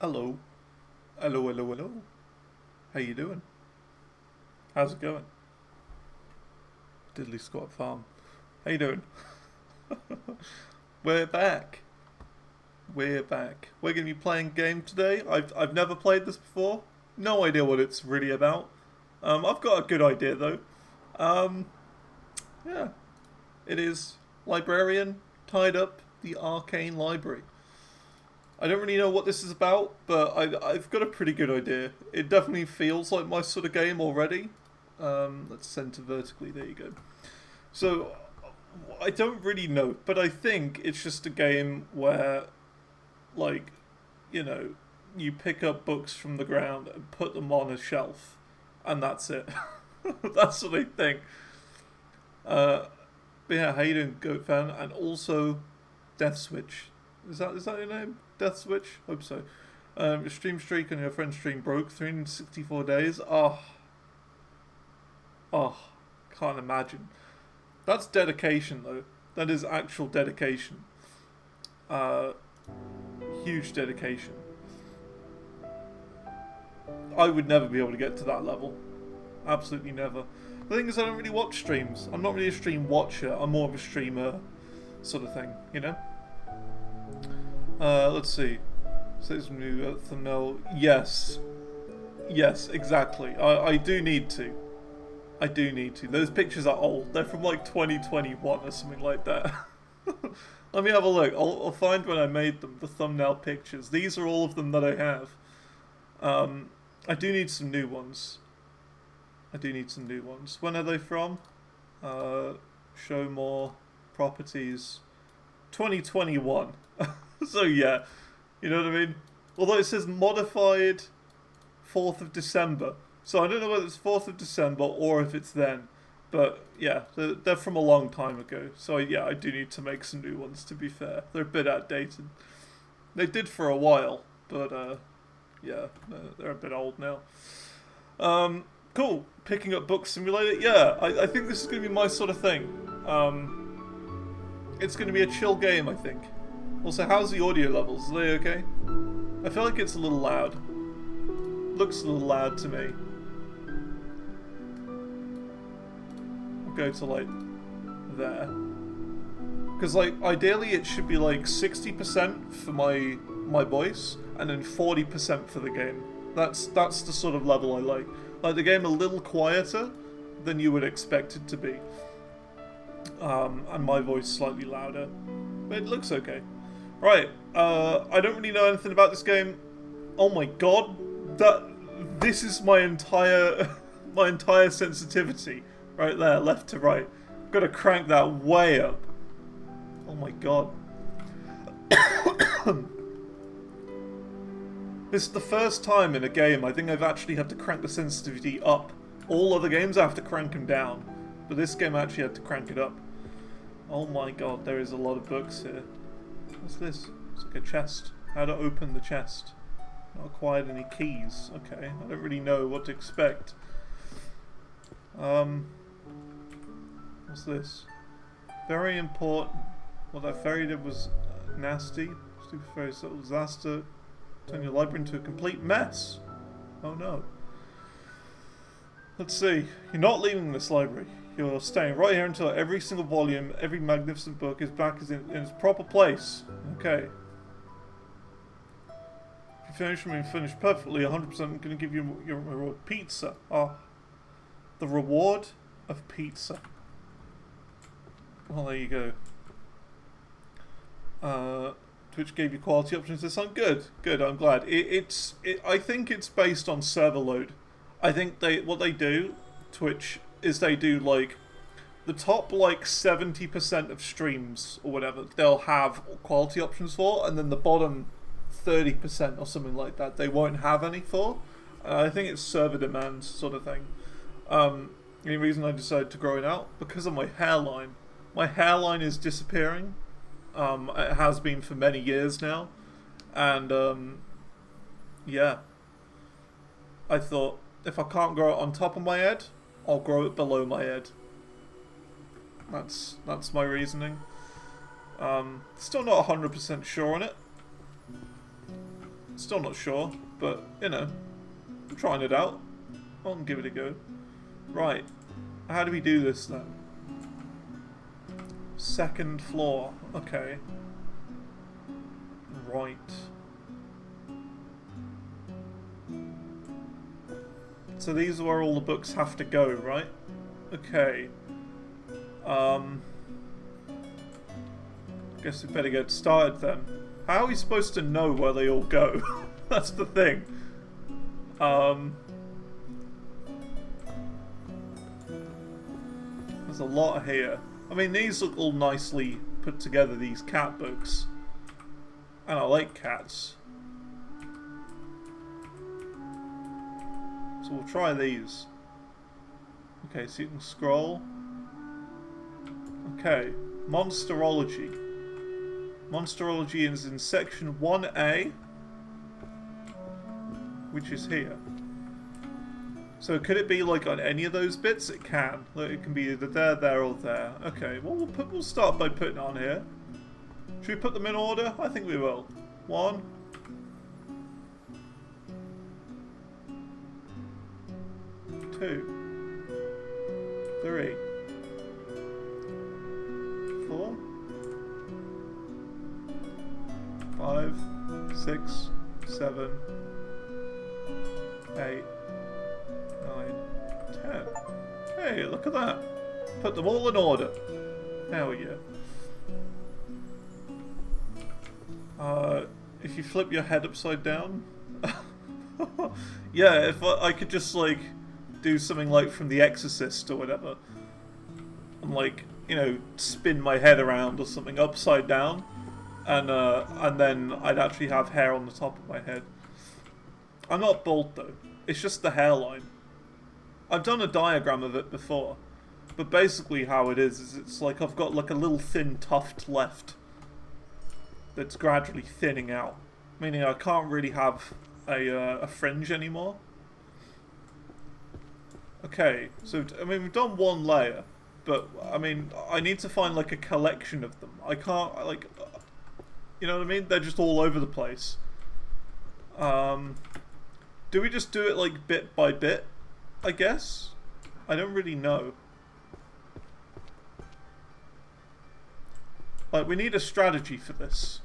Hello. Hello, hello, hello. How you doing? How's it going? Diddley Squat Farm. How you doing? We're back. We're back. We're going to be playing a game today. I've never played this before. No idea what it's really about. I've got a good idea though. Um, yeah. It is Librarian tied up the Arcane Library. I don't really know what this is about, but I've got a pretty good idea. It definitely feels like my sort of game already. Let's center vertically, there you go. So, I don't really know, but I think it's just a game where, like, you know, you pick up books from the ground and put them on a shelf, and that's it. That's what I think. But yeah, how you doing, Goat Fan? And also, Death Switch. Is that your name? Death Switch? Hope so. Your stream streak on your friend's stream broke 364 days. Oh, can't imagine. That's dedication though. That is actual dedication. Uh, Huge dedication. I would never be able to get to that level. Absolutely never. The thing is, I don't really watch streams. I'm not really a stream watcher. I'm more of a streamer, sort of thing. You know. Let's see. Says new thumbnail. Yes. Yes, exactly. I do need to. I do need to. Those pictures are old. They're from like 2021 or something like that. Let me have a look. I'll find when I made them, the thumbnail pictures. These are all of them that I have. I do need some new ones. I do need some new ones. When are they from? Show more properties. 2021. So yeah, you know what I mean? Although it says modified 4th of December. So I don't know whether it's 4th of December or if it's then. But yeah, they're from a long time ago. So yeah, I do need to make some new ones, to be fair. They're a bit outdated. They did for a while, but yeah, they're a bit old now. Cool. Picking up Book Simulator. Yeah, I think this is going to be my sort of thing. It's going to be a chill game, I think. Also, how's the audio levels? Are they okay? I feel like it's a little loud. Looks a little loud to me. I'll go to, like, there. Because, like, ideally it should be, like, 60% for my voice, and then 40% for the game. That's the sort of level I like. Like, the game a little quieter than you would expect it to be. And my voice slightly louder. But it looks okay. Right, I don't really know anything about this game. Oh my god, this is my entire my entire sensitivity right there, left to right. Got to crank that way up. Oh my god. This is the first time in a game I think I've actually had to crank the sensitivity up. All other games I have to crank them down, but this game I actually had to crank it up. Oh my god, there is a lot of books here. What's this? It's like a chest. How to open the chest. Not acquired any keys. Okay, I don't really know what to expect. What's this? Very important. What that fairy did was nasty. Stupid fairy set disaster. Turn your library into a complete mess. Oh no. Let's see. You're not leaving this library. You're staying right here until every single volume, every magnificent book is back in its proper place. Okay. If you finish them and finish perfectly, 100% I'm going to give you your reward. Pizza. Ah. The reward of pizza. Well, there you go. Twitch gave you quality options this time. Good. Good, I'm glad. I think it's based on server load. I think what they do, Twitch, is they do like the top like 70% of streams or whatever they'll have quality options for, and then the bottom 30% or something like that they won't have any for. I think it's server demand sort of thing. The only reason I decided to grow it out because of my hairline. My hairline is disappearing. It has been for many years now, and yeah, I thought if I can't grow it on top of my head, I'll grow it below my head. That's my reasoning. Still not 100% sure on it. Still not sure, but, you know, I'm trying it out. I'll give it a go. Right. How do we do this, then? Second floor. Okay. Right. So these are where all the books have to go, right? Okay. Guess we better get started then. How are we supposed to know where they all go? That's the thing. There's a lot here. I mean, these look all nicely put together, these cat books. And I like cats. So we'll try these. Okay, so you can scroll. Okay, Monsterology. Monsterology is in section 1A, which is here. So could it be like on any of those bits? It can. Like, it can be either there, or there. Okay, well we'll start by putting it on here. Should we put them in order? I think we will. 1. 2. 3. 4. 5, 6, 7, 8, 9, 10. Hey, look at that. Put them all in order. Hell yeah. If you flip your head upside down. Yeah, if I could just, like, do something like from The Exorcist or whatever. And, like, you know, spin my head around or something upside down. And then I'd actually have hair on the top of my head. I'm not bald though. It's just the hairline. I've done a diagram of it before. But basically how it is it's like I've got like a little thin tuft left. That's gradually thinning out. Meaning I can't really have a fringe anymore. Okay, so, I mean, we've done one layer. But, I mean, I need to find like a collection of them. I can't, like... You know what I mean? They're just all over the place. Do we just do it like bit by bit? I guess? I don't really know. Like, we need a strategy for this.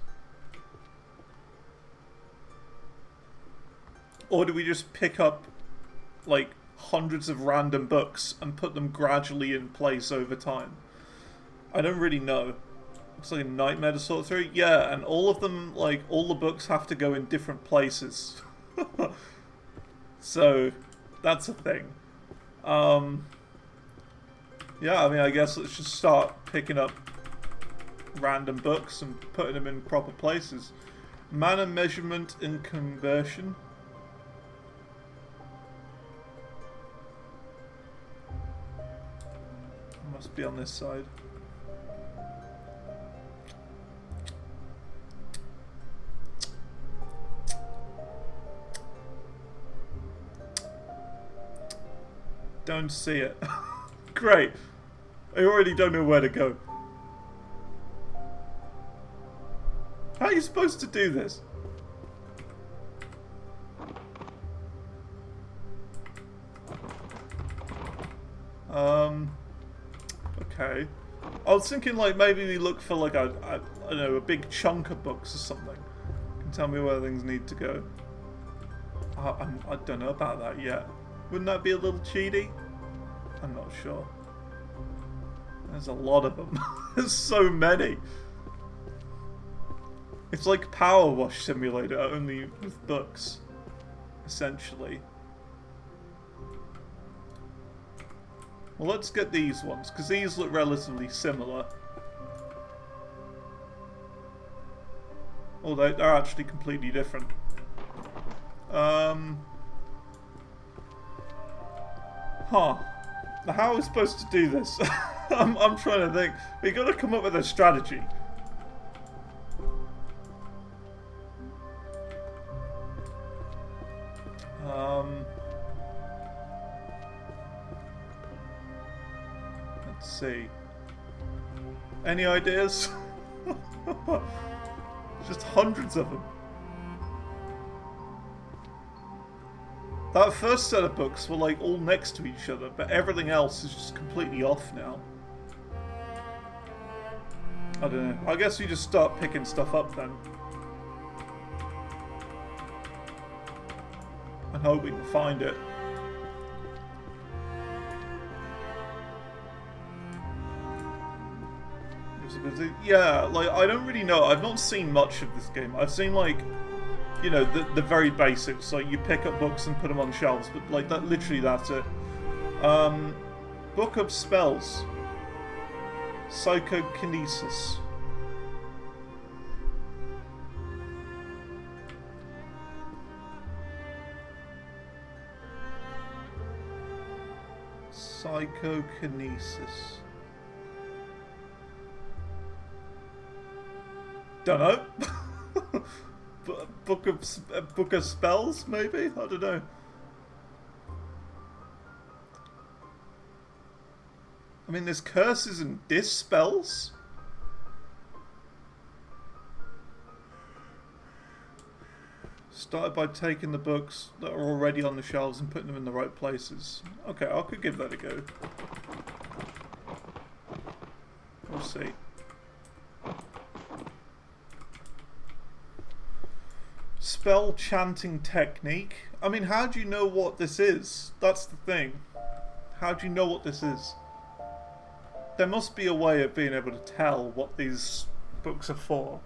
Or do we just pick up, like, hundreds of random books and put them gradually in place over time? I don't really know. It's like a nightmare to sort through. Yeah, and all of them, like, all the books have to go in different places. So, that's a thing. Yeah, I mean, I guess let's just start picking up random books and putting them in proper places. Mana measurement and conversion. Must be on this side. Don't see it. Great. I already don't know where to go. How are you supposed to do this? Okay. I was thinking like maybe we look for like I don't know, a big chunk of books or something. You can tell me where things need to go. I don't know about that yet. Wouldn't that be a little cheaty? I'm not sure. There's a lot of them. There's so many. It's like Power Wash Simulator, only with books. Essentially. Well, let's get these ones, because these look relatively similar. Although they're actually completely different. Huh. How are we supposed to do this? I'm trying to think. We gotta come up with a strategy. Let's see. Any ideas? Just hundreds of them. That first set of books were like all next to each other, but everything else is just completely off now. I don't know. I guess we just start picking stuff up then. And hope we can find it. Yeah, like, I don't really know. I've not seen much of this game. I've seen, like, you know, the very basics. Like, you pick up books and put them on shelves, but, like, that literally that's it. Book of Spells. Psychokinesis. Psychokinesis. Don't know. Book of Spells, maybe? I don't know. I mean, there's curses and dispels. Started by taking the books that are already on the shelves and putting them in the right places. Okay, I could give that a go. We'll see. Spell chanting technique. I mean, how do you know what this is? That's the thing. How do you know what this is? There must be a way of being able to tell what these books are for.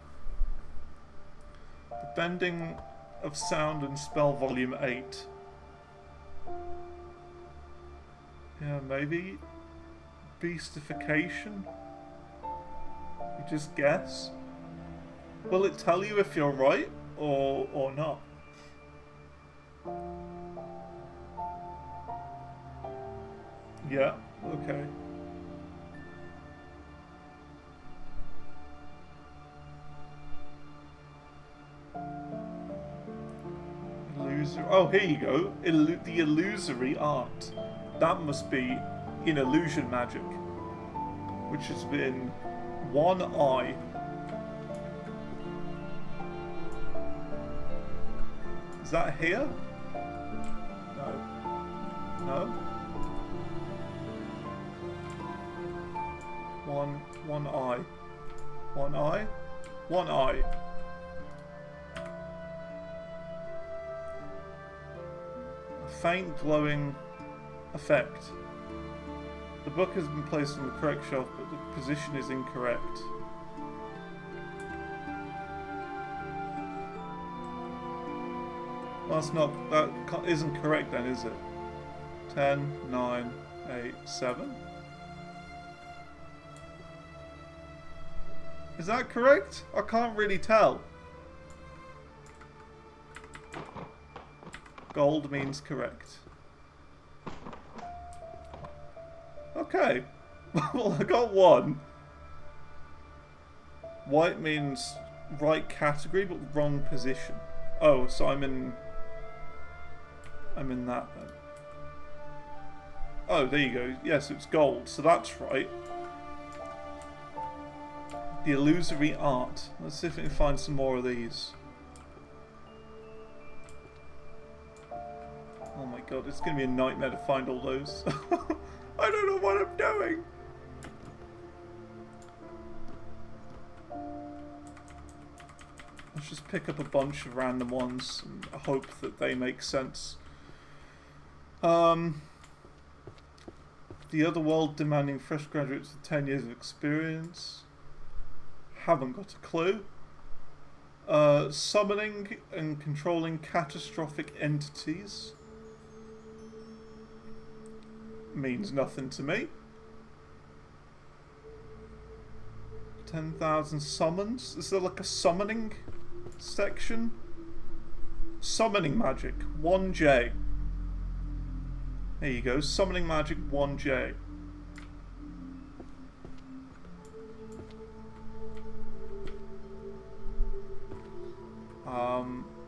The Bending of Sound and Spell Volume 8. Yeah, maybe beastification? You just guess? Will it tell you if you're right or not? Yeah, okay. Oh, here you go. The illusory art. That must be in illusion magic, which has been one eye. Is that here? No. No? One eye. One eye? One eye. Faint glowing effect. The book has been placed on the correct shelf, but the position is incorrect. Well, that isn't correct then, is it? 10, 9, 8, 7. Is that correct? I can't really tell. Gold means correct. Okay. Well, I got one. White means right category, but wrong position. Oh, so I'm in that then. Oh, there you go. Yes, it's gold, so that's right. The illusory art. Let's see if we can find some more of these. Oh my god, it's going to be a nightmare to find all those. I don't know what I'm doing. Let's just pick up a bunch of random ones and hope that they make sense. The other world demanding fresh graduates with 10 years of experience. Haven't got a clue. Summoning and controlling catastrophic entities. Means nothing to me. 10,000 summons? Is there like a summoning section? Summoning magic, 1J. There you go, summoning magic 1J.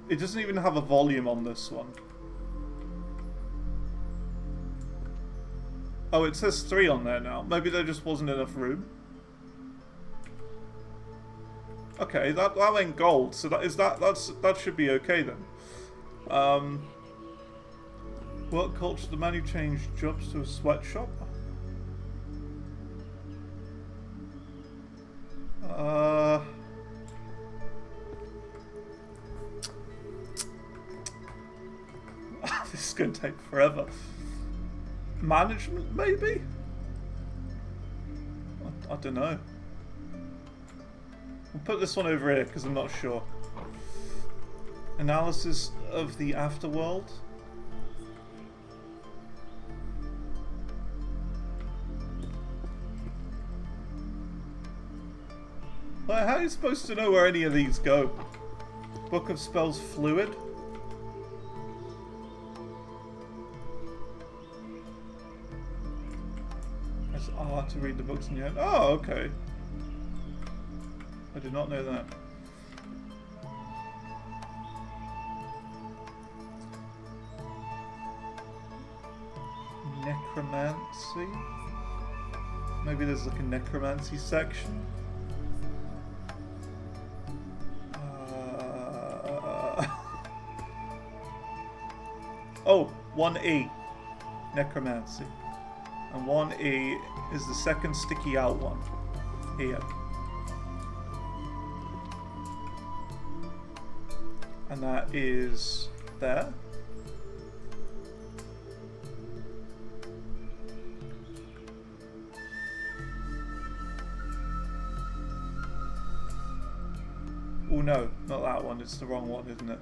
It doesn't even have a volume on this one. Oh, it says 3 on there now. Maybe there just wasn't enough room. Okay, that ain't gold, so that should be okay then. Work culture, the man who changed jobs to a sweatshop. This is going to take forever. Management, maybe? I don't know. We'll put this one over here because I'm not sure. Analysis of the afterworld. Like, how are you supposed to know where any of these go? Book of Spells Fluid. Press R to read the books in your hand. Oh, okay. I did not know that. Necromancy? Maybe there's like a necromancy section. Oh, 1E. Necromancy. And 1E is the second sticky out one. Here. And that is there. Oh no, not that one, it's the wrong one, isn't it?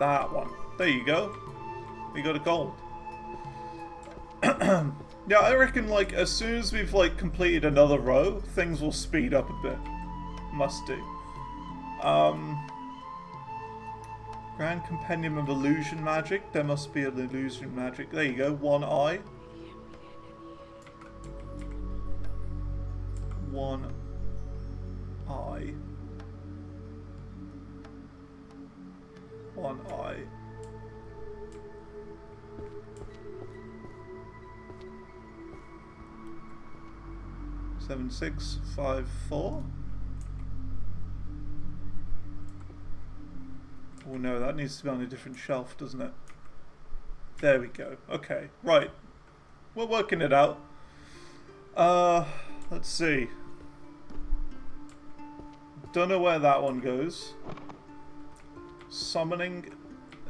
That one. There you go. We got a gold. Yeah, I reckon like as soon as we've like completed another row, things will speed up a bit. Must do. Grand Compendium of Illusion Magic. There must be an illusion magic. There you go. 1 eye. 1 eye. 1 eye. Seven, 6, 5, 4. Oh no, that needs to be on a different shelf, doesn't it? There we go. Okay, right. We're working it out. Let's see. Don't know where that one goes. Summoning.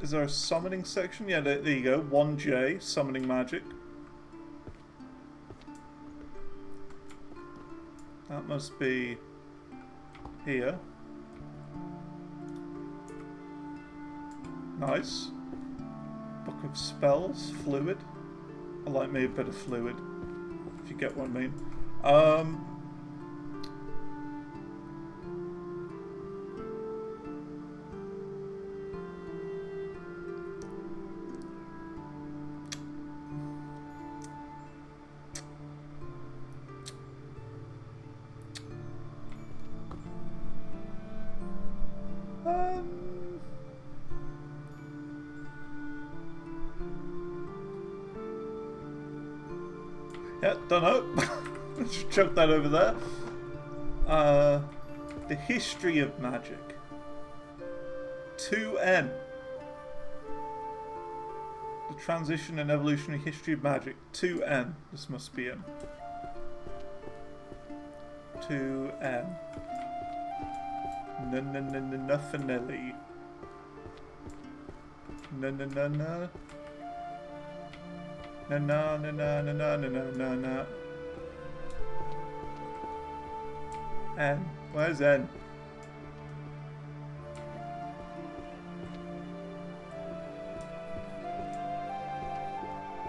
Is there a summoning section? Yeah, there you go. 1J, summoning magic. That must be here. Nice. Book of Spells, Fluid. I like me a bit of fluid, if you get what I mean. Yeah, don't know. Just chuck that over there. The history of magic. 2N. The transition and evolutionary history of magic. 2N. This must be in. 2N. Nuffinelli. Na. Na. N. Where's N?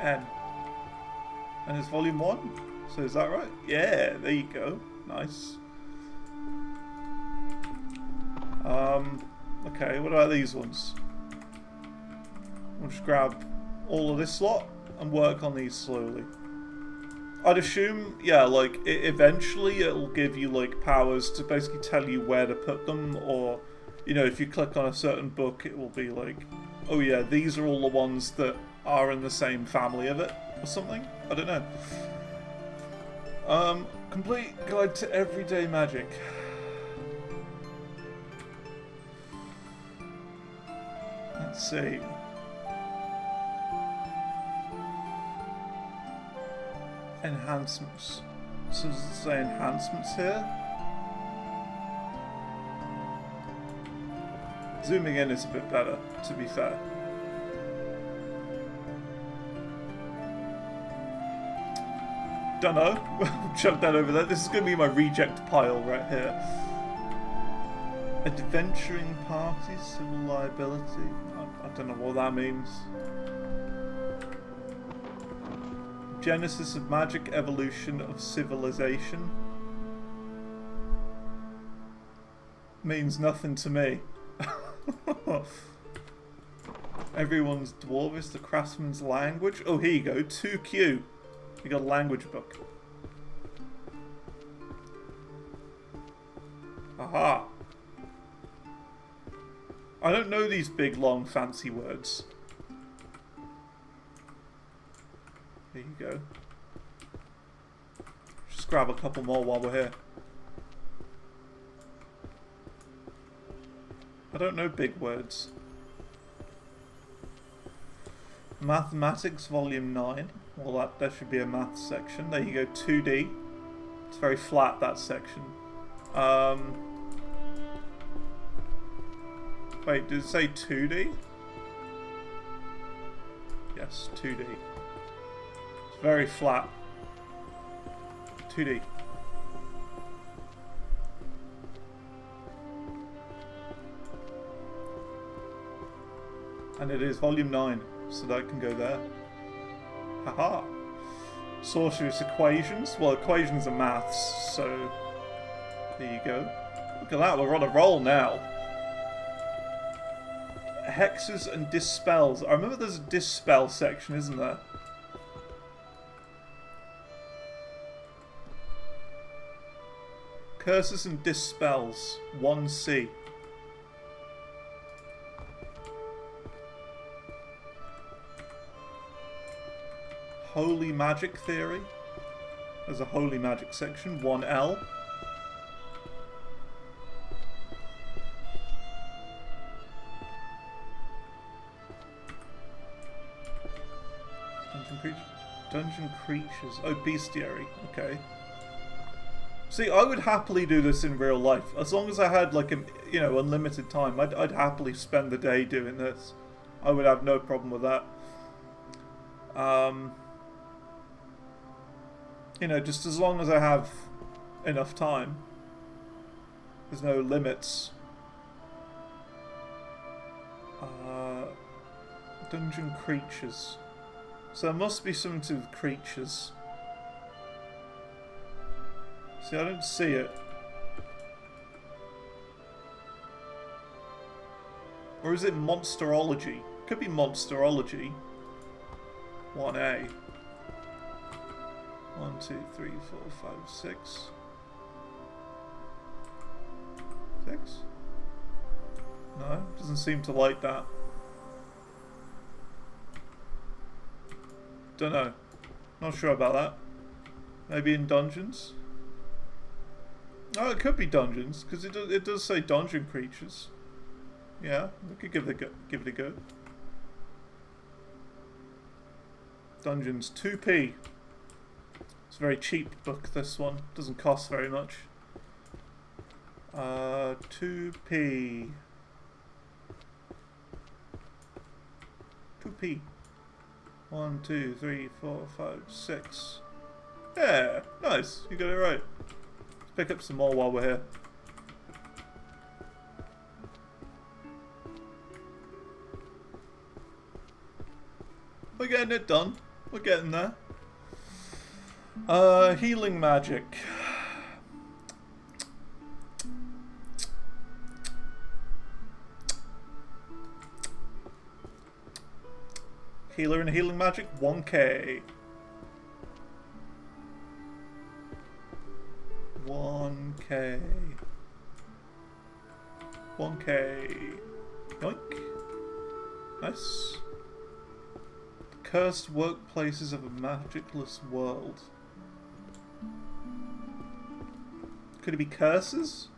N. And it's volume 1? So is that right? Yeah, there you go. Nice. Okay, what about these ones? We'll just grab all of this lot and work on these slowly. I'd assume, yeah, like, eventually it'll give you, like, powers to basically tell you where to put them, or, you know, if you click on a certain book, it will be like, oh yeah, these are all the ones that are in the same family of it, or something? I don't know. Complete guide to everyday magic. Let's see. Enhancements. So does it say enhancements here? Zooming in is a bit better, to be fair. Dunno. Chuck that over there. This is going to be my reject pile right here. Adventuring parties, civil liability. I don't know what that means. Genesis of magic, evolution of civilization. Means nothing to me. Everyone's dwarvish, the craftsman's language. Oh, here you go. 2Q. You got a language book. Aha. I don't know these big, long, fancy words. There you go. Just grab a couple more while we're here. I don't know big words. Mathematics, Volume 9. Well, there should be a math section. There you go, 2D. It's very flat, that section. Wait, did it say 2D? Yes, 2D. It's very flat. 2D. And it is Volume 9, so that can go there. Haha. Sorcerous equations. Well, equations are maths, so there you go. Look at that, we're on a roll now. Hexes and dispels. I remember there's a dispel section, isn't there? Curses and dispels. 1C. Holy magic theory. There's a holy magic section. 1L. Dungeon creatures. Oh, bestiary. Okay. See, I would happily do this in real life. As long as I had, like, you know, unlimited time. I'd happily spend the day doing this. I would have no problem with that. You know, just as long as I have enough time. There's no limits. Dungeon creatures. So there must be something to do with creatures. See, I don't see it. Or is it monsterology? Could be monsterology. 1A. 1, 2, 3, 4, 5, 6. 6? No, doesn't seem to like that. Don't know. Not sure about that. Maybe in dungeons? Oh, it could be dungeons, because it does say dungeon creatures. Yeah, we could give it a go. Dungeons 2p. It's a very cheap book, this one. Doesn't cost very much. 2p. 2p. 1, 2, 3, 4, 5, 6. Yeah, nice. You got it right. Let's pick up some more while we're here. We're getting it done. We're getting there. Healing magic. Healer and healing magic, 1K. 1K. 1K. Yoink. Nice. Cursed workplaces of a magicless world. Could it be curses?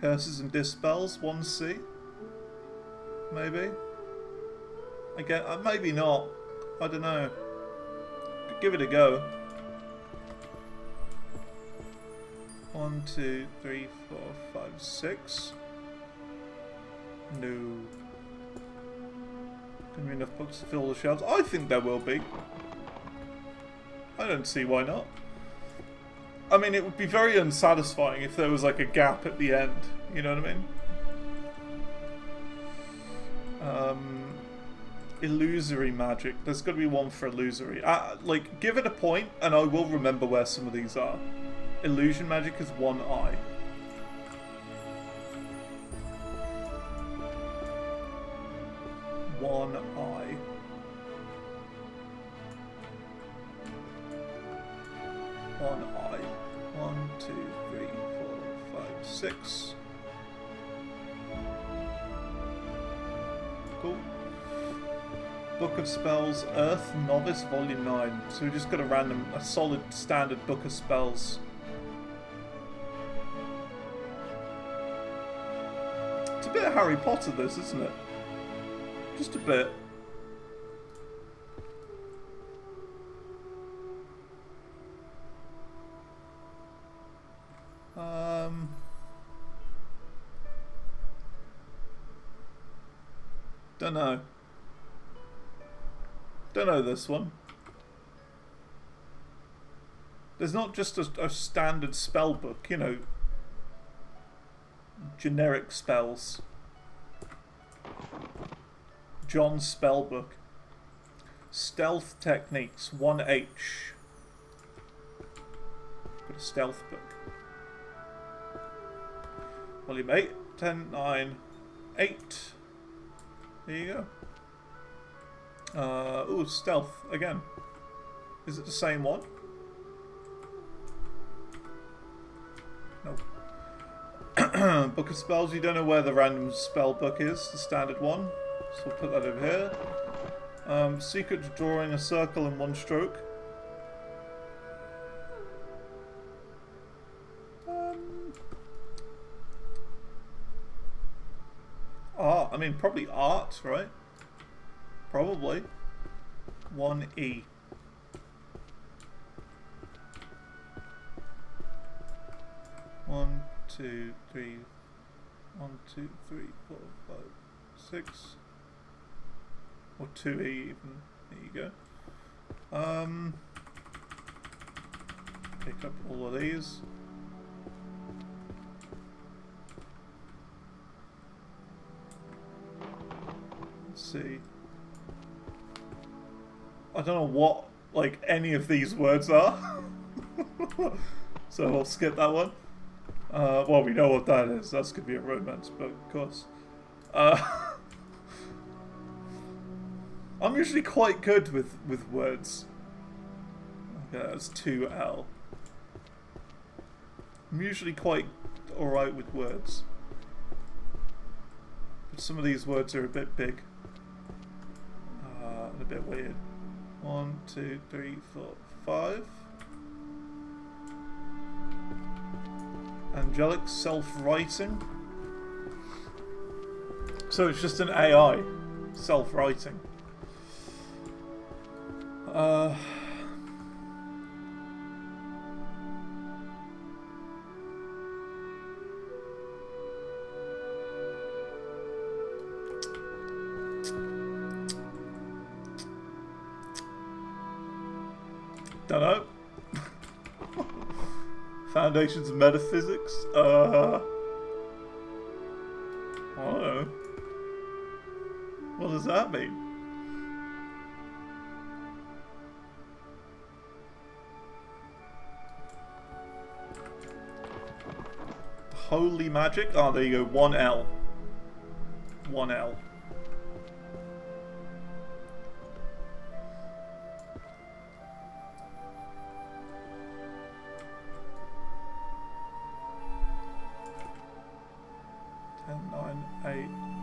Curses and dispels, 1C. maybe. Again, maybe not. I don't know. Give it a go. 1, 2, 3, 4, 5, 6. No. Gonna be enough books to fill the shelves? I think there will be. I don't see why not. I mean, it would be very unsatisfying if there was like a gap at the end. You know what I mean? Illusory magic. There's got to be one for illusory. Like, give it a point, and I will remember where some of these are. Illusion magic is 1 eye. One eye. One eye. 1, 2, 3, 4, 5, 6. Cool. Book of Spells, Earth Novice, Volume 9. So we just got a solid standard Book of Spells. It's a bit of Harry Potter, this, isn't it? Just a bit. Don't know. Don't know this one. There's not just a standard spell book, you know. Generic spells. John's spellbook. Stealth techniques, 1H. Got a stealth book. Volume 8, 10, 9, 8. There you go. Ooh, stealth again. Is it the same one? Nope. Book of Spells, you don't know where the random spell book is, the standard one. So we'll put that over here. Secret to drawing a circle in 1 stroke. Art, I mean probably art, right? Probably. 1E. One, two, three. 1, 2, 3, 4, 5, 6. Or 2E even. There you go. Pick up all of these. Let's see. I don't know what, like, any of these words are. So we'll skip that one. Well, we know what that is. That's going to be a romance book, of course. I'm usually quite good with words. Okay, that's 2L. I'm usually quite alright with words. But some of these words are a bit big. And a bit weird. 1, 2, 3, 4, 5. Angelic self-writing. So it's just an AI self-writing. Don't know. Foundations of Metaphysics? I don't know. What does that mean? Holy magic? Oh, there you go. 1L. 1L.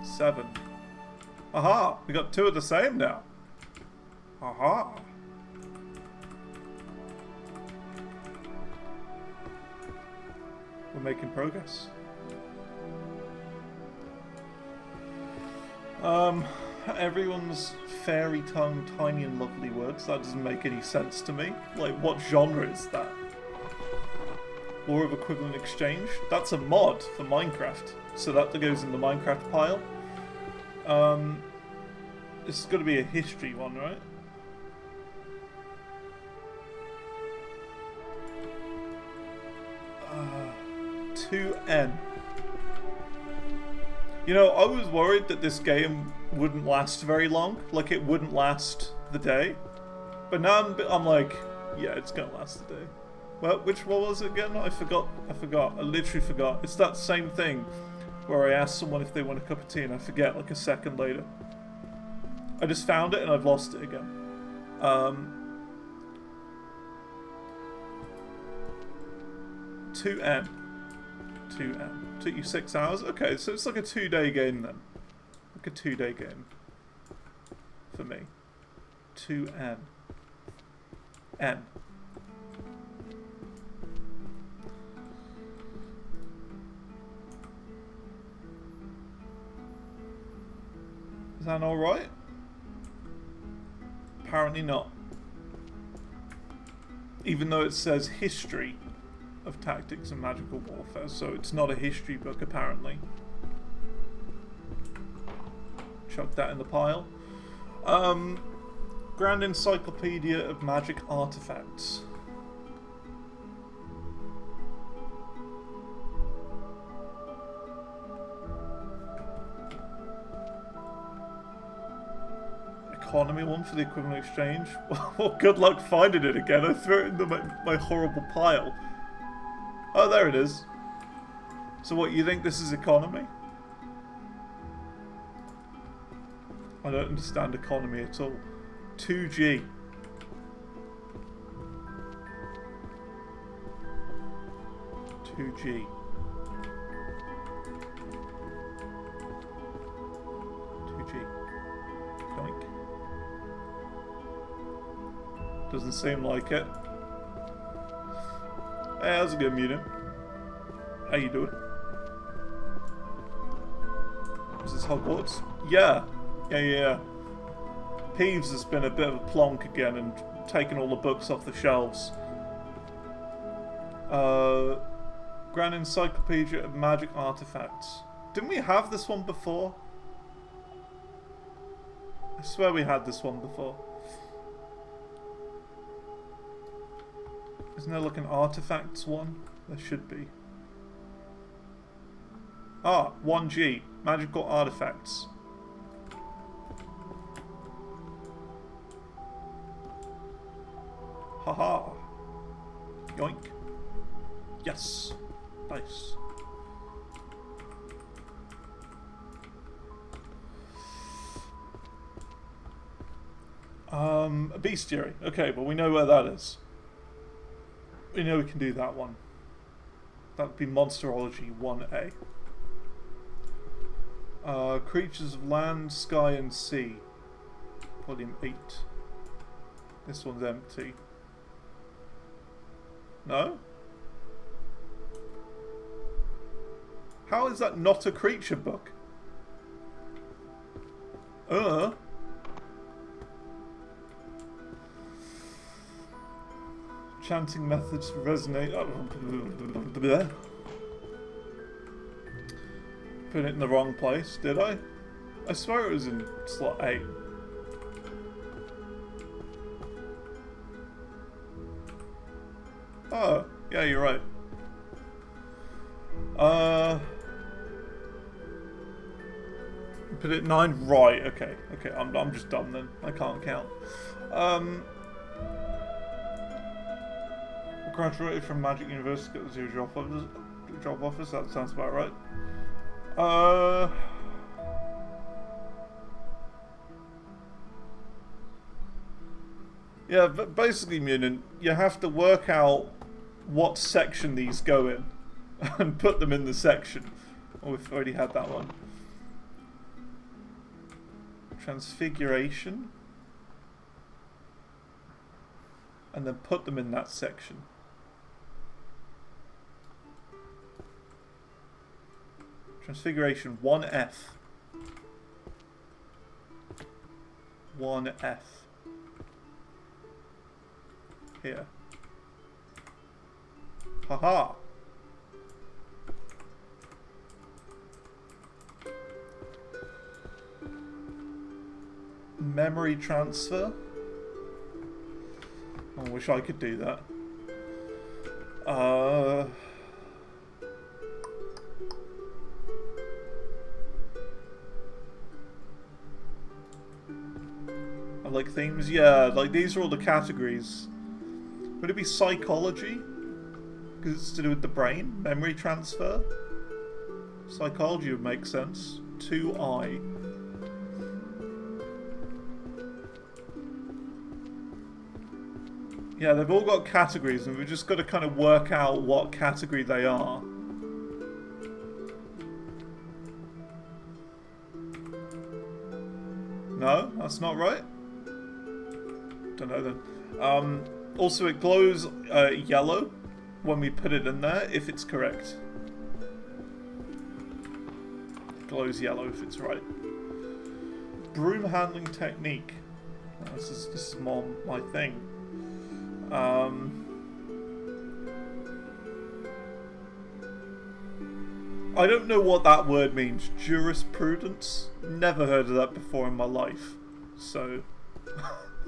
Seven. Aha! We got 2 of the same now. Aha! We're making progress. Everyone's fairy tongue, tiny and lovely words. That doesn't make any sense to me. Like, what genre is that? Law of Equivalent Exchange? That's a mod for Minecraft. So that goes in the Minecraft pile. This is going to be a history one, right? Uh, 2N. You know, I was worried that this game wouldn't last very long. Like, it wouldn't last the day. But now I'm like, yeah, it's gonna last the day. Well, which one was it again? I forgot. I literally forgot. It's that same thing where I asked someone if they want a cup of tea and I forget like a second later. I just found it and I've lost it again. 2N. 2N. Took you 6 hours? Okay, so it's like a 2-day game then. Like a 2-day game. For me. 2N. N. Is that alright? Apparently not. Even though it says history of tactics and magical warfare, so it's not a history book apparently. Chuck that in the pile. Grand Encyclopedia of Magic Artifacts. Economy one for the equivalent exchange. Well, good luck finding it again. I threw it into my horrible pile. Oh, there it is. So what, you think this is economy? I don't understand economy at all. 2G. G. 2G. Yoink. Doesn't seem like it. Hey, how's it going, Mutant? How you doing? Is this Hogwarts? Yeah. Yeah. Peeves has been a bit of a plonk again and taken all the books off the shelves. Grand Encyclopedia of Magic Artifacts. Didn't we have this one before? I swear we had this one before. Isn't there like an artifacts one? There should be. Ah, 1G. Magical artifacts. Haha. Yoink. Yes. Nice. A bestiary. Okay, but we know where that is. We know we can do that one. That would be Monsterology 1A. Creatures of Land, Sky and Sea. Volume 8. This one's empty. No? How is that not a creature book? Chanting methods resonate. Put it in the wrong place, did I? I swear it was in slot 8. Oh, yeah, you're right. Put it 9, right? Okay, I'm just done then. I can't count. Graduated from Magic University, got 0 job offers. That sounds about right. Yeah, but basically, Mutant, you have to work out what section these go in and put them in the section. Oh, we've already had that one. Transfiguration. And then put them in that section. Transfiguration 1F. 1F. Here. Haha. Memory transfer. I wish I could do that. I like themes. Yeah, like these are all the categories. Would it be psychology? Because it's to do with the brain. Memory transfer. Psychology would make sense. 2I. Yeah, they've all got categories, and we've just got to kind of work out what category they are. No, that's not right. Don't know then. Also, it glows yellow when we put it in there, if it's correct. It glows yellow if it's right. Broom handling technique. Oh, this is more my thing. I don't know what that word means. Jurisprudence? Never heard of that before in my life. So,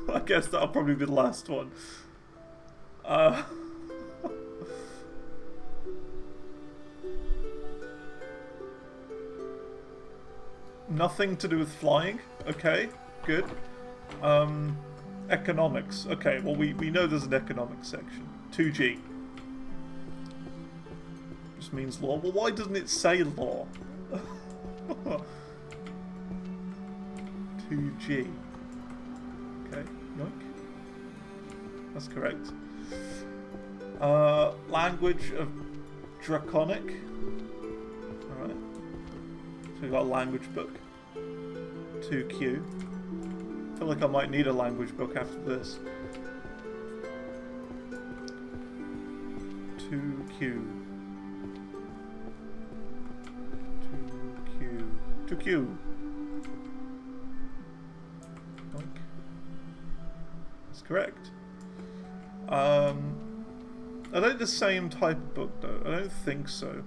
I guess that'll probably be the last one. Nothing to do with flying. Okay, good. Economics. Okay, well we know there's an economics section. 2G. Just means law. Well, why doesn't it say law? 2G. Okay, yoink. That's correct. Language of Draconic. Alright. So we've got a language book. 2Q. I feel like I might need a language book after this. 2Q. 2Q. 2Q. That's correct. Are they the same type of book though? I don't think so.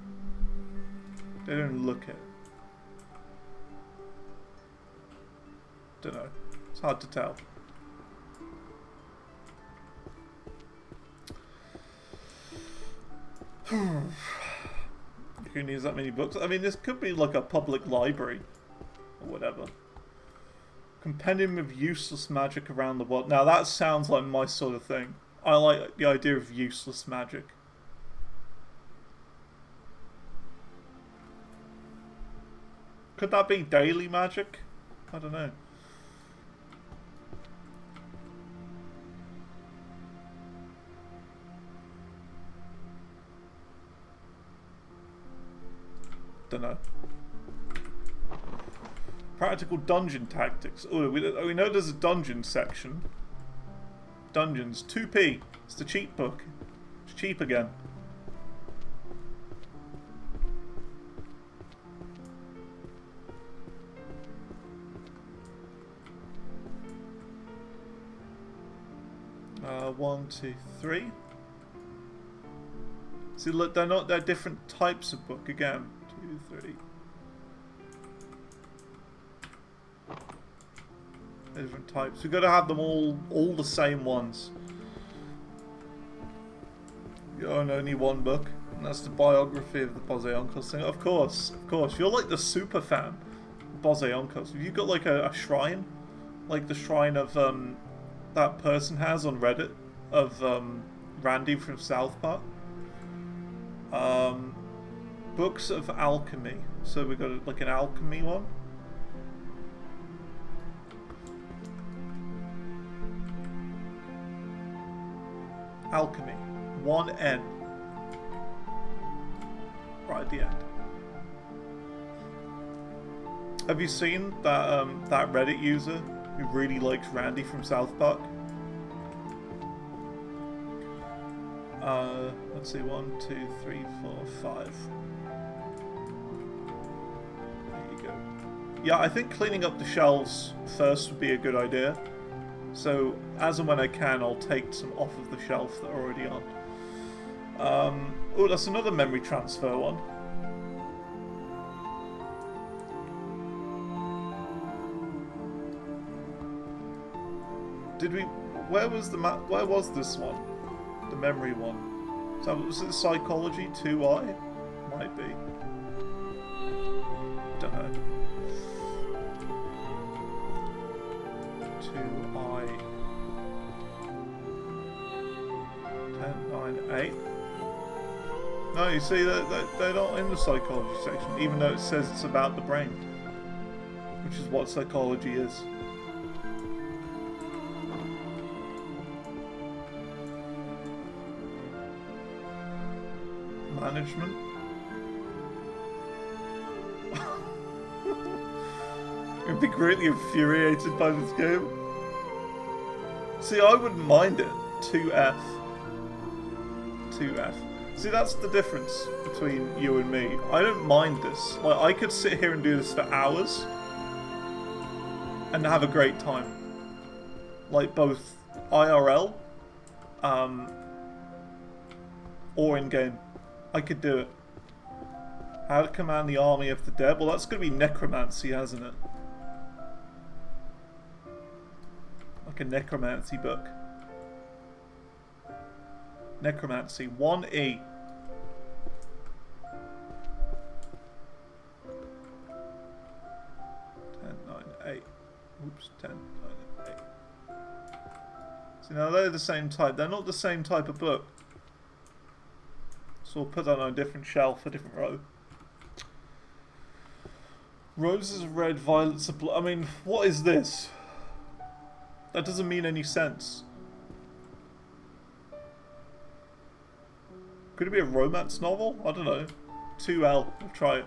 They don't look it. Don't know. It's hard to tell. Who needs that many books? I mean, this could be like a public library or whatever. Compendium of useless magic around the world. Now that sounds like my sort of thing. I like the idea of useless magic. Could that be daily magic? I don't know. Don't know. Practical dungeon tactics. Oh, we know there's a dungeon section. Dungeons. 2p. It's the cheap book. It's cheap again. One, two, three. See, look, they're different types of book again. 2, 3. Different types. We've got to have them all the same ones. You own only one book, and that's the biography of the Bosé thing. Of course. You're like the super fan of Bosé. Have you got like a shrine? Like the shrine of that person has on Reddit of Randy from South Park. Books of alchemy. So we got like an alchemy one. Alchemy. 1N. Right at the end. Have you seen that that Reddit user who really likes Randy from South Park? Let's see, 1, 2, 3, 4, 5. There you go. Yeah, I think cleaning up the shelves first would be a good idea. So, as and when I can, I'll take some off of the shelf that are already on. Oh, that's another memory transfer one. Did we... Where was this one? The memory one. So, was it Psychology 2i? Might be. Don't know. 2i. 10, 9, 8. No, you see, they're not in the psychology section, even though it says it's about the brain. Which is what psychology is. Management. I'd be greatly infuriated by this game. See, I wouldn't mind it. 2F. 2F. See, that's the difference between you and me. I don't mind this. Like, I could sit here and do this for hours and have a great time. Like, both IRL or in-game. I could do it. How to command the army of the dead? Well, that's going to be necromancy, hasn't it? Like a necromancy book. Necromancy. 1E. 10, 9, 8. Oops, 10, 9, 8. See, now they're the same type. They're not the same type of book. So we'll put that on a different shelf, a different row. Roses of red, violets of blue. I mean, what is this? That doesn't mean any sense. Could it be a romance novel? I don't know. 2L. We'll try it.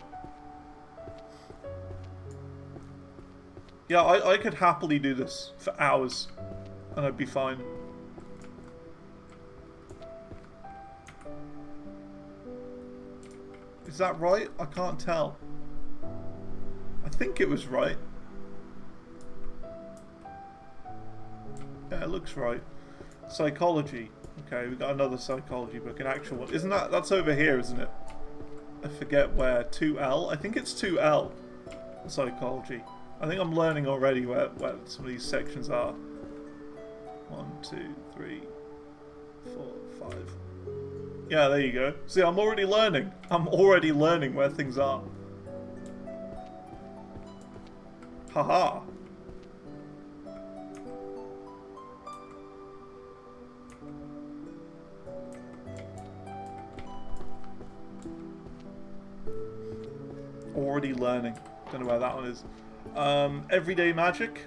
Yeah, I could happily do this for hours. And I'd be fine. Is that right? I can't tell. I think it was right. Yeah, it looks right. Psychology. Okay, we got another psychology book, an actual one. Isn't that... That's over here, isn't it? I forget where. 2L? I think it's 2L. Psychology. I think I'm learning already where some of these sections are. 1, 2, 3, 4, 5. Yeah, there you go. See, I'm already learning. I'm already learning where things are. Haha. Already learning. Don't know where that one is. Everyday magic.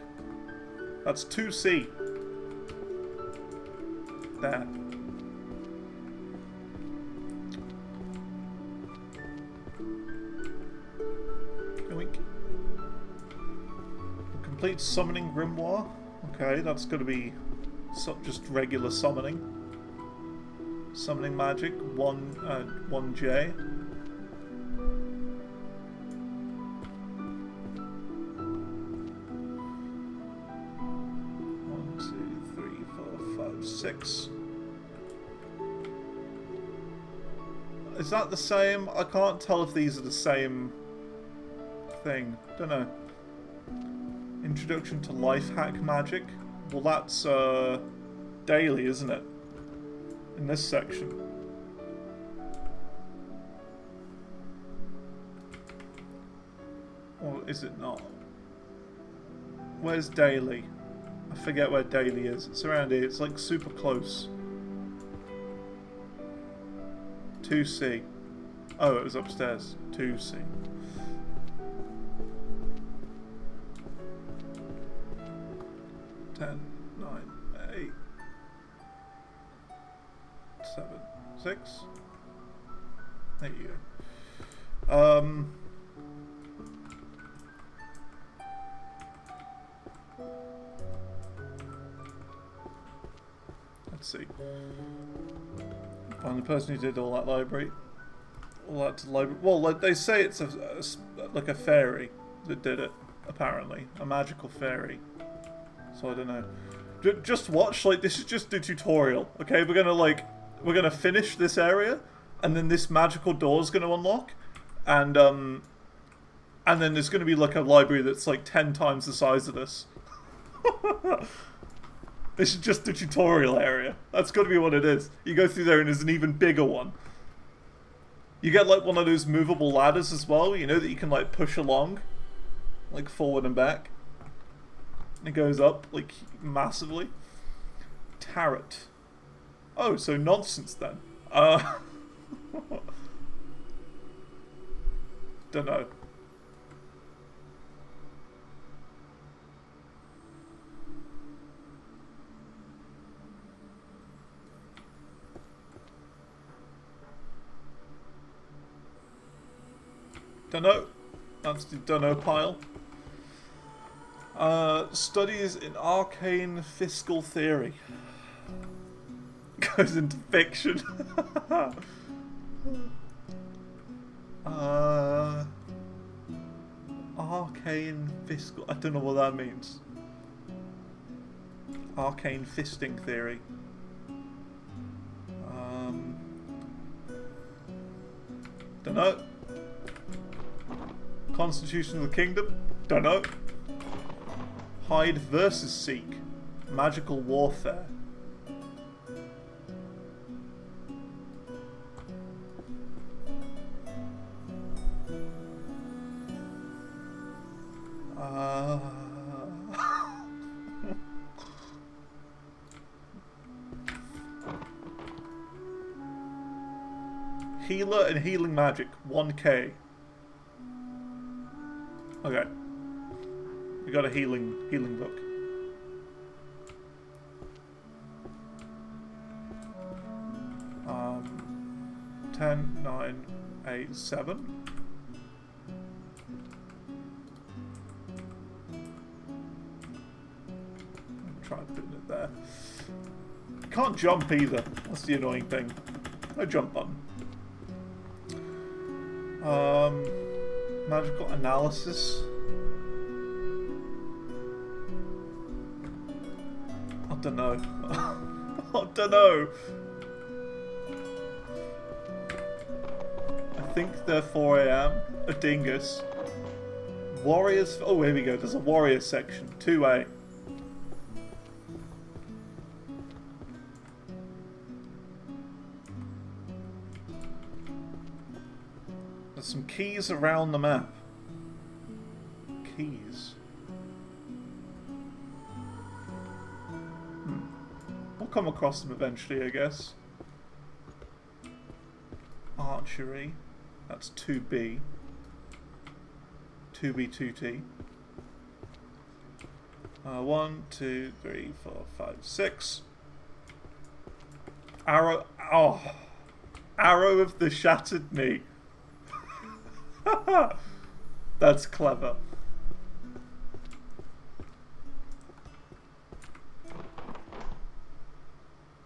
That's 2C. There. Complete summoning grimoire. Okay, that's going to be just regular summoning. Summoning magic. 1J. 6. Is that the same? I can't tell if these are the same thing. Don't know. Introduction to life hack magic. Well, that's daily, isn't it? In this section. Or is it not? Where's daily? I forget where daily is. It's around here. It's like super close. 2C. Oh, it was upstairs. 2C. Ten, 9, 8, 7, 6. There you go. Let's see. Find the person who did all that library. All that to library. Well, like they say, it's like a fairy that did it. apparently. A magical fairy. So I don't know. Just watch, like, this is just the tutorial, okay? We're gonna finish this area, and then this magical door's gonna unlock, and then there's gonna be, like, a library that's, like, 10 times the size of this. This is just the tutorial area. That's gotta be what it is. You go through there and there's an even bigger one. You get, like, one of those movable ladders as well, you know, that you can, like, push along. Like, forward and back. And it goes up, like, massively. Tarot. Oh, so nonsense then. Dunno. Dunno. That's the dunno pile. Studies in arcane fiscal theory. Goes into fiction. Arcane fiscal... I don't know what that means. Arcane fisting theory. Dunno. Constitution of the Kingdom? Dunno. Hide versus Seek. Magical warfare. Healer and healing magic. 1k. Okay. We got a healing book. Um, 10, 9, 8, 7. Try putting it there. Can't jump either. That's the annoying thing. No jump button. Magical analysis. I don't know. I don't know. I think therefore I am a dingus. Warriors. Oh, here we go. There's a warrior section. 2A. There's some keys around the map. Keys. We'll come across them eventually, I guess. Archery. That's 2B. 2B, 2T. 1, 2, 3, 4, 5, 6. Arrow. Oh. Arrow of the Shattered Knee. That's clever.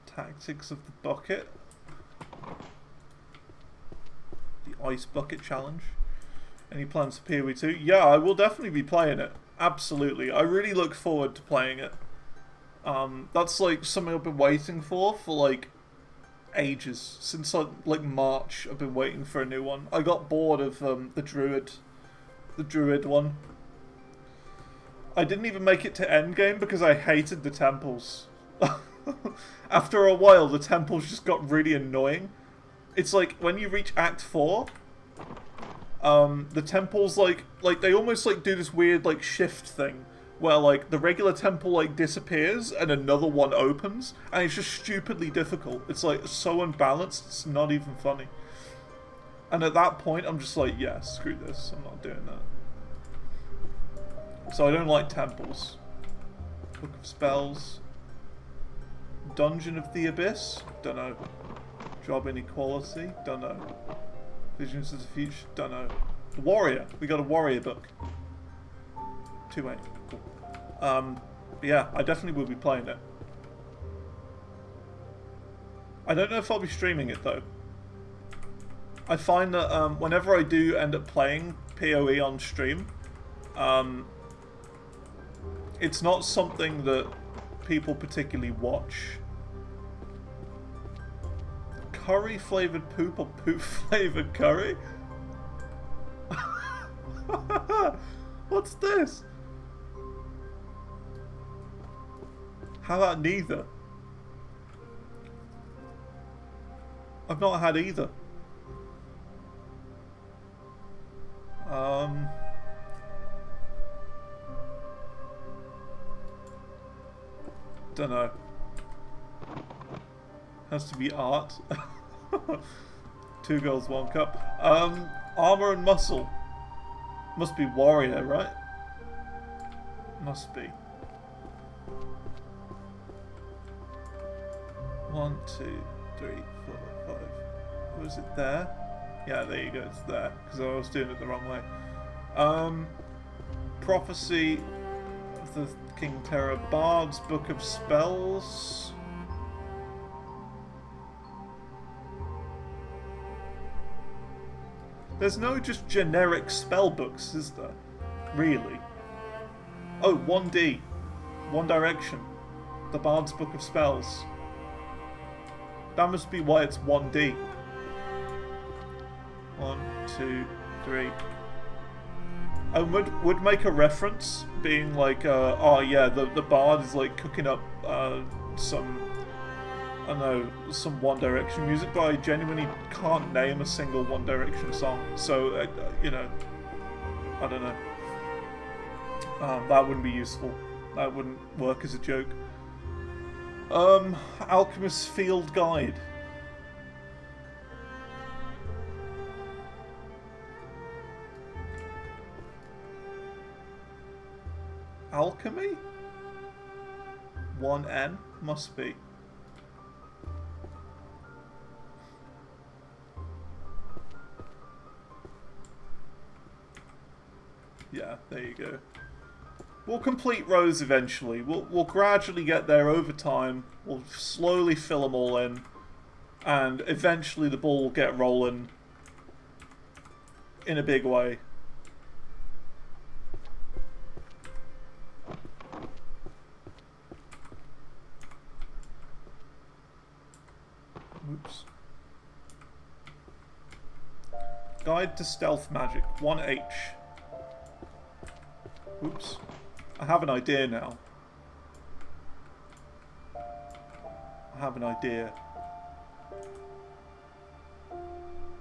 Tactics of the Bucket. The Ice Bucket Challenge. Any plans for PoE 2? Yeah, I will definitely be playing it. Absolutely. I really look forward to playing it. That's like something I've been waiting for like ages. Since like March I've been waiting for a new one. I got bored of the Druid one. I didn't even make it to endgame because I hated the temples. After a while the temples just got really annoying. It's like when you reach Act 4, the temples like they almost like do this weird like shift thing where like the regular temple like disappears and another one opens, and it's just stupidly difficult. It's like so unbalanced, it's not even funny. And at that point I'm just like, yeah, screw this, I'm not doing that. So I don't like temples. Book of Spells. Dungeon of the Abyss? Dunno. Job Inequality? Dunno. Visions of the Future? Dunno. Warrior! We got a warrior book. 2A. Cool. But yeah, I definitely will be playing it. I don't know if I'll be streaming it though. I find that whenever I do end up playing PoE on stream, it's not something that people particularly watch. Curry flavored poop or poop flavored curry? What's this? How about neither? I've not had either. Don't know. Has to be art. 2 girls, 1 cup. Armor and muscle. Must be warrior, right? Must be. 1, 2, 3, 4, 5. Was it there? Yeah, there you go. It's there because I was doing it the wrong way. Prophecy of the King Terror. Bard's Book of Spells. There's no just generic spell books, is there? Really? Oh, 1D. One Direction. The Bard's Book of Spells. That must be why it's 1D. 1, 2, 3. I would make a reference, being like, oh yeah, the Bard is like cooking up some, I don't know, some One Direction music, but I genuinely can't name a single One Direction song. So, you know, I don't know. That wouldn't be useful. That wouldn't work as a joke. Alchemist's Field Guide. Alchemy? 1N? Must be. Yeah, there you go. We'll complete rows eventually. We'll gradually get there over time. We'll slowly fill them all in. And eventually the ball will get rolling in a big way. Oops. Guide to Stealth Magic, 1H. Oops. I have an idea now. I have an idea.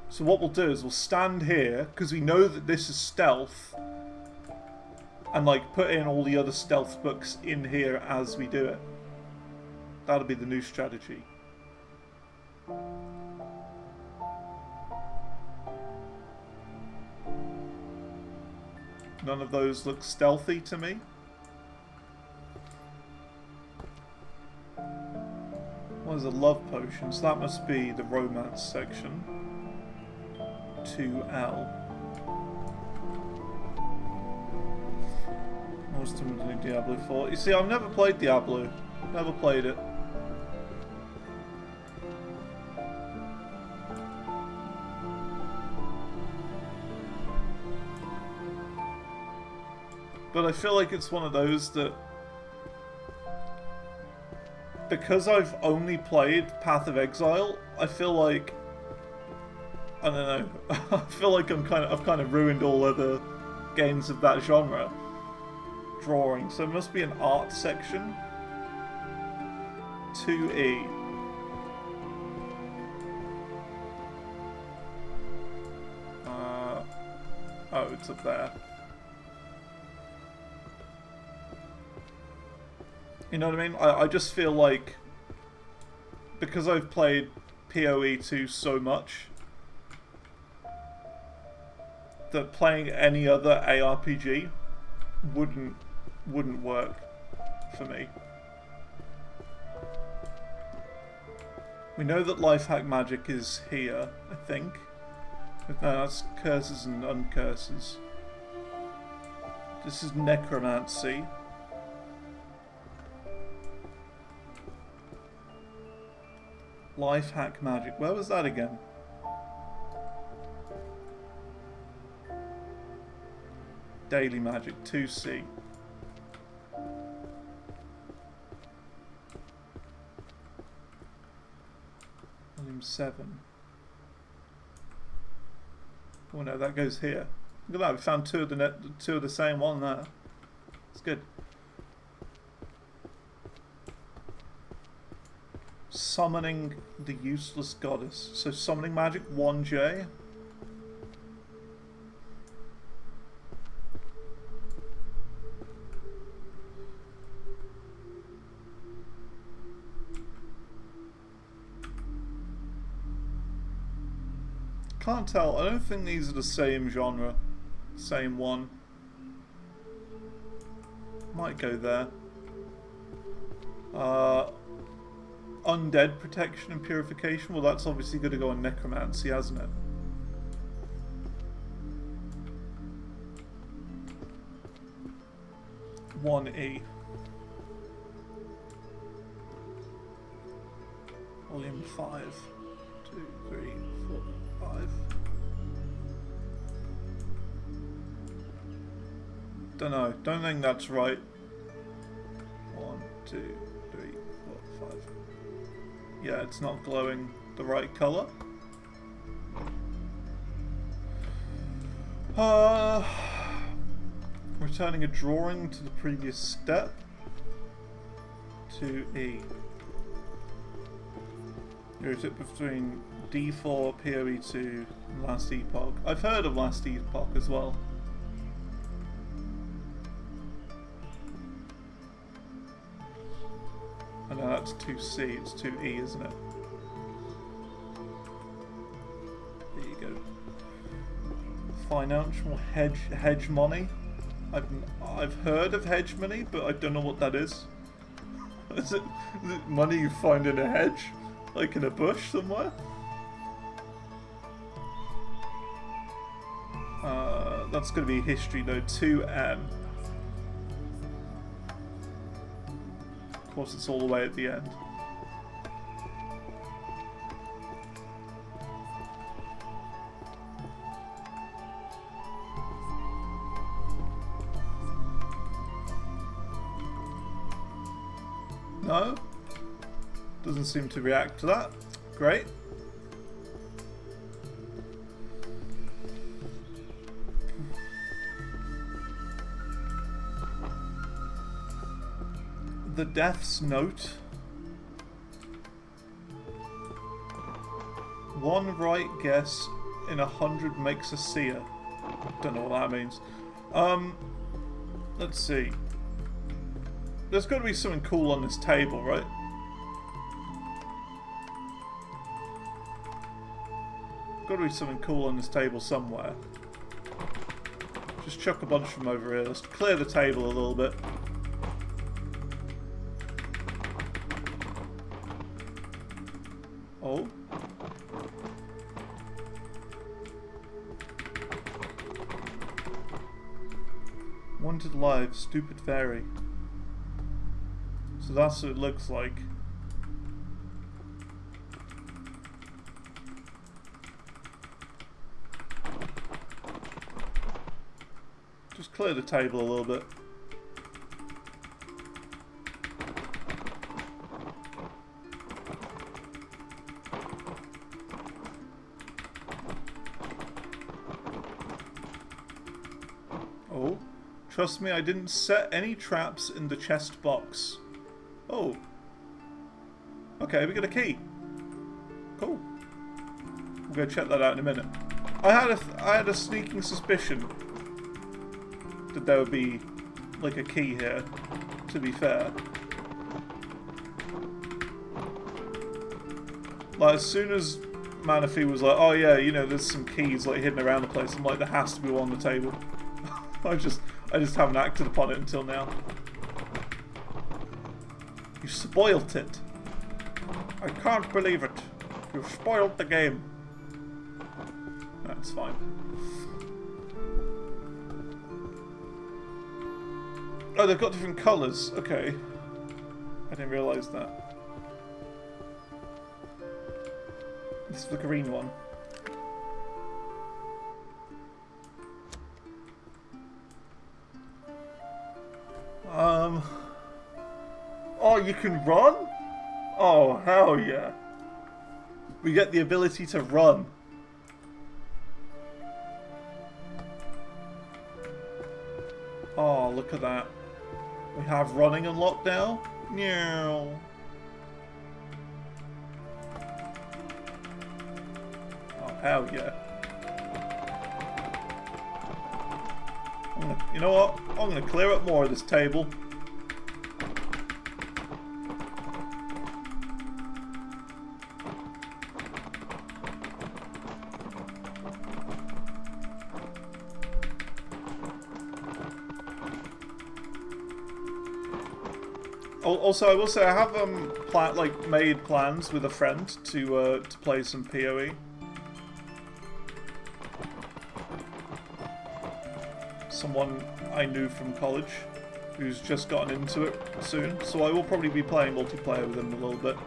So what we'll do is we'll stand here, because we know that this is stealth, and like put in all the other stealth books in here as we do it. That'll be the new strategy. None of those look stealthy to me. What is a love potion? So that must be the romance section. 2L. What's the new Diablo 4? You see, I've never played Diablo. Never played it. But I feel like it's one of those that, because I've only played Path of Exile, I feel like, I don't know, I feel like I've kind of ruined all other games of that genre. Drawing, so it must be an art section. 2E. Oh, it's up there. You know what I mean? I just feel like, because I've played PoE 2 so much, that playing any other ARPG wouldn't work for me. We know that life hack magic is here, I think. No, that's curses and uncurses. This is necromancy. Life hack magic. Where was that again? Daily magic, 2C. Volume 7. Oh no, that goes here. Look at that, we found two of the same one there. It's good. Summoning the useless goddess. So summoning magic 1J. Can't tell. I don't think these are the same genre. Same one. Might go there. Undead protection and purification. Well, that's obviously going to go on necromancy, hasn't it? (1E). Volume 5. 2, 3, 4, 5. Don't know. Don't think that's right. 1, 2, 3, 4, 5. Yeah, it's not glowing the right color. Returning a drawing to the previous step. 2E. Here's it between D4, PoE2, and Last Epoch. I've heard of Last Epoch as well. I know that's 2C, it's 2E, isn't it? There you go. Financial hegemony. I've heard of hegemony, but I don't know what that is. Is it money you find in a hedge? Like in a bush somewhere? That's going to be history though, 2M. Of course it's all the way at the end. No? Doesn't seem to react to that. Great. The Death's Note. One right guess in 100 makes a seer. Don't know what that means. Let's see. There's got to be something cool on this table, right? Got to be something cool on this table somewhere. Just chuck a bunch from over here. Let's clear the table a little bit. Oh. Wanted live, stupid fairy. So that's what it looks like. Just clear the table a little bit. Oh, trust me, I didn't set any traps in the chest box. Oh. Okay, we got a key. Cool. We'll go check that out in a minute. I had a sneaking suspicion that there would be like a key here, to be fair. Like as soon as Manaphy was like, oh yeah, you know, there's some keys like hidden around the place, I'm like, there has to be one on the table. I just haven't acted upon it until now. You spoilt it. I can't believe it. You've spoilt the game. That's fine. Oh, they've got different colours. Okay. I didn't realise that. This is the green one. Oh, you can run? Oh, hell yeah. We get the ability to run. Oh, look at that. We have running unlocked now. Meow. Oh, hell yeah. You know what? I'm gonna clear up more of this table. Also, I will say I have made plans with a friend to play some PoE. Someone I knew from college who's just gotten into it soon, so I will probably be playing multiplayer with him a little bit.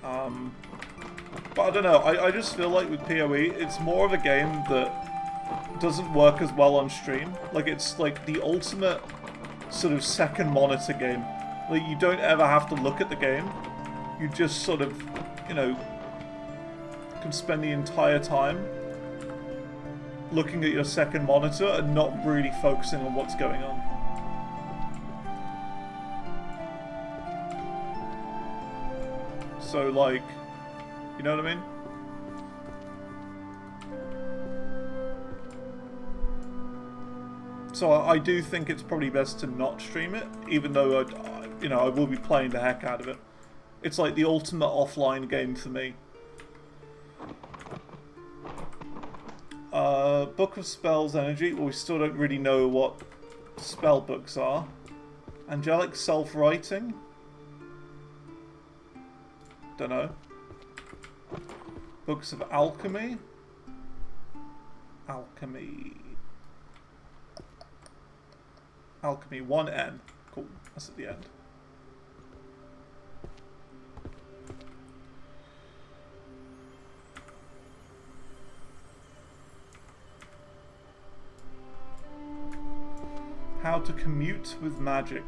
But I don't know, I just feel like with PoE, it's more of a game that doesn't work as well on stream. Like, it's like the ultimate sort of second monitor game. Like, you don't ever have to look at the game. You just sort of, you know, can spend the entire time looking at your second monitor and not really focusing on what's going on. So, like, you know what I mean? So I do think it's probably best to not stream it, even though I will be playing the heck out of it. It's like the ultimate offline game for me. Book of Spells Energy. Well, we still don't really know what spell books are. Angelic Self-Writing. Don't know. Books of Alchemy. Alchemy 1N. Cool. That's at the end. How to commute with magic.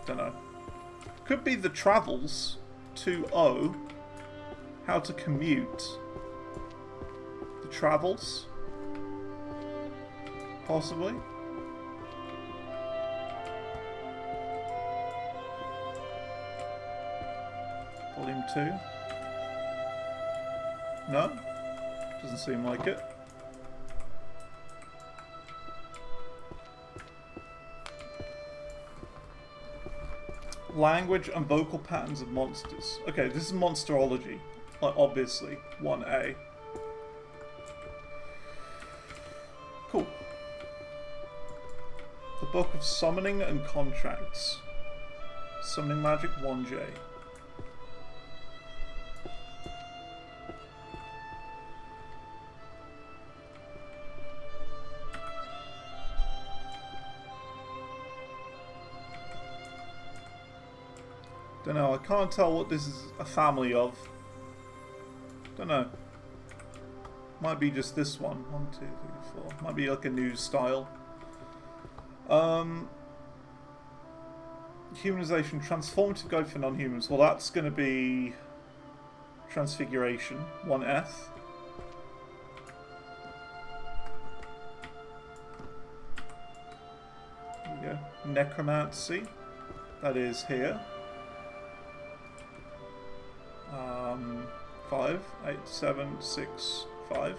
Don't know. Could be the Travels 2.0. How to commute. The Travels. Possibly. Volume 2. No? Doesn't seem like it. Language and vocal patterns of monsters. Okay, this is monsterology. Like, obviously. 1A. Cool. The Book of Summoning and Contracts. Summoning Magic 1J. Don't know, I can't tell what this is a family of. Don't know. Might be just this one. 1, 2, 3, 4. Might be like a new style. Humanization, transformative guide for non-humans. Well, that's going to be Transfiguration, 1F. There we go. Necromancy. That is here. 5, 8, 7, 6, 5.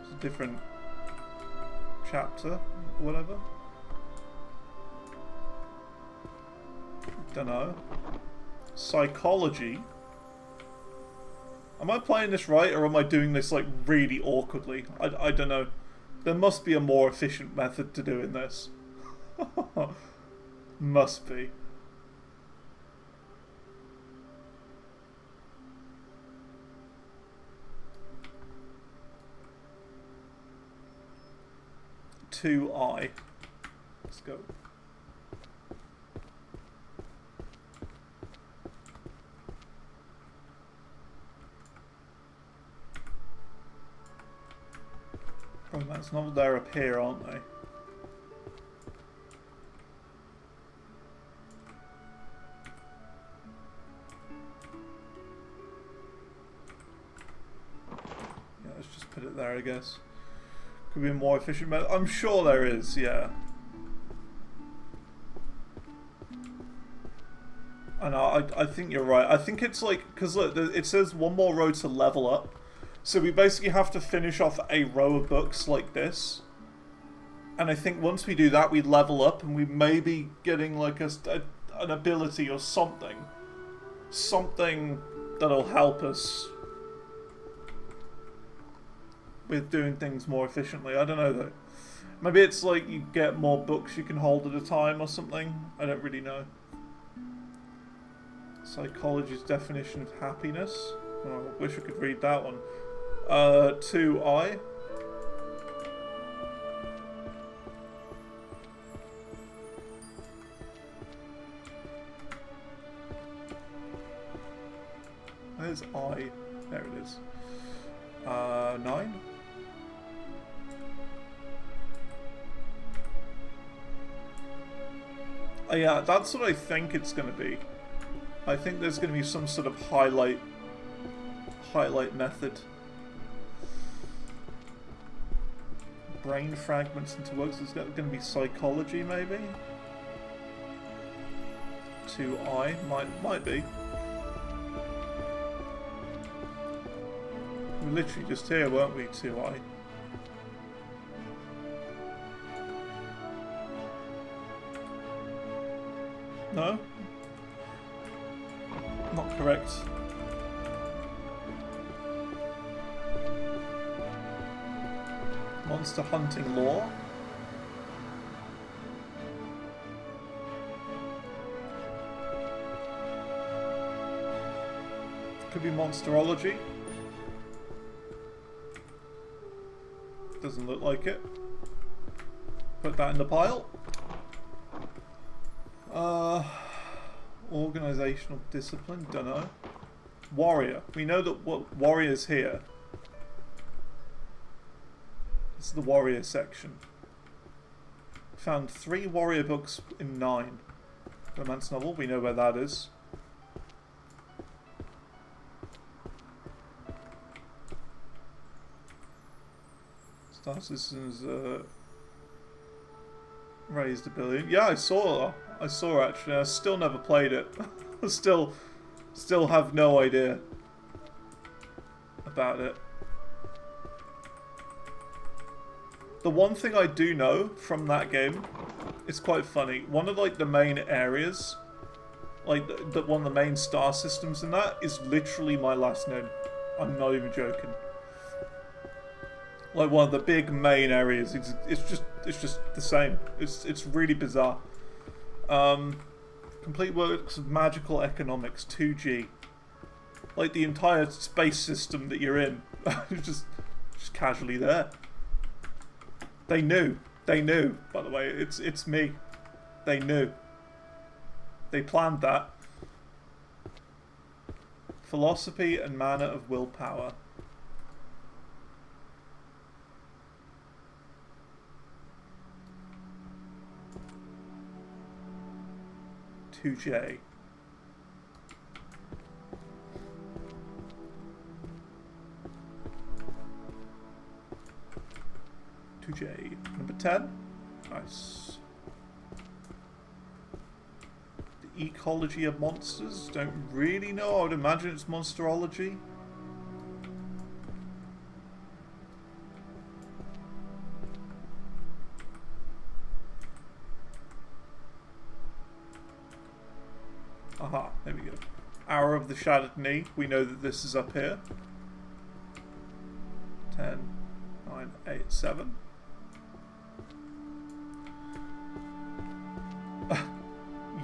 It's a different chapter, or whatever. Dunno. Psychology. Am I playing this right, or am I doing this like really awkwardly? I don't know. There must be a more efficient method to doing this. Must be. I. Let's go. That's not they're up here, aren't they? Yeah, let's just put it there, I guess. Could be a more efficient method. I'm sure there is, yeah. And I think you're right. I think it's like, because look, it says one more row to level up. So we basically have to finish off a row of books like this. And I think once we do that, we level up and we may be getting like an ability or something. Something that'll help us with doing things more efficiently. I don't know though. Maybe it's like you get more books you can hold at a time or something. I don't really know. Psychology's definition of happiness. Oh, I wish I could read that one. 2I. Where's I? There it is. 9. Oh yeah, that's what I think it's going to be. I think there's going to be some sort of highlight method. Brain fragments into works. There's going to be psychology, maybe. 2I might be. We were literally just here, weren't we? 2I. No? Not correct. Monster hunting lore. Could be monsterology. Doesn't look like it. Put that in the pile. Organizational discipline, dunno. Warrior. We know that what warrior's here. This is the warrior section. Found 3 warrior books in 9. Romance novel, we know where that is. Star Citizens raised a billion. Yeah, I saw actually. I still never played it. still have no idea about it. The one thing I do know from that game, it's quite funny. One of like the main areas, like one of the main star systems in that is literally my last name. I'm not even joking. Like one of the big main areas, it's just the same. It's really bizarre. Complete works of magical economics, 2G. Like the entire space system that you're in, just casually there. They knew. By the way, it's me. They knew. They planned that. Philosophy and manner of willpower. J. Number 10. Nice. The ecology of monsters. Don't really know. I would imagine it's monsterology. Aha, there we go. Hour of the Shattered Knee. We know that this is up here. 10, 9, 8, 7.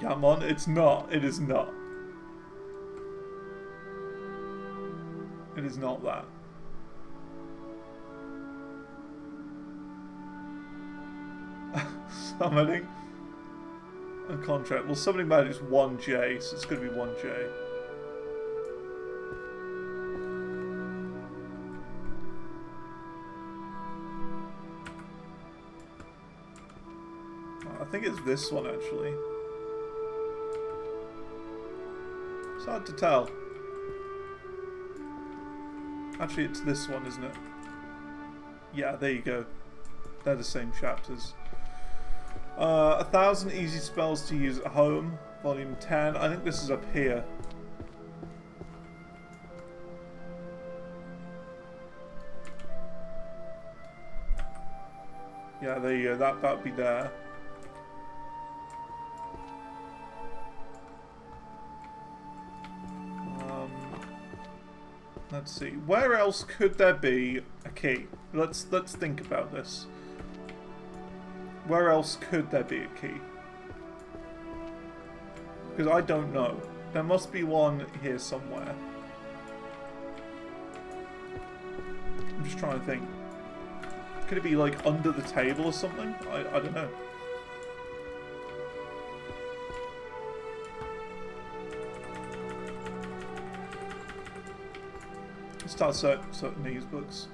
Yamon, it's not. It is not. It is not that. Summoning. And contract. Well, summoning magic is 1J, so it's going to be 1J. I think it's this one, actually. It's hard to tell. Actually, it's this one, isn't it? Yeah, there you go. They're the same chapters. 1,000 easy spells to use at home. Volume 10. I think this is up here. Yeah, there you go. That'd be there. Let's see. Where else could there be a key? Let's think about this. Where else could there be a key? Because I don't know. There must be one here somewhere. I'm just trying to think. Could it be like under the table or something? I don't know. Start certain these books.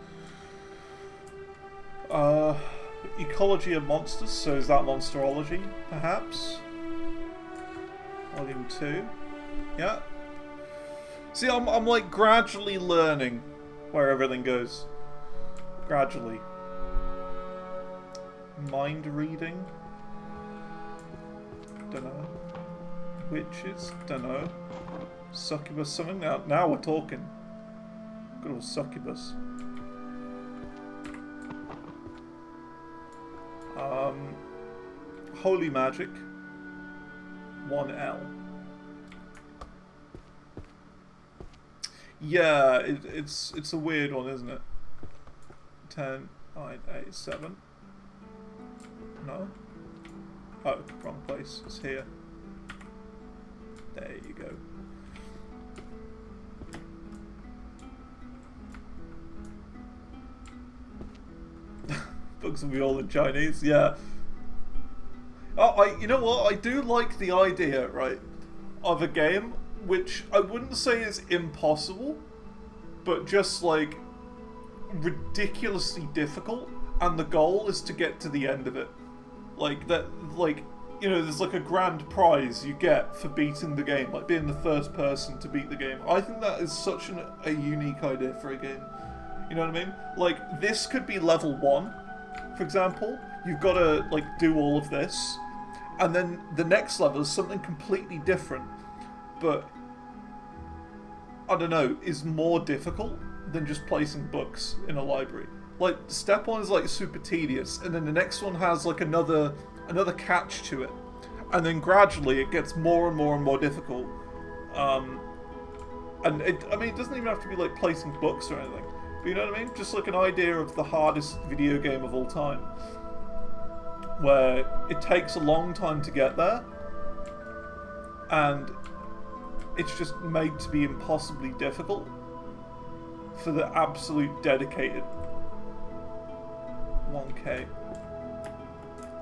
Ecology of Monsters, so is that Monsterology, perhaps? Volume 2. Yeah. See, I'm like gradually learning where everything goes. Gradually. Mind reading? Dunno. Witches? Dunno. Succubus something? Now we're talking. Good old succubus. Holy magic. 1L. Yeah, it's a weird one, isn't it? 10, 9, 8, 7. No? Oh, wrong place. It's here. There you go. Books will be all in Chinese, yeah. Oh, you know what? I do like the idea, right, of a game which I wouldn't say is impossible, but just like ridiculously difficult, and the goal is to get to the end of it. Like that, like, you know, there's like a grand prize you get for beating the game, like being the first person to beat the game. I think that is such a unique idea for a game. You know what I mean? Like, this could be level 1. For example, you've got to like do all of this, and then the next level is something completely different, but I don't know, is more difficult than just placing books in a library. Like, step 1 is like super tedious, and then the next one has like another catch to it, and then gradually it gets more and more and more difficult. And I mean, it doesn't even have to be like placing books or anything. But you know what I mean? Just like an idea of the hardest video game of all time. Where it takes a long time to get there. And it's just made to be impossibly difficult. For the absolute dedicated 1K.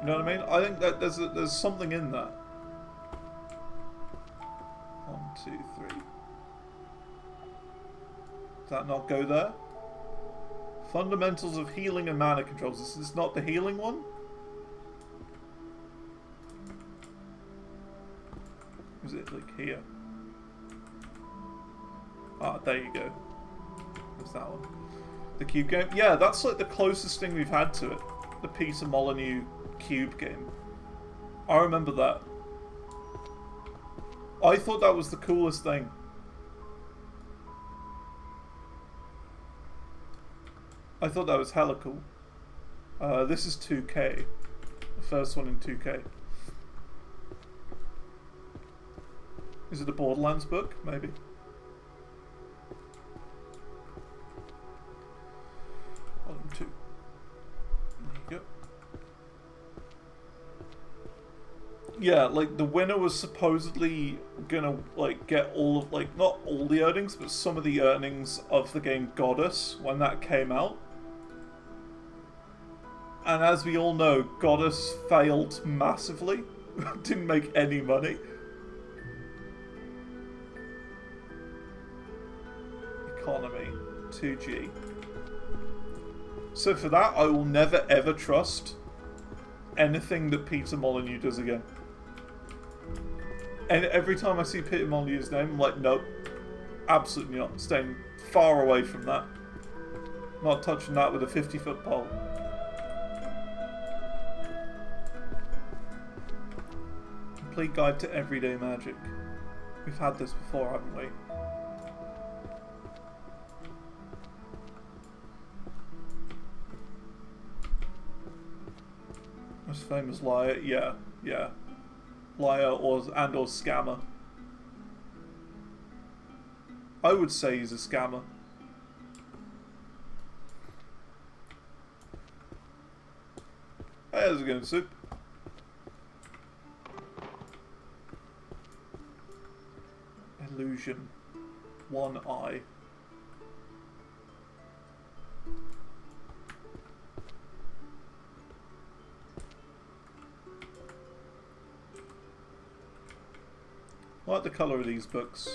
You know what I mean? I think that there's something in that. 1, 2, 3. Does that not go there? Fundamentals of healing and mana controls. This is not the healing one? Is it like here? Ah, there you go. What's that one? The cube game? Yeah, that's like the closest thing we've had to it. The Peter Molyneux cube game. I remember that. I thought that was the coolest thing. I thought that was hella cool. This is 2K. The first one in 2K. Is it a Borderlands book? Maybe. Volume 2. There you go. Yeah, like the winner was supposedly gonna like get all of, like, not all the earnings, but some of the earnings of the game Goddess when that came out. And as we all know, Goddess failed massively. Didn't make any money. Economy, 2G. So for that, I will never ever trust anything that Peter Molyneux does again. And every time I see Peter Molyneux's name, I'm like, nope, absolutely not. Staying far away from that. Not touching that with a 50-foot pole. Complete guide to everyday magic. We've had this before, haven't we? Most famous liar, yeah. Liar or scammer. I would say he's a scammer. Hey, how's it going, Soup? Illusion. One eye. I like the colour of these books.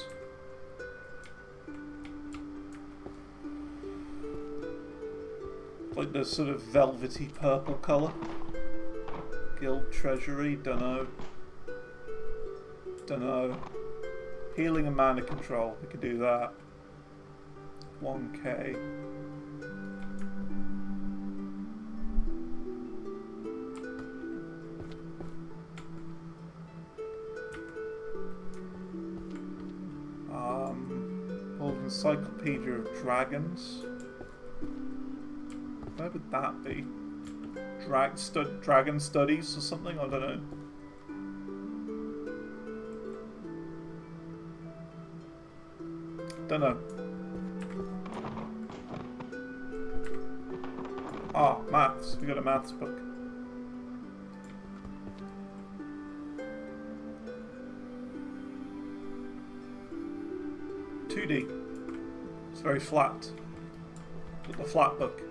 Like the sort of velvety purple colour. Guild Treasury, dunno. Healing and mana control, we could do that. 1k. Old Encyclopedia of Dragons. Where would that be? Dragon Studies or something? I don't know. Don't know. Ah, maths. We got a maths book. It's very flat. But the flat book.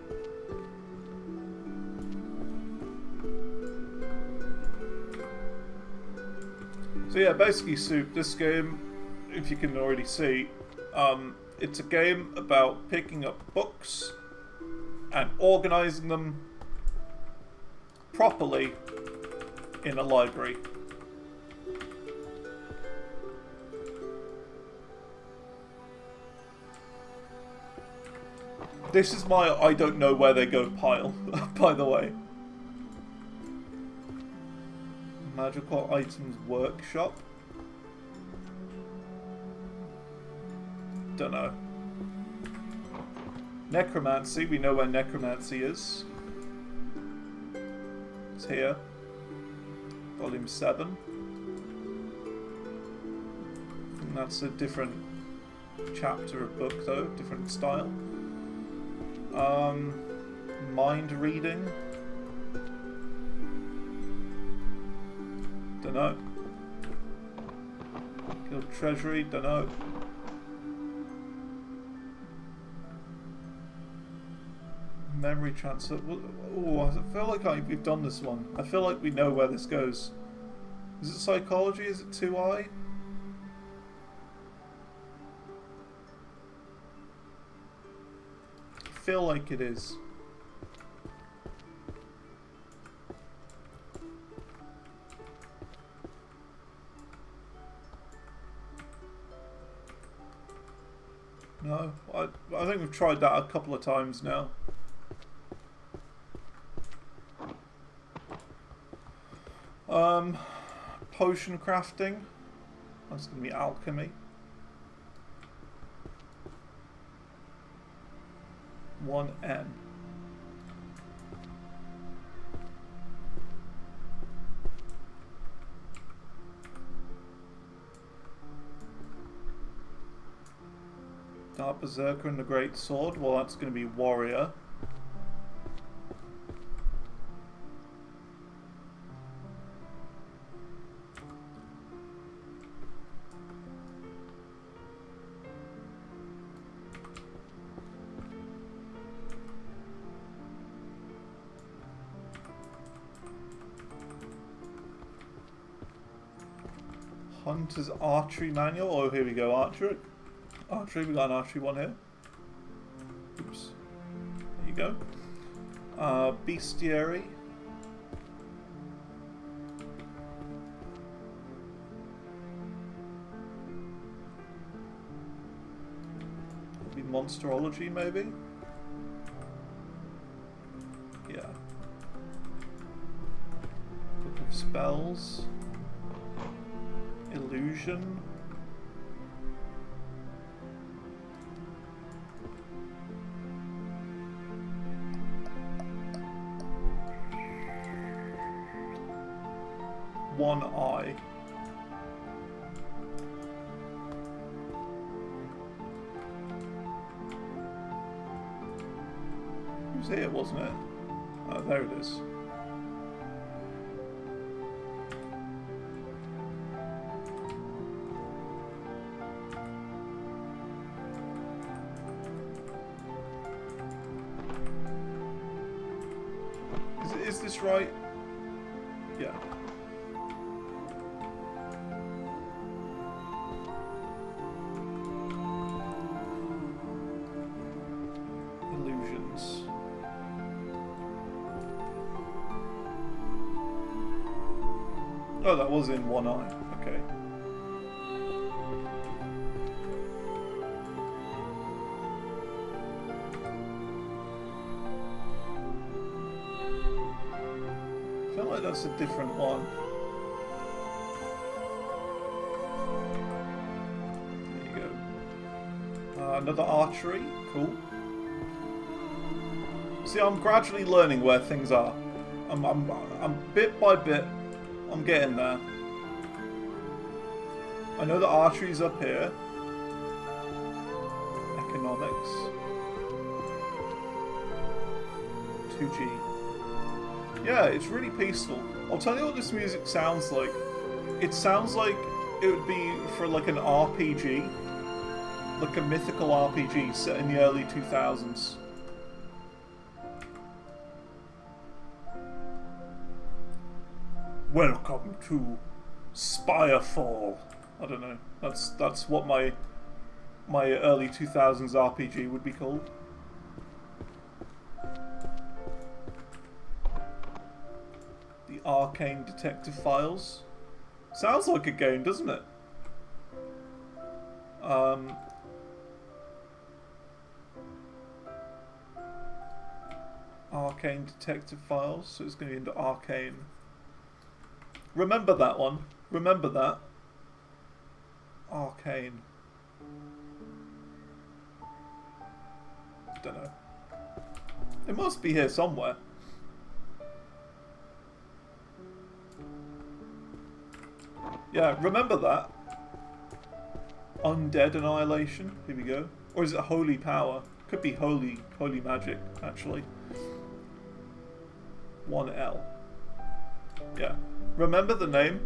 So yeah, basically, Soup, this game, if you can already see, it's a game about picking up books and organising them properly in a library. This is my I don't know where they go pile, by the way. Magical Items Workshop. Dunno. Necromancy, we know where Necromancy is. It's here. Volume 7. I think that's a different chapter of book though, different style. Mind reading. Dunno. Guild Treasury, dunno. Memory transfer. Oh, I feel like we've done this one. I feel like we know where this goes. Is it psychology? Is it 2i? I feel like it is. No, I think we've tried that a couple of times now. Potion crafting. That's going to be alchemy. 1N. Dark Berserker and the Great Sword. Well, that's going to be warrior. Hunter's Archery Manual. Oh, here we go. Archery. We got an archery one here. Oops. There you go. Bestiary. Monsterology, maybe? Yeah. Book of Spells. Illusion. One eye. It was here, wasn't it? Oh, there it is. Is this right? Yeah. Illusions. Oh, that was in one eye. Okay. I feel like that's a different one. There you go. Another archery. Cool. See, I'm gradually learning where things are. I'm bit by bit. I'm getting there. I know the archery's up here. Economics. 2G. Yeah, it's really peaceful. I'll tell you what this music sounds like. It sounds like it would be for like an RPG. Like a mythical RPG set in the early 2000s. Welcome to Spirefall. I don't know. That's what my early 2000s RPG would be called. The Arcane Detective Files. Sounds like a game, doesn't it? Arcane Detective Files. So it's going to be into Arcane. Remember that one. Remember that. Arcane. Don't know. It must be here somewhere. Yeah, remember that. Undead Annihilation. Here we go. Or is it Holy Power? Could be Holy Magic, actually. 1L. Yeah. Remember the name?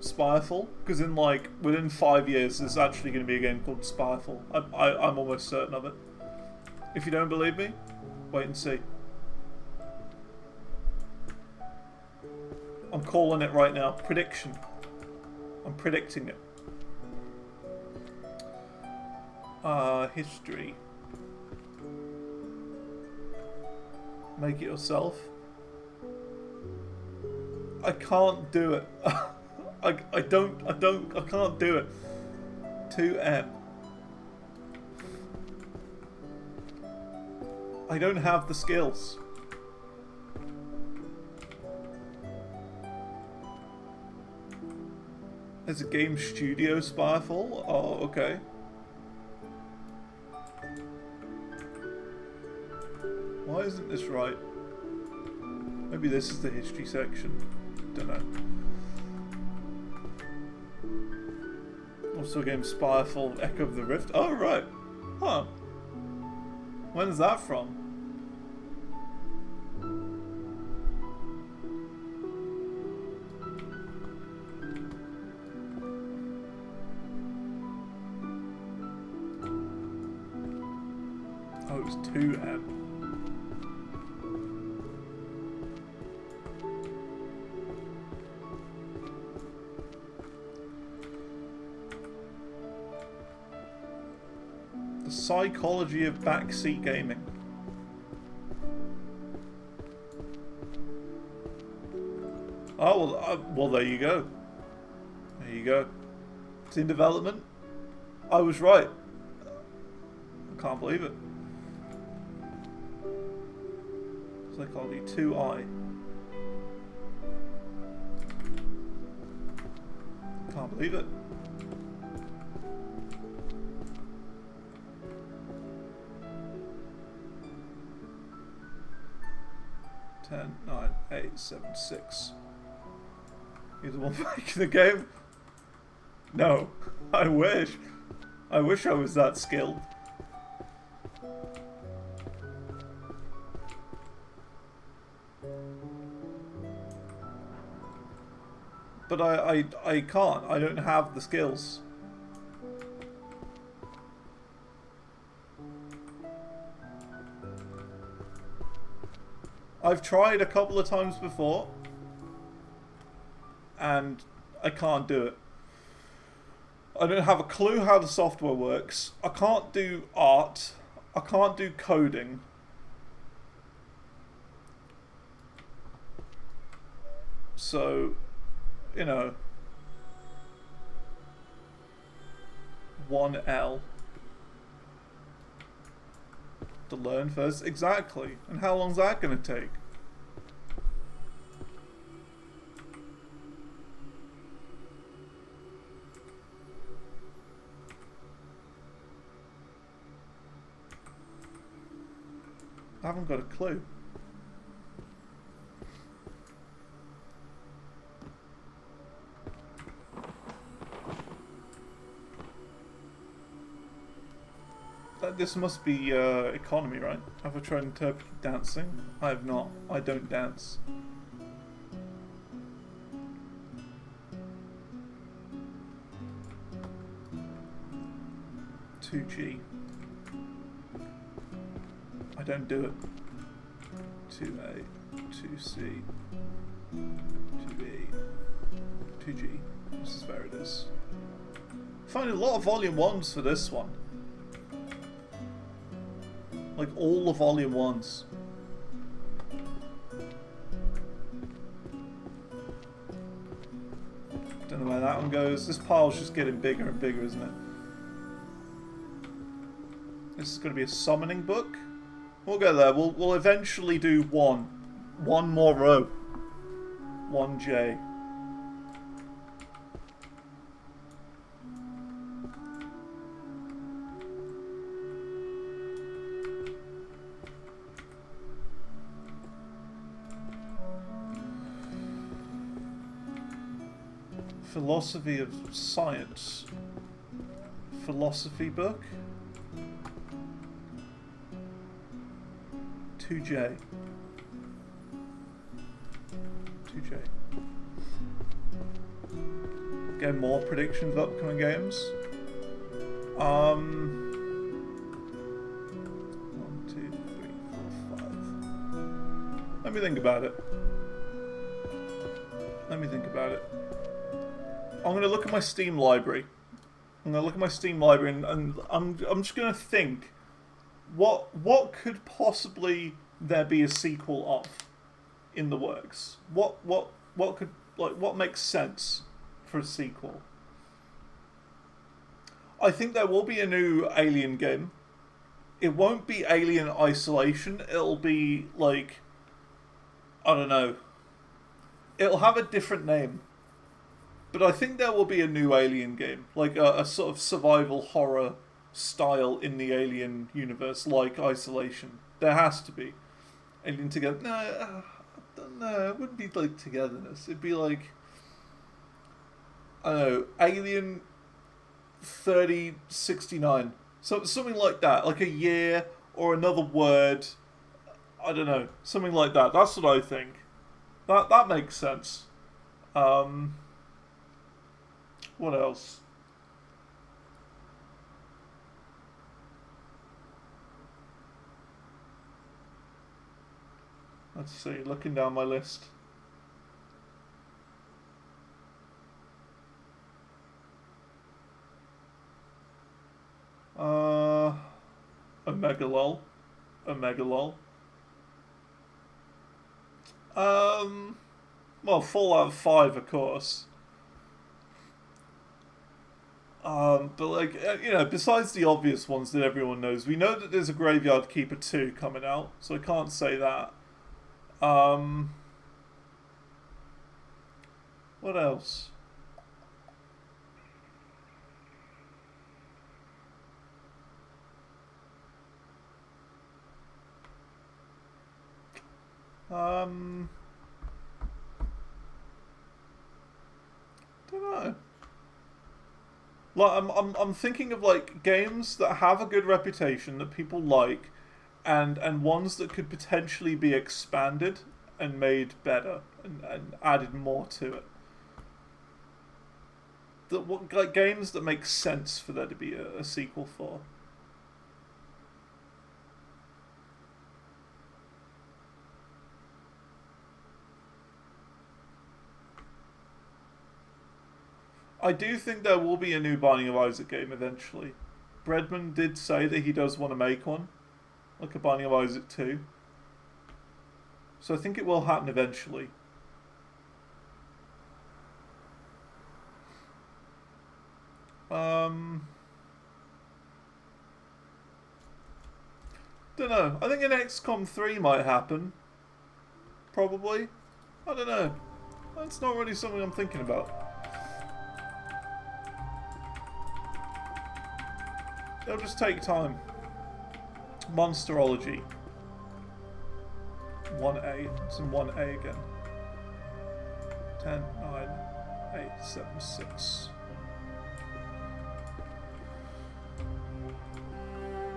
Spirefall? Because in like, within 5 years there's actually going to be a game called Spirefall. I'm almost certain of it. If you don't believe me, wait and see. I'm calling it right now. Prediction. I'm predicting it. History. Make it yourself. I can't do it. I can't do it. 2M. I don't have the skills. There's a game studio Spirefall? Oh, okay. Why isn't this right? Maybe this is the history section. Don't know. Also game Spirefall Echo of the Rift. Oh, right. Huh. When's that from? Oh, it was 2M. The psychology of backseat gaming. Oh, well, there you go. There you go. It's in development. I was right. Can't believe it. Psychology 2I. Can't believe it. Ten, 9, 8, 7, 6. You're the one making the game? No. I wish. I wish I was that skilled. But I can't. I don't have the skills. I've tried a couple of times before, and I can't do it. I don't have a clue how the software works. I can't do art. I can't do coding. So, you know, 1L. To learn first? Exactly. And how long's that going to take? I haven't got a clue. This must be economy, right? Have I tried interpreting dancing? I have not. I don't dance. (2G). I don't do it. 2A, 2C, 2B, 2G. This is where it is. I find a lot of volume 1s for this one. Like all the volume 1s. Don't know where that one goes. This pile's just getting bigger and bigger, isn't it? This is going to be a summoning book. We'll go there. We'll eventually do one more row. 1J. Philosophy of Science. Philosophy book. 2J. 2J. Get more predictions of upcoming games. 1, 2, 3, 4, 5. Let me think about it. Let me think about it. I'm going to look at my Steam library. I'm going to look at my Steam library and I'm just going to think what could possibly there be a sequel of in the works? What could, like, what makes sense for a sequel? I think there will be a new Alien game. It won't be Alien Isolation. It'll be like, I don't know. It'll have a different name. But I think there will be a new Alien game, like a sort of survival horror style in the Alien universe, like Isolation. There has to be. Alien Together. No, I don't know. It wouldn't be like Togetherness. It'd be like, I don't know, Alien 3069. So something like that, like a year or another word. I don't know, something like that. That's what I think. That makes sense. What else? Let's see, looking down my list. A Megalol. A Megalol. Well, Fallout 5, of course. But like, you know, besides the obvious ones that everyone knows, we know that there's a Graveyard Keeper 2 coming out, so I can't say that. What else? Don't know. Like, I'm thinking of like games that have a good reputation that people like, and ones that could potentially be expanded and made better and added more to it. Like games that make sense for there to be a sequel for. I do think there will be a new Binding of Isaac game eventually. Breadman did say that he does want to make one, like a Binding of Isaac 2. So I think it will happen eventually. Don't know. I think an XCOM 3 might happen. Probably. I don't know. That's not really something I'm thinking about. It'll just take time. Monsterology. 1A. It's in 1A again. 10, 9, 8, 7, 6.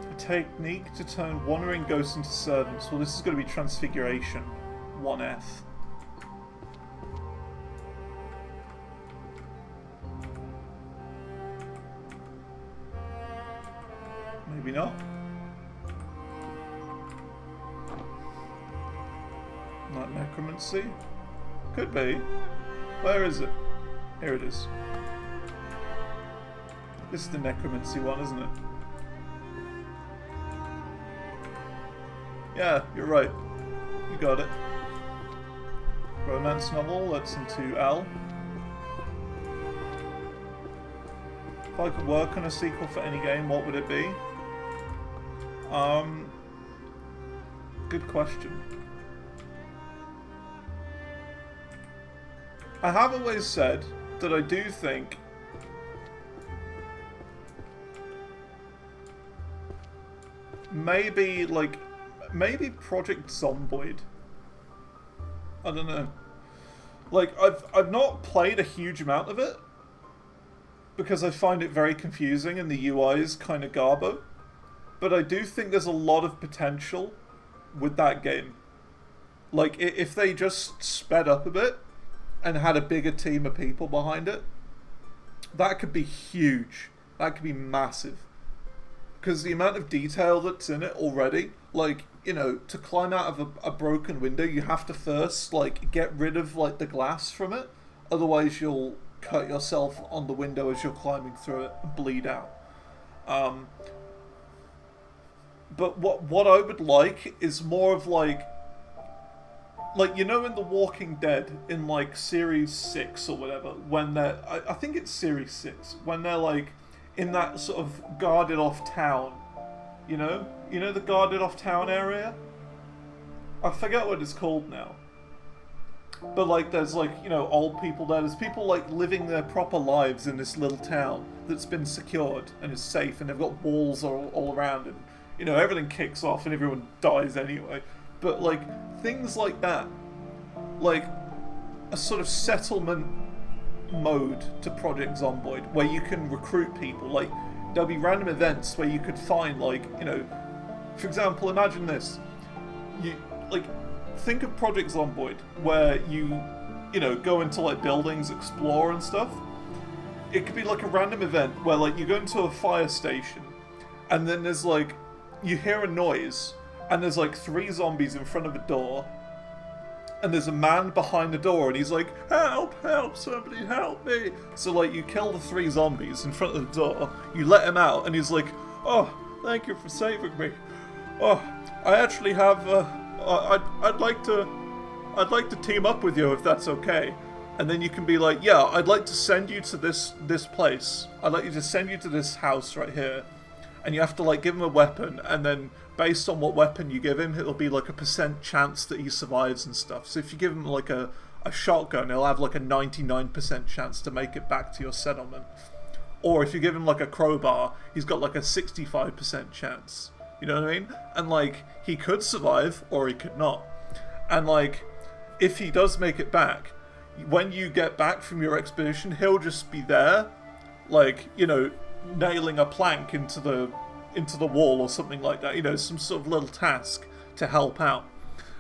A technique to turn wandering ghosts into servants. Well, this is going to be Transfiguration. 1F. Maybe not. Not necromancy? Could be. Where is it? Here it is. This is the necromancy one, isn't it? Yeah, you're right. You got it. Romance novel, that's into L. If I could work on a sequel for any game, what would it be? Good question. I have always said that I do think maybe Project Zomboid. I don't know. Like I've not played a huge amount of it because I find it very confusing and the UI is kind of garbo. But I do think there's a lot of potential with that game. Like, if they just sped up a bit and had a bigger team of people behind it, that could be huge. That could be massive. Because the amount of detail that's in it already, like, you know, to climb out of a broken window, you have to first, like, get rid of, like, the glass from it. Otherwise, you'll cut yourself on the window as you're climbing through it and bleed out. But what I would like is more of like you know in The Walking Dead in like series 6 or whatever, when they're I think it's series 6, when they're like in that sort of guarded off town, you know the guarded off town area. I forget what it's called now. But like there's like, you know, old people there. There's people like living their proper lives in this little town that's been secured and is safe, and they've got walls all around it. You know, everything kicks off and everyone dies anyway. But, like, things like that. Like, a sort of settlement mode to Project Zomboid, where you can recruit people. Like, there'll be random events where you could find, like, you know... For example, imagine this. Think of Project Zomboid, where you know, go into, like, buildings, explore and stuff. It could be, like, a random event where, like, you go into a fire station, and then there's, like... You hear a noise, and there's like 3 zombies in front of a door, and there's a man behind the door, and he's like, help, somebody help me. So like you kill the 3 zombies in front of the door, you let him out, and he's like, oh, thank you for saving me. Oh, I actually have, I'd like to team up with you if that's okay. And then you can be like, yeah, I'd like to send you to this place. I'd like you to send you to this house right here. And you have to like give him a weapon, and then based on what weapon you give him, it'll be like a % chance that he survives and stuff. So if you give him like a shotgun, he'll have like a 99% chance to make it back to your settlement. Or if you give him like a crowbar, he's got like a 65% chance. You know what I mean? And like, he could survive, or he could not. And like, if he does make it back, when you get back from your expedition, he'll just be there, like, you know, nailing a plank into the wall or something like that. You know, some sort of little task to help out.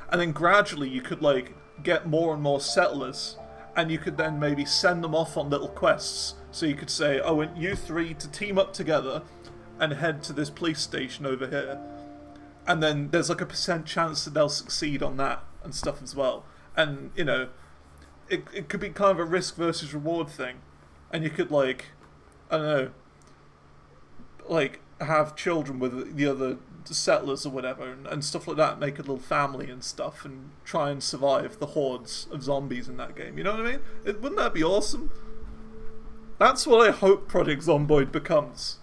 And then gradually you could like get more and more settlers, and you could then maybe send them off on little quests. So you could say, oh, and you three to team up together and head to this police station over here. And then there's like a % chance that they'll succeed on that and stuff as well. And, you know, it could be kind of a risk versus reward thing. And you could like, I don't know, like have children with the other settlers or whatever, and stuff like that, make a little family and stuff, and try and survive the hordes of zombies in that game. You know what I mean? Wouldn't that be awesome? That's what I hope Project Zomboid becomes.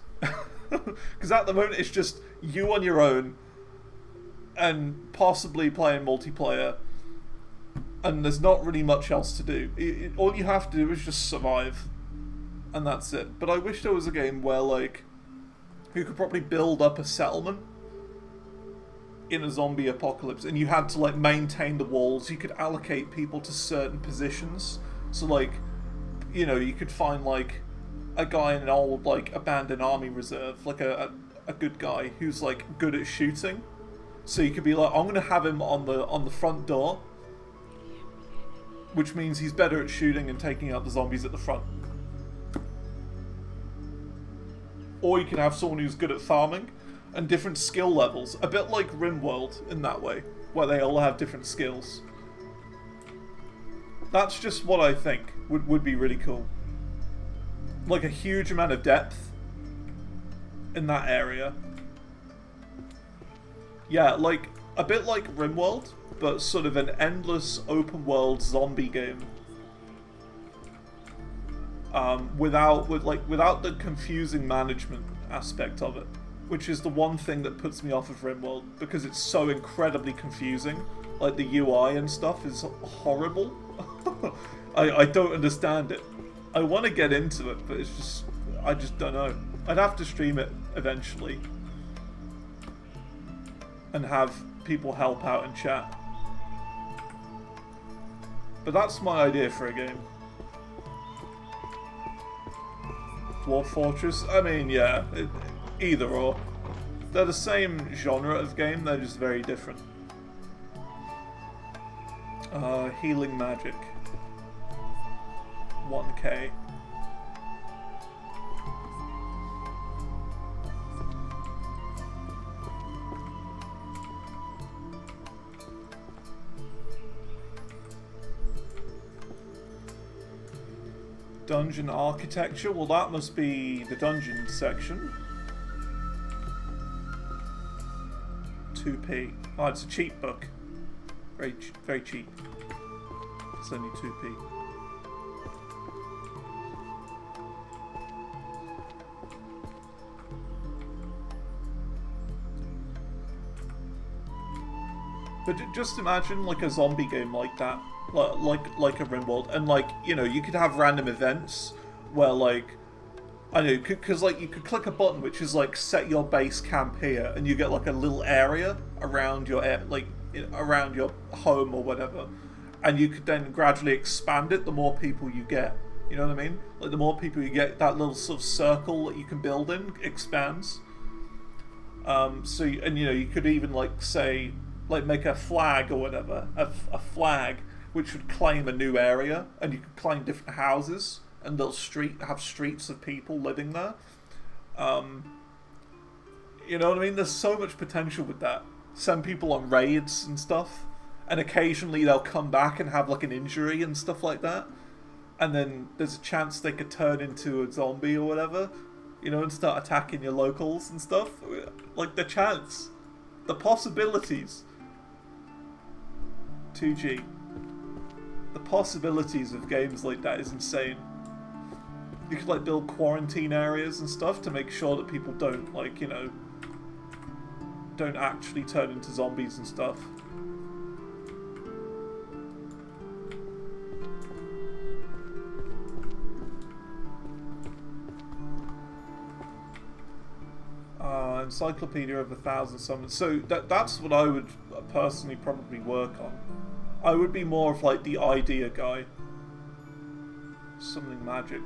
Because at the moment it's just you on your own, and possibly playing multiplayer, and there's not really much else to do. All you have to do is just survive, and that's it. But I wish there was a game where like you could probably build up a settlement in a zombie apocalypse, and you had to like maintain the walls. You could allocate people to certain positions, so like, you know, you could find like a guy in an old like abandoned army reserve, like a good guy who's like good at shooting. So you could be like, I'm gonna have him on the front door, which means he's better at shooting and taking out the zombies at the front. Or you can have someone who's good at farming, and different skill levels, a bit like RimWorld in that way, where they all have different skills. That's just what I think would be really cool. Like a huge amount of depth in that area. Yeah, like a bit like RimWorld, but sort of an endless open world zombie game. Without the confusing management aspect of it, which is the one thing that puts me off of RimWorld, because it's so incredibly confusing. Like the UI and stuff is horrible. I don't understand it. I want to get into it, but I just don't know. I'd have to stream it eventually and have people help out and chat. But that's my idea for a game. Dwarf Fortress? I mean, yeah, either or. They're the same genre of game, they're just very different. Healing Magic. 1K. Dungeon architecture, well that must be the dungeon section. 2p. Oh, it's a cheap book. Very cheap. It's only 2p. But just imagine like a zombie game like that. Like a RimWorld, and like, you know, you could have random events where like, I know, because like you could click a button which is like set your base camp here, and you get like a little area around your around your home or whatever, and you could then gradually expand it the more people you get. You know what I mean? Like the more people you get, that little sort of circle that you can build in expands. So and you know, you could even like say like make a flag or whatever, a flag which would claim a new area, and you could claim different houses, and they'll have streets of people living there. You know what I mean? There's so much potential with that. Send people on raids and stuff, and occasionally they'll come back and have like an injury and stuff like that, and then there's a chance they could turn into a zombie or whatever, you know, and start attacking your locals and stuff. Like the chance, the possibilities. 2G. The possibilities of games like that is insane. You could like build quarantine areas and stuff to make sure that people don't like, you know, don't actually turn into zombies and stuff. Encyclopedia of 1,000 summons. So that's what I would personally probably work on. I would be more of like the idea guy. Summoning magic.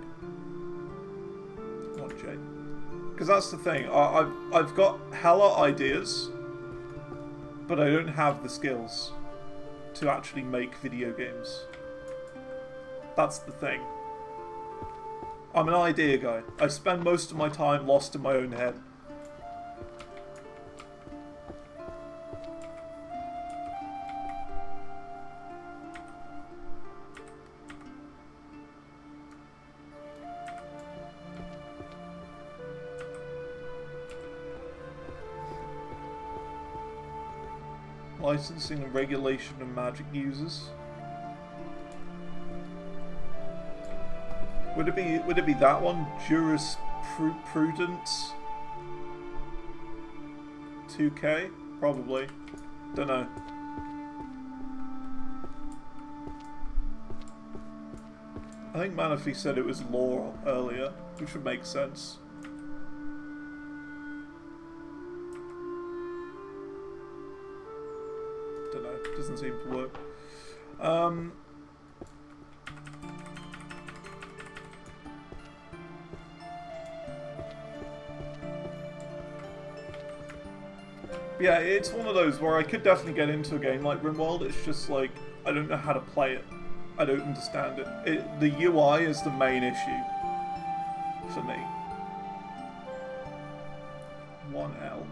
What, Jay? Because that's the thing. I've got hella ideas, but I don't have the skills to actually make video games. That's the thing. I'm an idea guy. I spend most of my time lost in my own head. Licensing and regulation of magic users. Would it be that one? Jurisprudence? 2K? Probably. Don't know. I think Manaphy said it was law earlier, which would make sense. Don't know, doesn't seem to work. Yeah, it's one of those where I could definitely get into a game like RimWorld, it's just like, I don't know how to play it. I don't understand it. The UI is the main issue for me. 1L.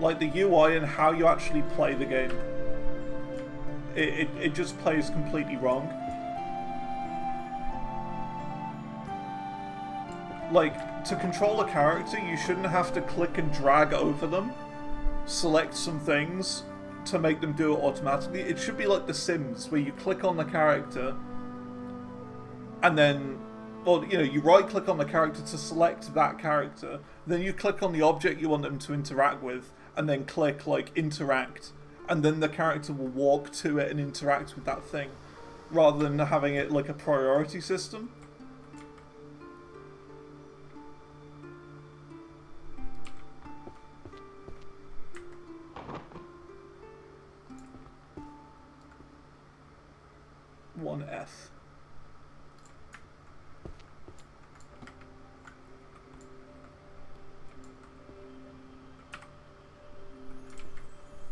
Like the UI and how you actually play the game. It just plays completely wrong. Like, to control a character, you shouldn't have to click and drag over them, select some things to make them do it automatically. It should be like The Sims, where you click on the character, and then, well, you know, you right-click on the character to select that character, then you click on the object you want them to interact with, and then click, like, interact, and then the character will walk to it and interact with that thing, rather than having it like a priority system. One F.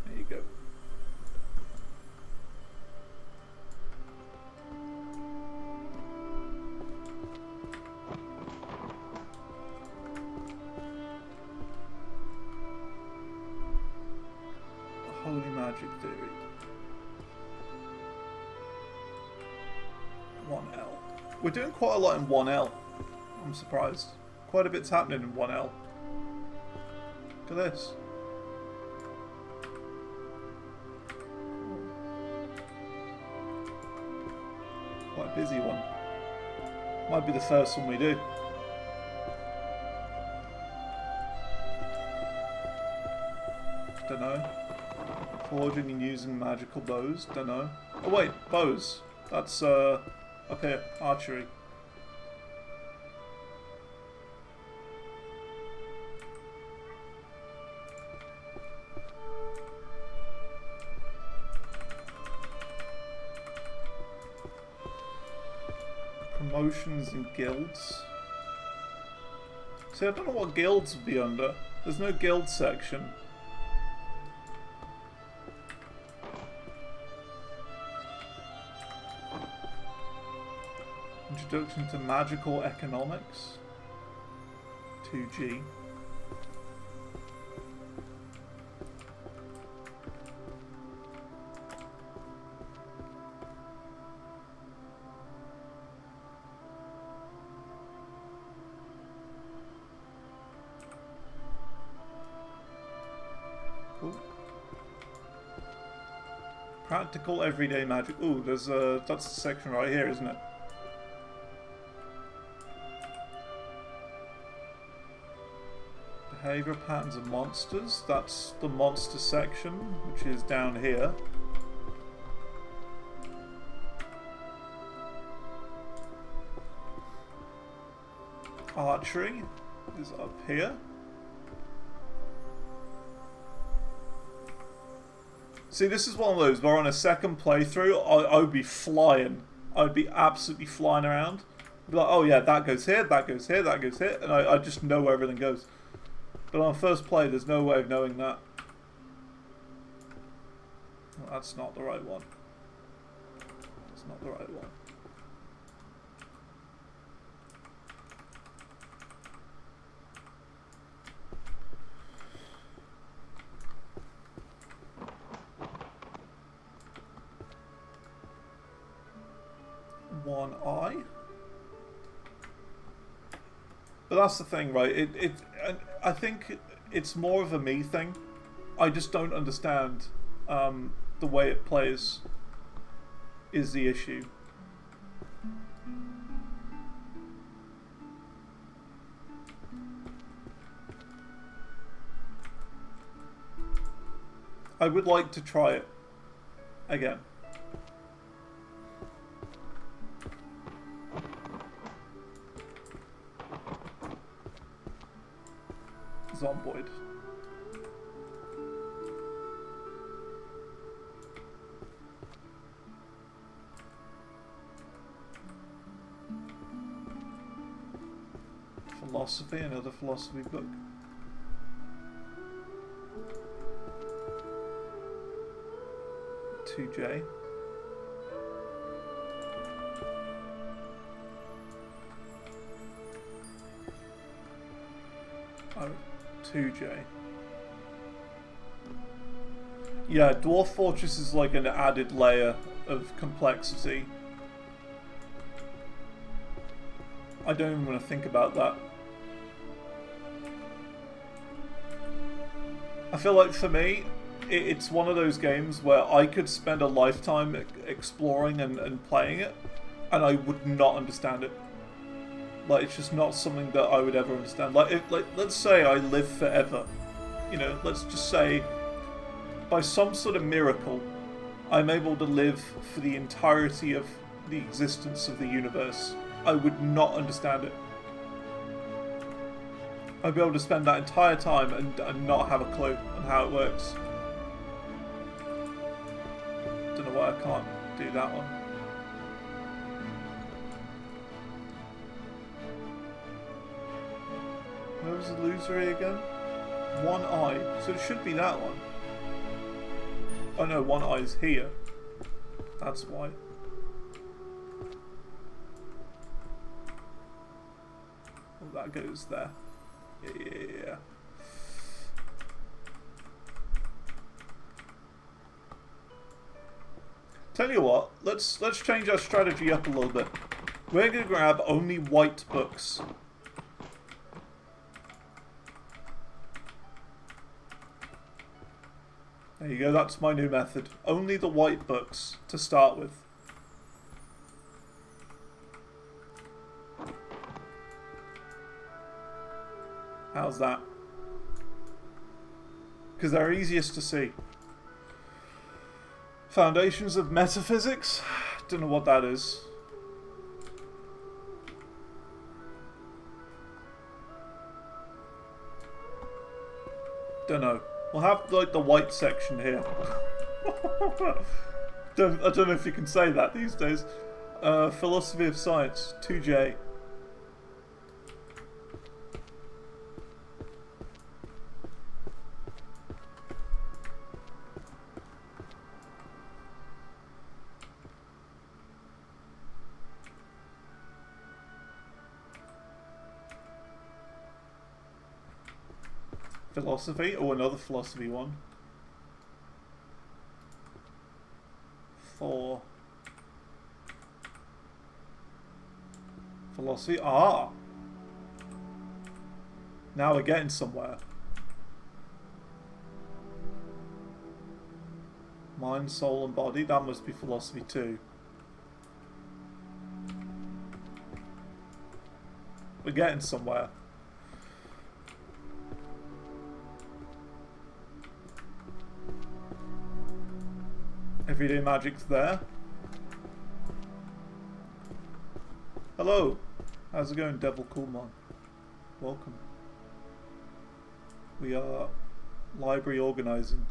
There you go. Holy magic theory. 1L. We're doing quite a lot in 1L. I'm surprised. Quite a bit's happening in 1L. Look at this. Quite a busy one. Might be the first one we do. Dunno. Forging and using magical bows. Dunno. Oh wait, bows. That's up here, archery. Promotions and guilds. See, I don't know what guilds would be under. There's no guild section. Introduction to magical economics. 2G. Practical everyday magic. Ooh, there's that's the section right here, isn't it? Behavior patterns of monsters. That's the monster section, which is down here. Archery is up here. See, this is one of those where on a second playthrough, I would be flying. I would be absolutely flying around. I'd be like, oh yeah, that goes here, that goes here, that goes here, and I just know where everything goes. But on first play, there's no way of knowing that. Well, that's not the right one. That's not the right one. One eye. But that's the thing, right? I think it's more of a me thing. I just don't understand the way it plays is the issue. I would like to try it again. Zomboid. Philosophy, another philosophy book. J. Oh, 2J. Yeah, Dwarf Fortress is like an added layer of complexity. I don't even want to think about that. I feel like for me, it's one of those games where I could spend a lifetime exploring and playing it, and I would not understand it. Like, it's just not something that I would ever understand. Like, let's say I live forever. You know, let's just say, by some sort of miracle, I'm able to live for the entirety of the existence of the universe. I would not understand it. I'd be able to spend that entire time and not have a clue on how it works. Don't know why I can't do that one. Where was the illusory again? One eye. So it should be that one. Oh no, one eye is here. That's why. Oh, that goes there. Yeah. Tell you what, let's change our strategy up a little bit. We're gonna grab only white books. There you go, that's my new method. Only the white books to start with. How's that? Because they're easiest to see. Foundations of Metaphysics? Don't know what that is. Don't know. We'll have like the white section here. I don't know if you can say that these days. Philosophy of Science, 2J. Philosophy, or another philosophy one. 4. Philosophy. Ah! Now we're getting somewhere. Mind, soul, and body. That must be philosophy too. We're getting somewhere. Everyday magic's there. Hello. How's it going, Devil Coolmon? Welcome. We are library organizing.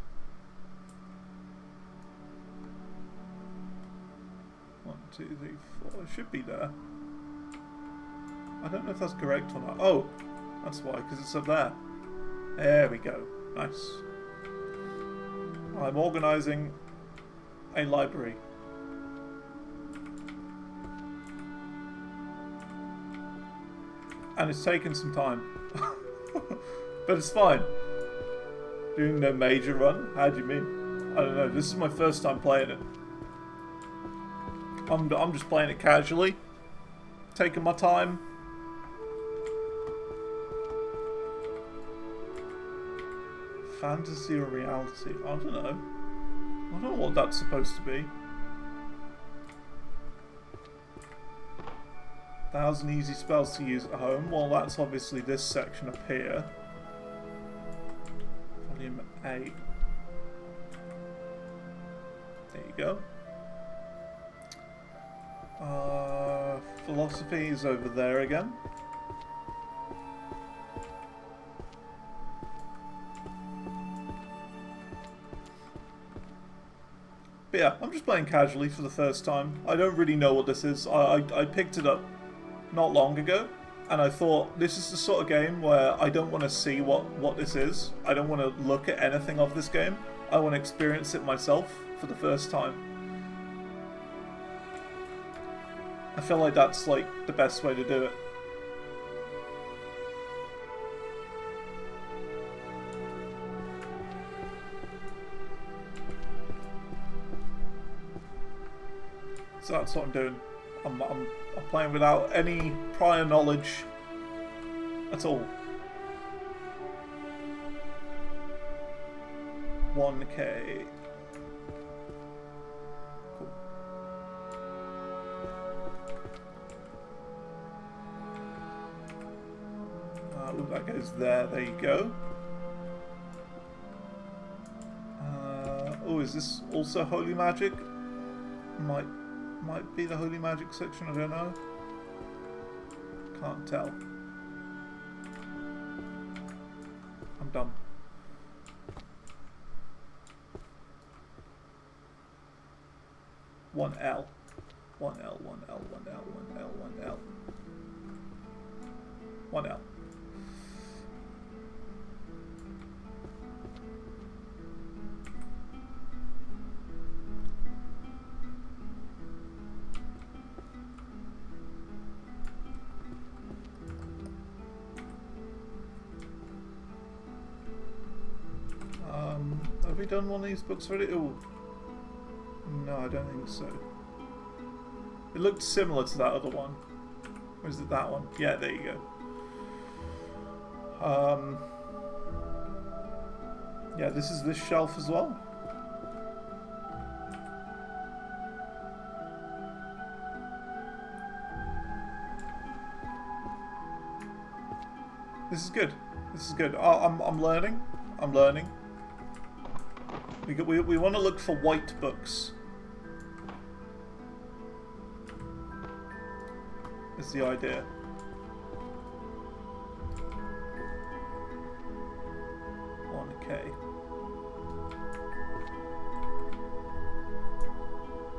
1, 2, 3, 4. It should be there. I don't know if that's correct or not. Oh, that's why, because it's up there. There we go. Nice. I'm organising a library. And it's taken some time. But it's fine. Doing no major run? How do you mean? I don't know. This is my first time playing it. I'm just playing it casually. Taking my time. Fantasy or reality? I don't know. I don't know what that's supposed to be. 1,000 easy spells to use at home. Well, that's obviously this section up here. Volume 8. There you go. Philosophy is over there again. But yeah, I'm just playing casually for the first time. I don't really know what this is. I picked it up not long ago, and I thought this is the sort of game where I don't want to see what this is. I don't want to look at anything of this game. I want to experience it myself for the first time. I feel like that's like the best way to do it. So that's what I'm doing. I'm playing without any prior knowledge at all. 1K. Cool. Ooh, that goes there. There you go. Oh, is this also holy magic? Might be the holy magic section, I don't know. Can't tell. I'm done. One L. 1L, 1L, 1L, 1L, 1L. 1L. Have we done one of these books already? Oh, no, I don't think so. It looked similar to that other one. Or is it that one? Yeah, there you go. Yeah, this is this shelf as well. This is good. This is good. I'm learning. I'm learning. We want to look for white books. Is the idea. Okay.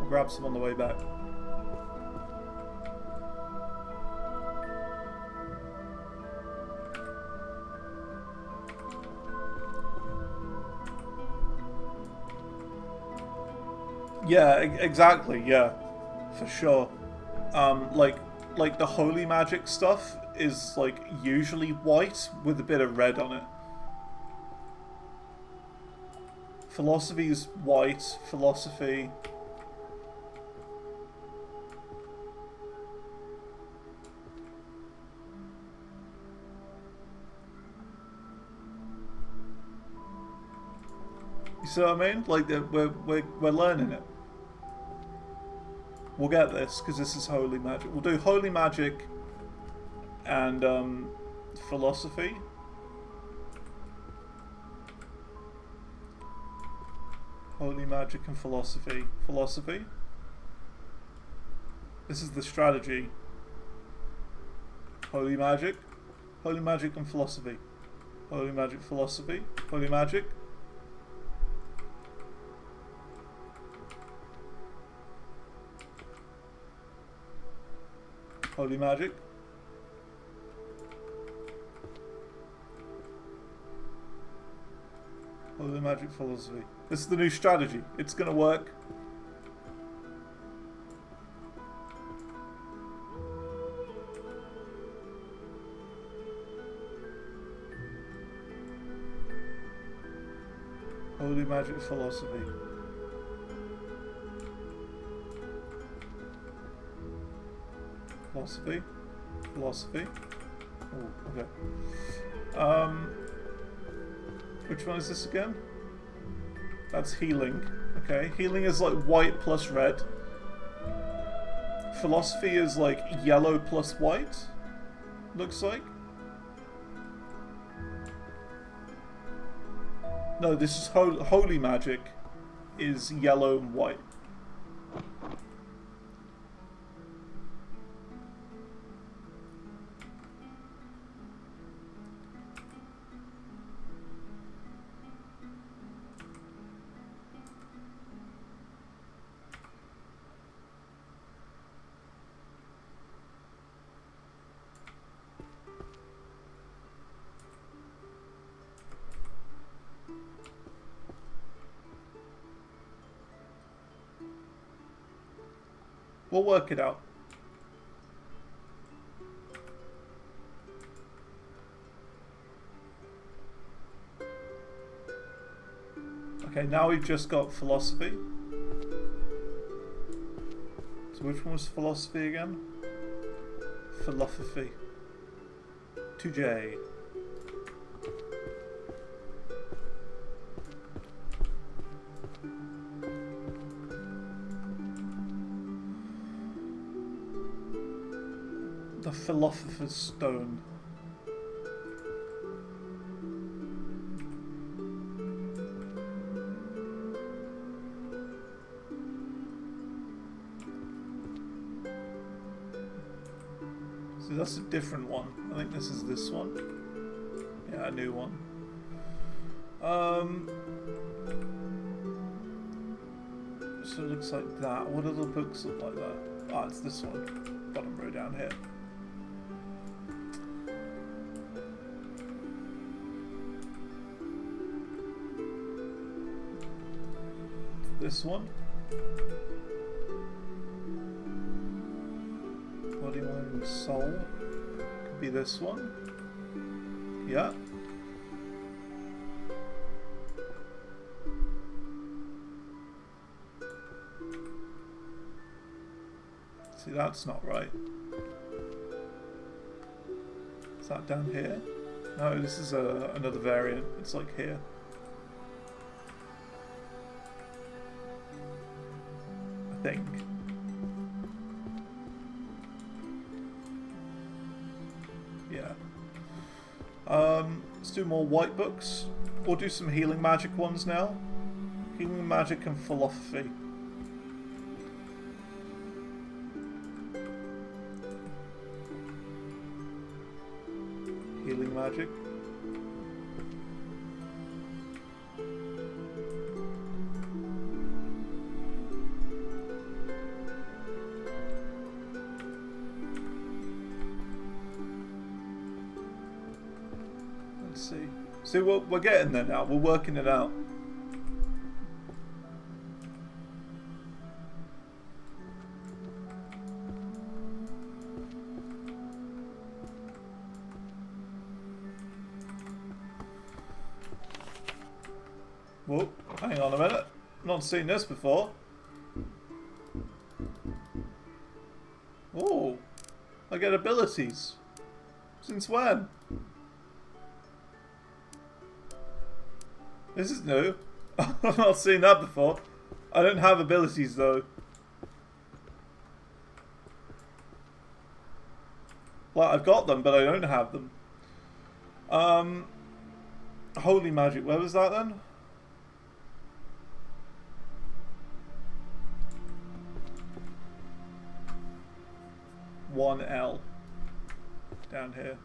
We'll grab some on the way back. Yeah, exactly. Yeah, for sure. Like the holy magic stuff is like usually white with a bit of red on it. Philosophy is white. Philosophy. You see what I mean? Like, we're learning it. We'll get this, because this is holy magic. We'll do holy magic and philosophy. Holy magic and philosophy. Philosophy. This is the strategy. Holy magic and philosophy. Holy magic, philosophy. Holy magic. Holy magic. Holy magic, philosophy. This is the new strategy. It's gonna work. Holy magic, philosophy. Philosophy. Philosophy. Oh, okay. Which one is this again? That's healing. Okay, healing is like white plus red. Philosophy is like yellow plus white. Looks like. No, this is holy magic. Is yellow and white. We'll work it out. Okay, now we've just got philosophy. So which one was philosophy again? Philosophy. 2J. The Philosopher's Stone. So that's a different one. I think this is this one. Yeah, a new one. So it looks like that. What other books look like that? Ah, it's this one. Bottom row down here. This one. Body, mind, and soul. Could be this one. Yeah. See, that's not right. Is that down here? No, this is another variant. It's like here. I think. Yeah. Let's do more white books. We'll do some healing magic ones now. Healing magic and philosophy. Healing magic. Let's see. See, we're getting there now. We're working it out. Whoa, hang on a minute. Not seen this before. Oh, I get abilities. Since when? This is new. I've not seen that before. I don't have abilities though. Well, I've got them, but I don't have them. Holy magic, where was that then? One L. Down here.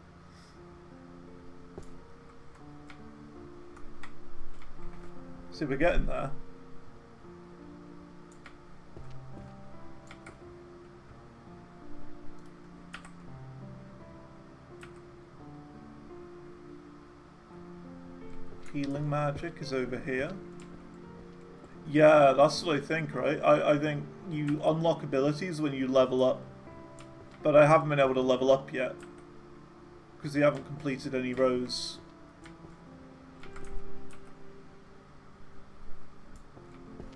See, we're getting there. Healing magic is over here. Yeah, that's what I think, right? I think you unlock abilities when you level up. But I haven't been able to level up yet. Because we haven't completed any rows.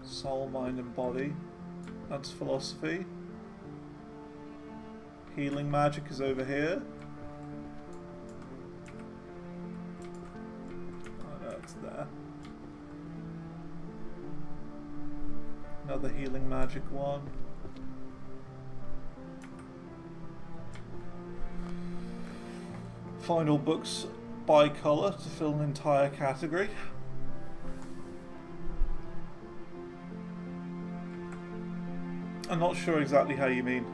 Soul, mind and body. That's philosophy. Healing magic is over here. Oh no, it's there. Another healing magic one. Find all books by colour to fill an entire category. I'm not sure exactly how you mean.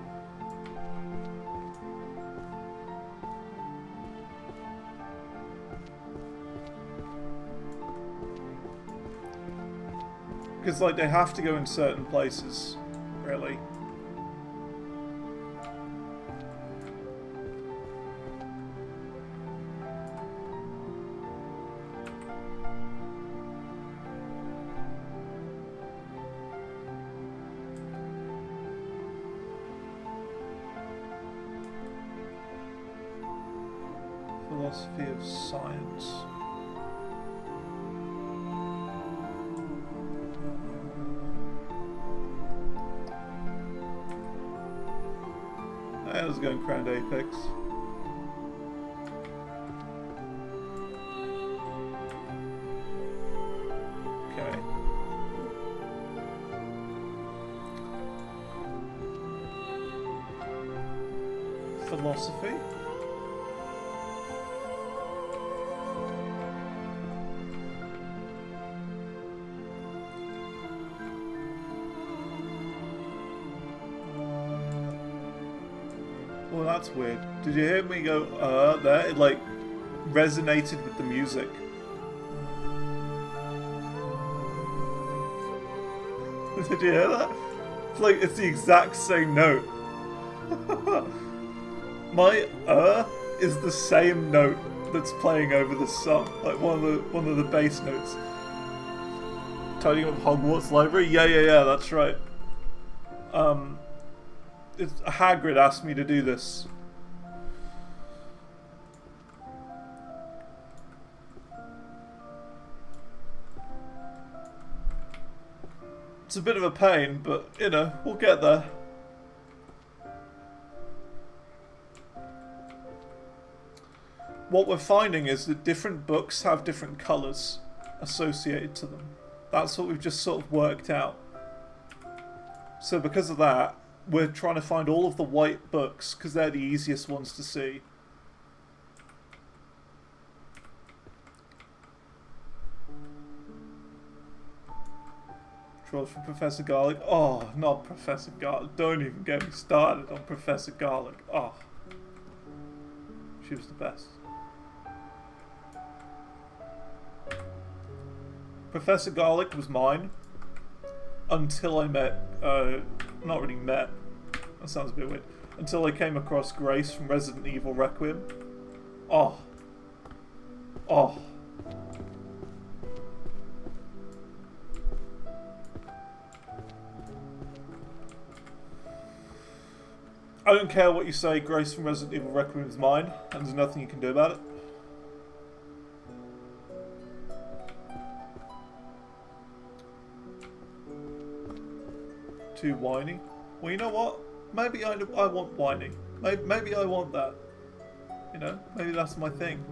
Because, like, they have to go in certain places, really. Philosophy of science. I was going Crowned Apex. Okay. Philosophy. Well, that's weird. Did you hear me go, there? It, like, resonated with the music. Did you hear that? It's like, it's the exact same note. My, is the same note that's playing over the song. Like, one of the bass notes. Tidying up Hogwarts Library? Yeah, that's right. Hagrid asked me to do this. It's a bit of a pain, but, you know, we'll get there. What we're finding is that different books have different colours associated to them. That's what we've just sort of worked out. So because of that, we're trying to find all of the white books, because they're the easiest ones to see. Trolls from Professor Garlic. Oh, not Professor Garlic. Don't even get me started on Professor Garlic. Oh. She was the best. Professor Garlic was mine until I met, not really met, that sounds a bit weird, until I came across Grace from Resident Evil Requiem. Oh. Oh. I don't care what you say, Grace from Resident Evil Requiem is mine, and there's nothing you can do about it. Too whiny? Well, you know what? Maybe I want whiny. Maybe I want that. You know? Maybe that's my thing.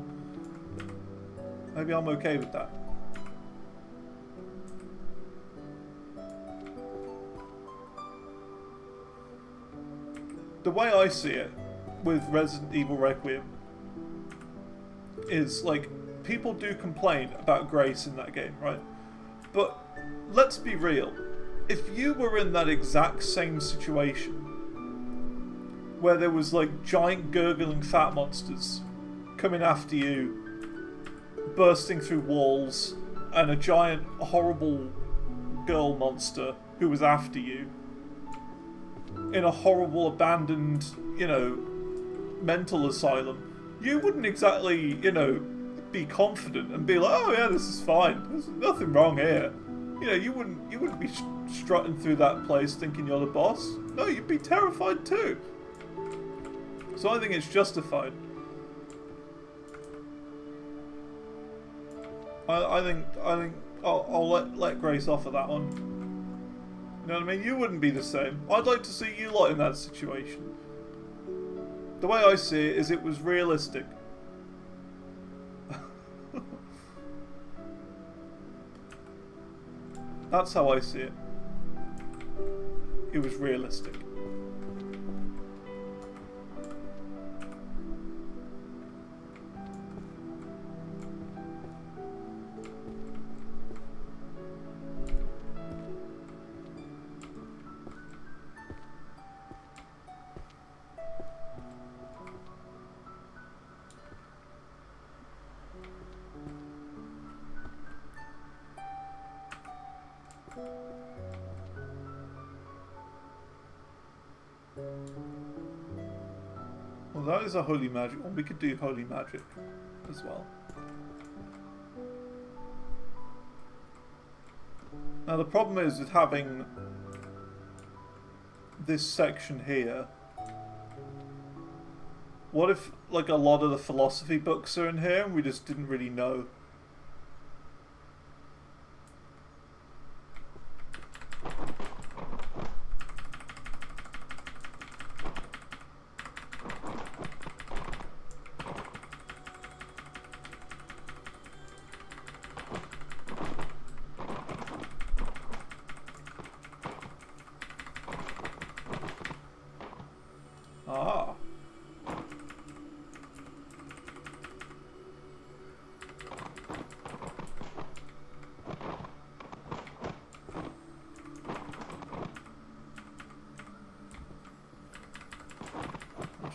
Maybe I'm okay with that. the way I see it with Resident Evil Requiem is, like, people do complain about Grace in that game, right? But let's be real. If you were in that exact same situation, where there was, like, giant gurgling fat monsters coming after you, bursting through walls, and a giant, horrible girl monster who was after you, in a horrible, abandoned, you know, mental asylum, you wouldn't exactly, you know, be confident and be like, oh yeah, this is fine, there's nothing wrong here. You know, you wouldn't be strutting through that place thinking you're the boss. No, you'd be terrified too. So I think it's justified. I think I'll let Grace off of that one. You know what I mean? You wouldn't be the same. I'd like to see you lot in that situation. The way I see it is it was realistic. That's how I see it. It was realistic. Well, that is a holy magic one. We could do holy magic as well. Now the problem is with having this section here. What if, like, a lot of the philosophy books are in here and we just didn't really know?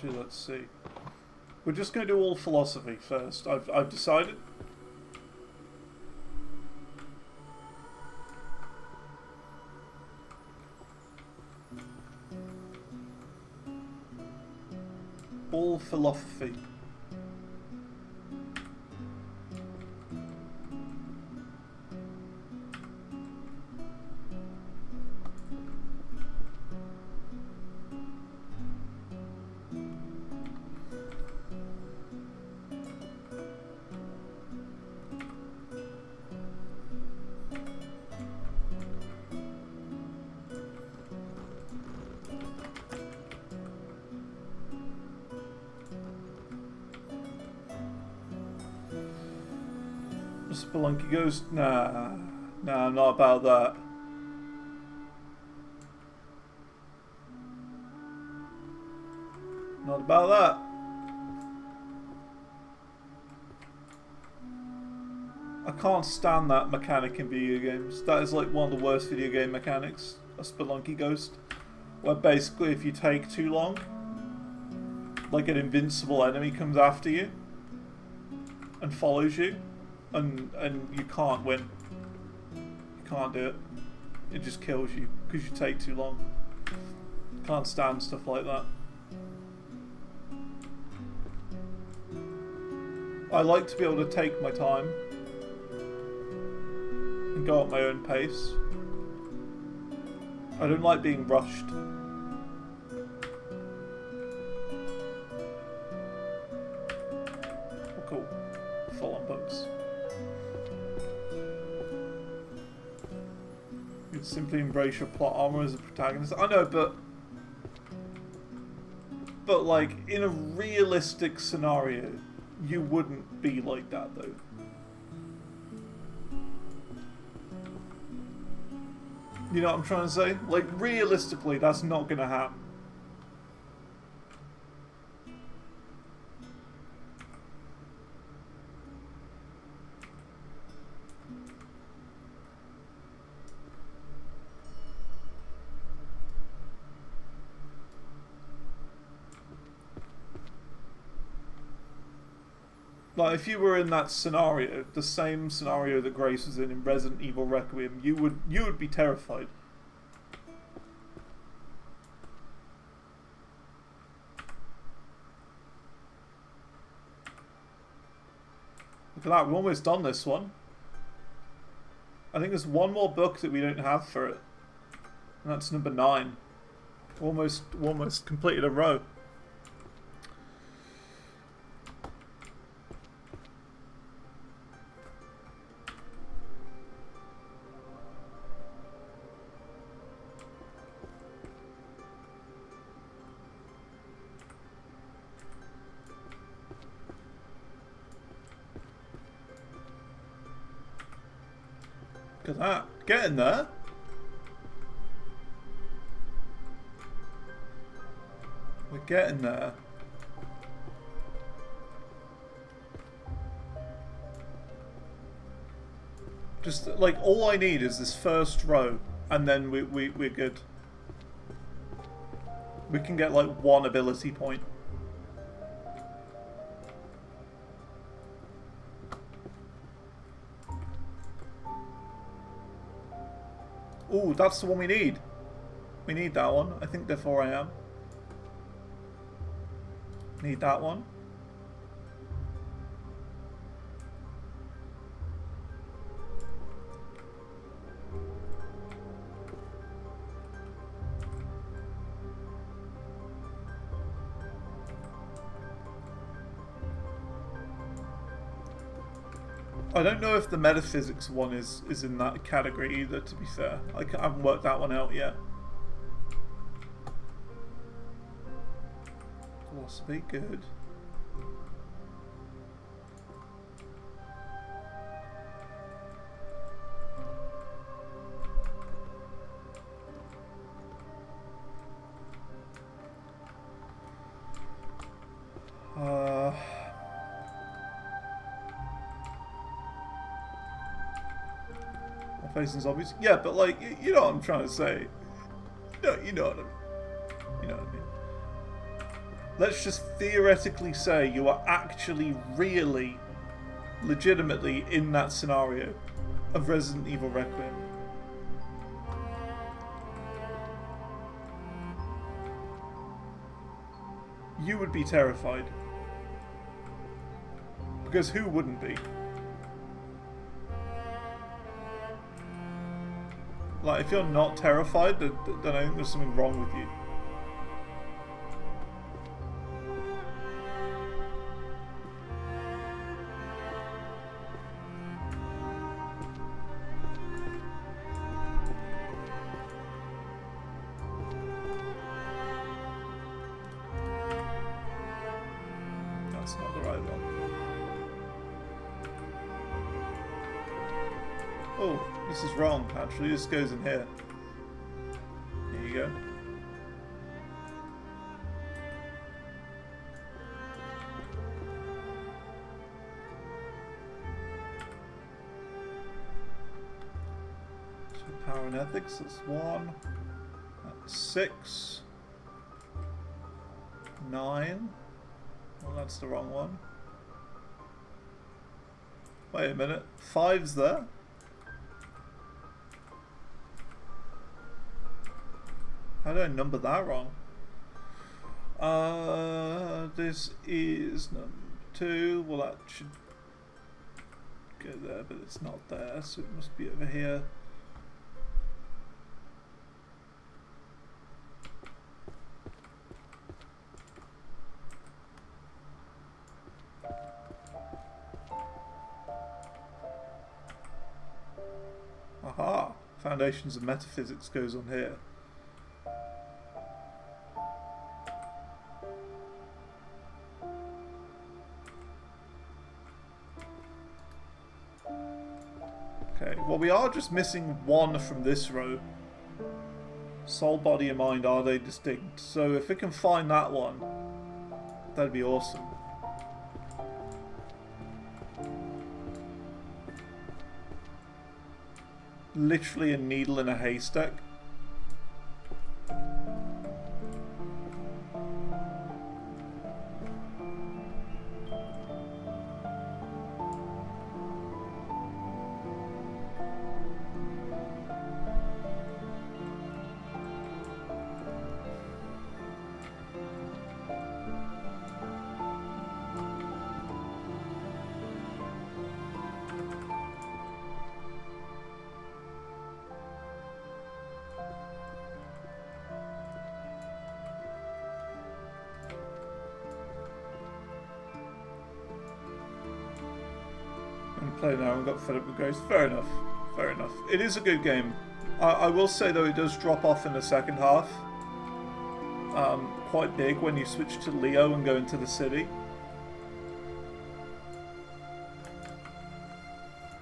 Let's see. We're just going to do all philosophy first. I've decided. All philosophy. Spelunky Ghost? Nah, I'm not about that. Not about that. I can't stand that mechanic in video games. That is like one of the worst video game mechanics, a Spelunky Ghost, where basically if you take too long, like an invincible enemy comes after you and follows you. And you can't win. You can't do it. It just kills you because you take too long. Can't stand stuff like that. I like to be able to take my time and go at my own pace. I don't like being rushed. Oh, cool. Full on books. You'd simply embrace your plot armor as a protagonist. I know, but like, in a realistic scenario, you wouldn't be like that, though. You know what I'm trying to say? Like, realistically, that's not gonna happen. Like, if you were in that scenario, the same scenario that Grace was in Resident Evil Requiem, you would be terrified. Look at that, we've almost done this one. I think there's one more book that we don't have for it. And that's number 9. Almost completed a row. Look at that. Getting there. We're getting there. Just, like, all I need is this first row, and then we're good. We can get, like, 1 ability point. Ooh, that's the one we need. We need that one. I think therefore I am. Need that one. I don't know if the metaphysics one is in that category either, to be fair. I haven't worked that one out yet. Philosophy, good. Facing zombies, yeah, but like, you know what I'm trying to say. No, you know what I mean. Let's just theoretically say you are actually, really, legitimately in that scenario of Resident Evil Requiem. You would be terrified. Because who wouldn't be? Like, if you're not terrified, then I think there's something wrong with you. That's not the right one. Oh. This is wrong, actually. This goes in here. Here you go. So power and ethics, that's 1. That's 6. 9. Well, that's the wrong one. Wait a minute. 5's there. How did I number that wrong? This is number 2. Well, that should go there, but it's not there, so it must be over here. Aha! Foundations of Metaphysics goes on here. Okay, well, we are just missing 1 from this row. Soul, body, and mind, are they distinct? So if we can find that one, that'd be awesome. Literally a needle in a haystack. Played now and got fed up with Ghost. Fair enough. Fair enough. It is a good game. I will say though, it does drop off in the second half. Quite big when you switch to Leo and go into the city.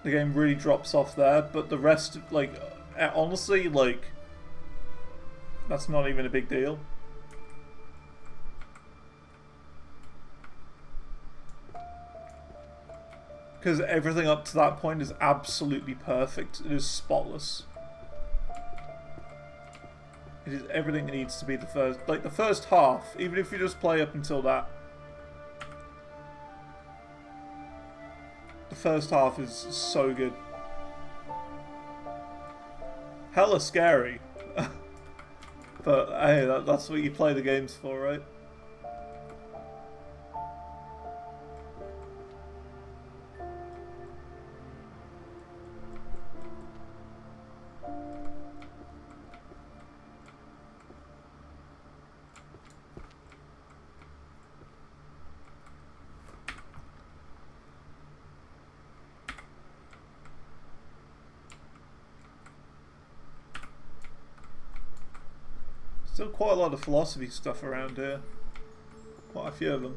The game really drops off there, but the rest, like, honestly, like, that's not even a big deal. Because everything up to that point is absolutely perfect. It is spotless. It is everything it needs to be the first half, even if you just play up until that. The first half is so good. Hella scary. But hey, that's what you play the games for, right? Still quite a lot of philosophy stuff around here. Quite a few of them.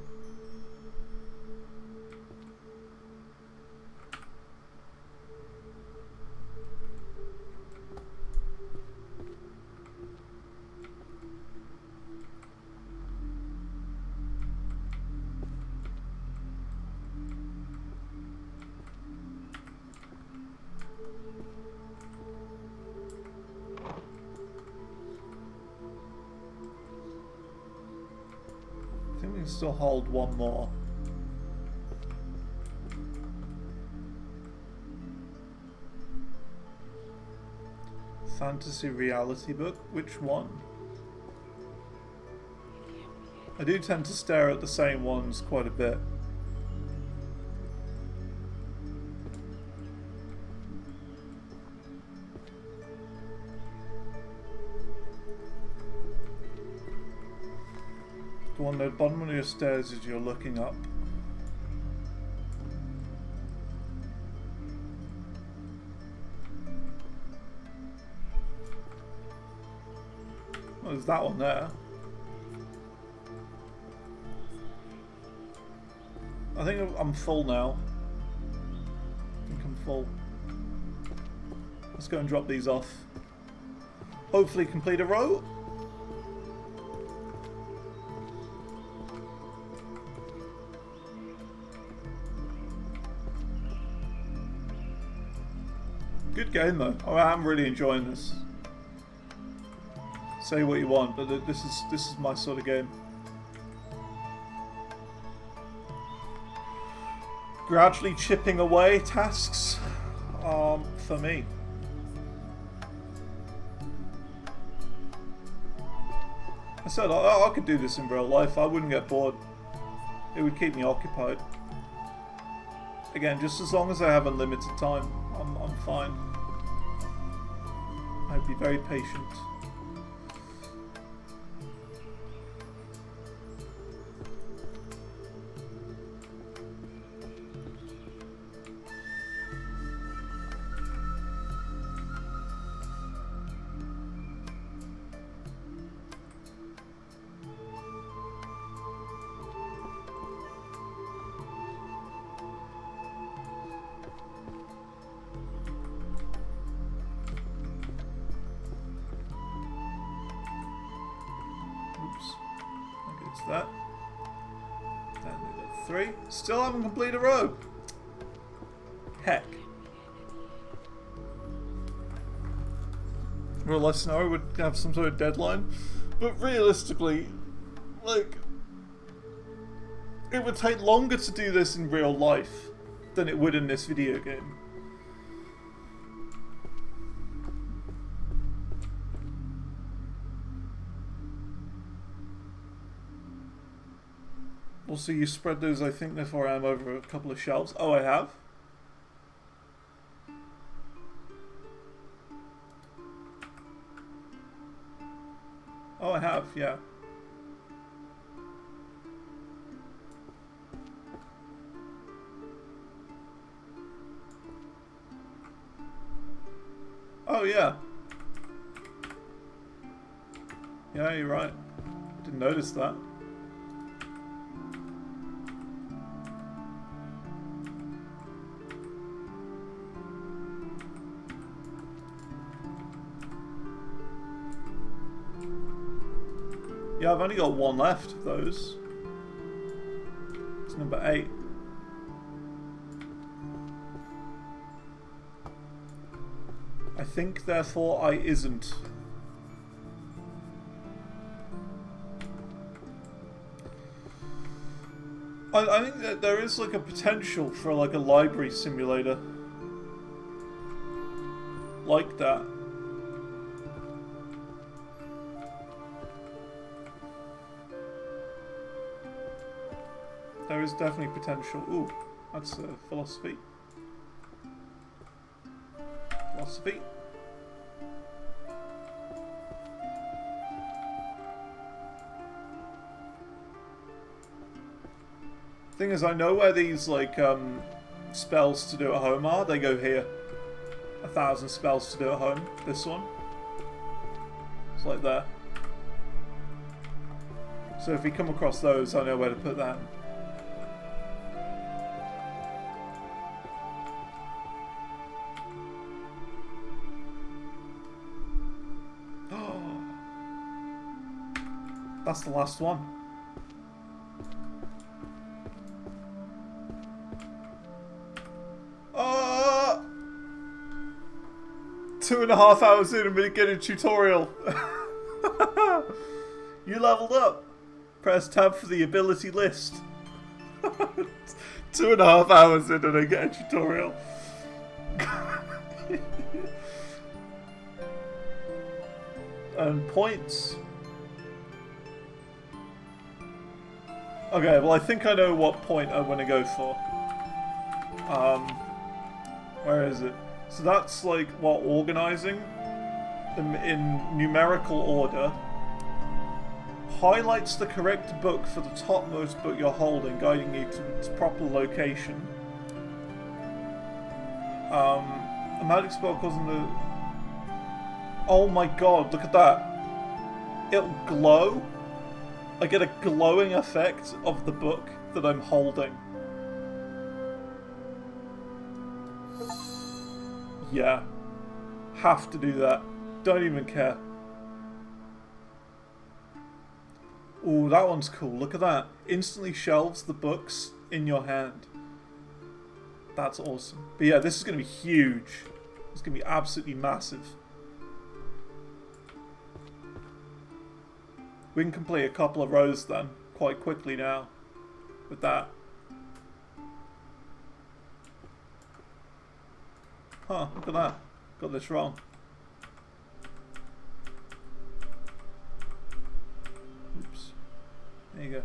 Still hold one more. Fantasy reality book? Which one? I do tend to stare at the same ones quite a bit. The one at the bottom of your stairs as you're looking up. Oh, there's that one there. I think I'm full now. I think I'm full. Let's go and drop these off. Hopefully complete a row. Good game though. Oh, I'm really enjoying this. Say what you want, but this is my sort of game. Gradually chipping away tasks for me. I said I could do this in real life. I wouldn't get bored. It would keep me occupied. Again, just as long as I have unlimited time, I'm fine. I'd be very patient. That. And we got 3. Still haven't completed a row. Heck. Real life scenario would have some sort of deadline, but realistically, like, it would take longer to do this in real life than it would in this video game. Also, you spread those, I think, before I'm over a couple of shelves. Oh, I have? Oh, I have, yeah. Oh, yeah. Yeah, you're right. Didn't notice that. Yeah, I've only got one left of those. It's number 8. I think, therefore, I isn't. I think that there is like a potential for like a library simulator. Like that. There is definitely potential. Ooh, that's philosophy. Philosophy. Thing is, I know where these like spells to do at home are. They go here. 1,000 spells to do at home. This one. It's like there. So if we come across those, I know where to put that. That's the last one. Ah! 2.5 hours in, I'm gonna get a tutorial. You leveled up. Press tab for the ability list. 2.5 hours in and I get a tutorial. And points. Okay, well I think I know what point I want to go for. Where is it? So that's like what, organizing them in numerical order. Highlights the correct book for the topmost book you're holding, guiding you to its proper location. A magic spell causing the... Oh my god, look at that. It'll glow. I get a glowing effect of the book that I'm holding. Yeah. Have to do that. Don't even care. Ooh, that one's cool. Look at that. Instantly shelves the books in your hand. That's awesome. But yeah, this is going to be huge. It's going to be absolutely massive. We can complete a couple of rows then, quite quickly now, with that. Huh, look at that. Got this wrong. Oops. There you go.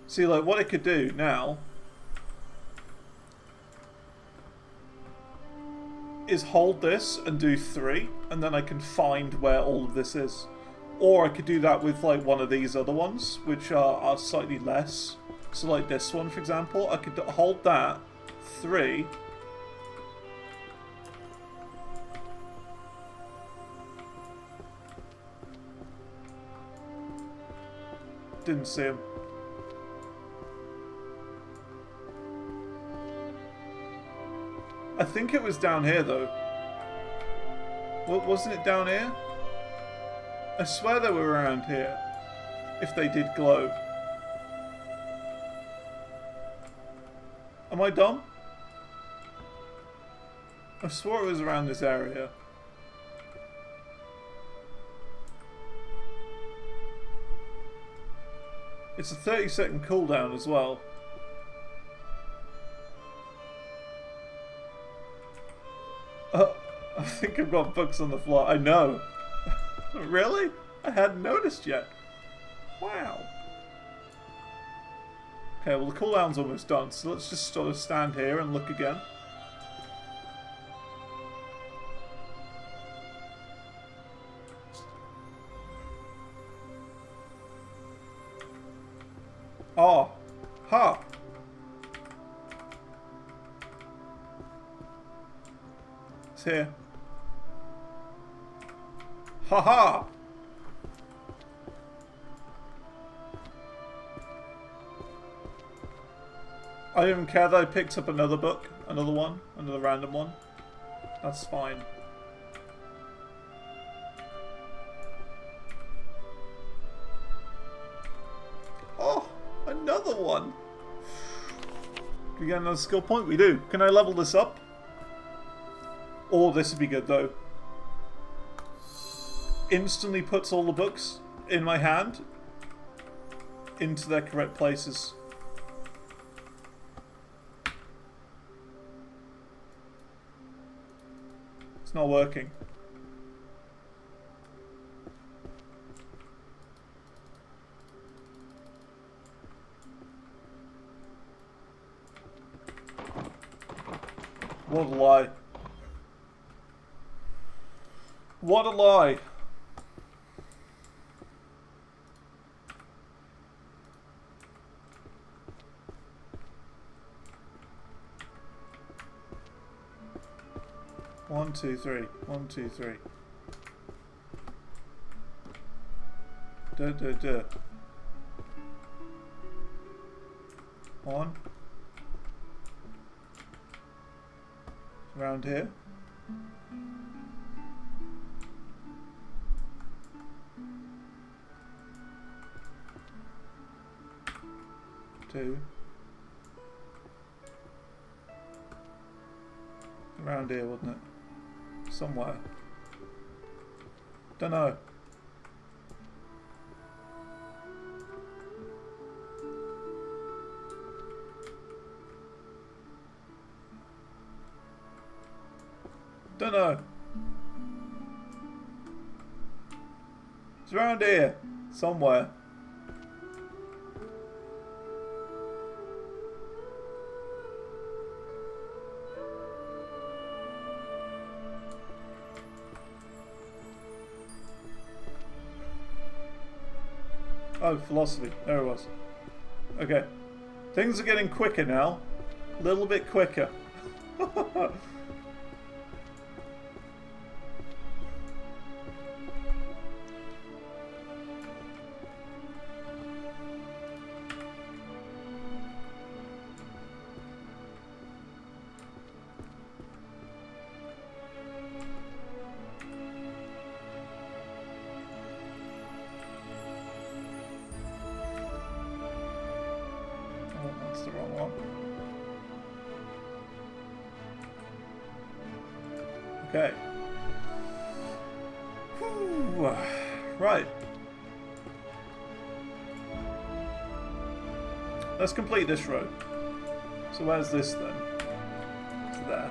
See, like, what I could do now is hold this and do 3, and then I can find where all of this is. Or I could do that with like one of these other ones, which are slightly less. So like this one, for example, I could hold that, 3. Didn't see him. I think it was down here though. Wasn't it down here? I swear they were around here, if they did glow. Am I dumb? I swore it was around this area. It's a 30-second cooldown as well. I think I've got books on the floor. I know. Really? I hadn't noticed yet. Wow. Okay, well the cooldown's almost done, so let's just sort of stand here and look again. Oh. Ha! It's here. Haha! I don't even care that I picked up another book, another one, another random one. That's fine. Oh, another one! Do we get another skill point? We do. Can I level this up? Oh, this would be good though. Instantly puts all the books in my hand into their correct places. It's not working. What a lie. What a lie. One, two, three. 1, 2, 3. Duh, duh, duh. 1. Around here. 2. Around here, wasn't it? Somewhere. Don't know. Don't know. It's around here. Somewhere. Oh, philosophy. There it was. Okay. Things are getting quicker now. A little bit quicker. The wrong one. Okay. Whew. Right. Let's complete this row. So where's this then? It's there.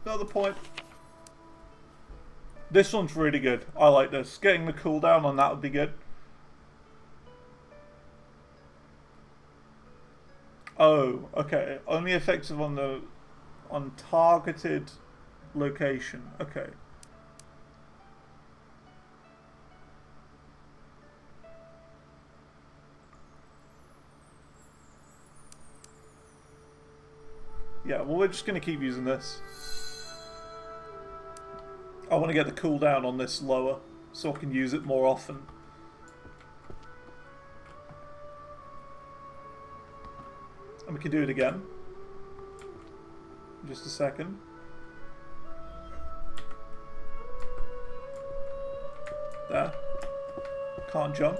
Another point. This one's really good. I like this. Getting the cooldown on that would be good. Oh, okay. Only effective on targeted location. Okay. Yeah, well, we're just going to keep using this. I want to get the cooldown on this lower, so I can use it more often. And we can do it again. In just a second. There. Can't jump.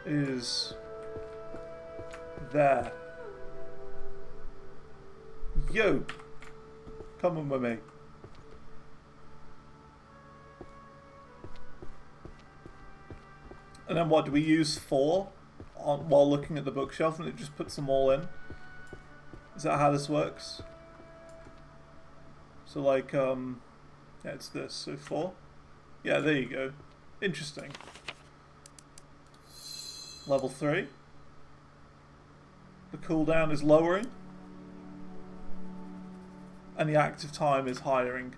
Is there. Yo! Come on with me. And then what do we use for while looking at the bookshelf, and it just puts them all in? Is that how this works? So like, yeah, it's this. So 4. Yeah, there you go. Interesting. Level 3. The cooldown is lowering. And the active time is hiring.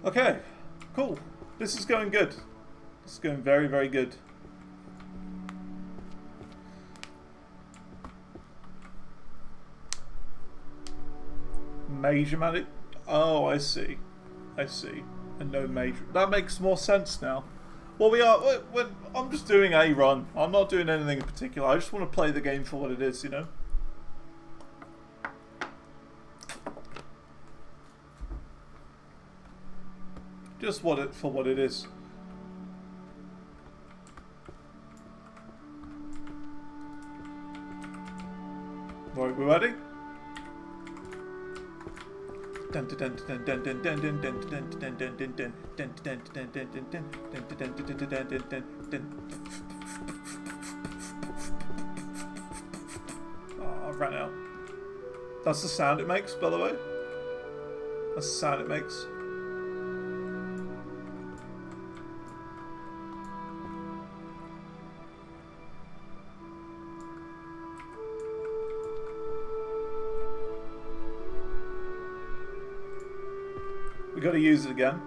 Okay, cool. This is going good. This is going very, very good. Major magic? Oh, I see. I see. And no major. That makes more sense now. Well, I'm just doing a run. I'm not doing anything in particular. I just want to play the game for what it is, you know? Just for what it is. Right, we're ready? Oh, I ran out. That's the sound it makes, by the way. That's the sound it makes. We gotta use it again.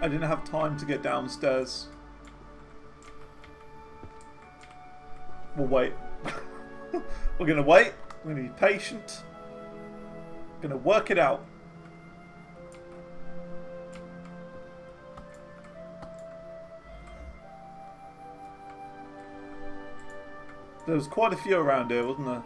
I didn't have time to get downstairs. We'll wait. We're gonna wait. We're gonna be patient. We're gonna work it out. There was quite a few around here, wasn't there?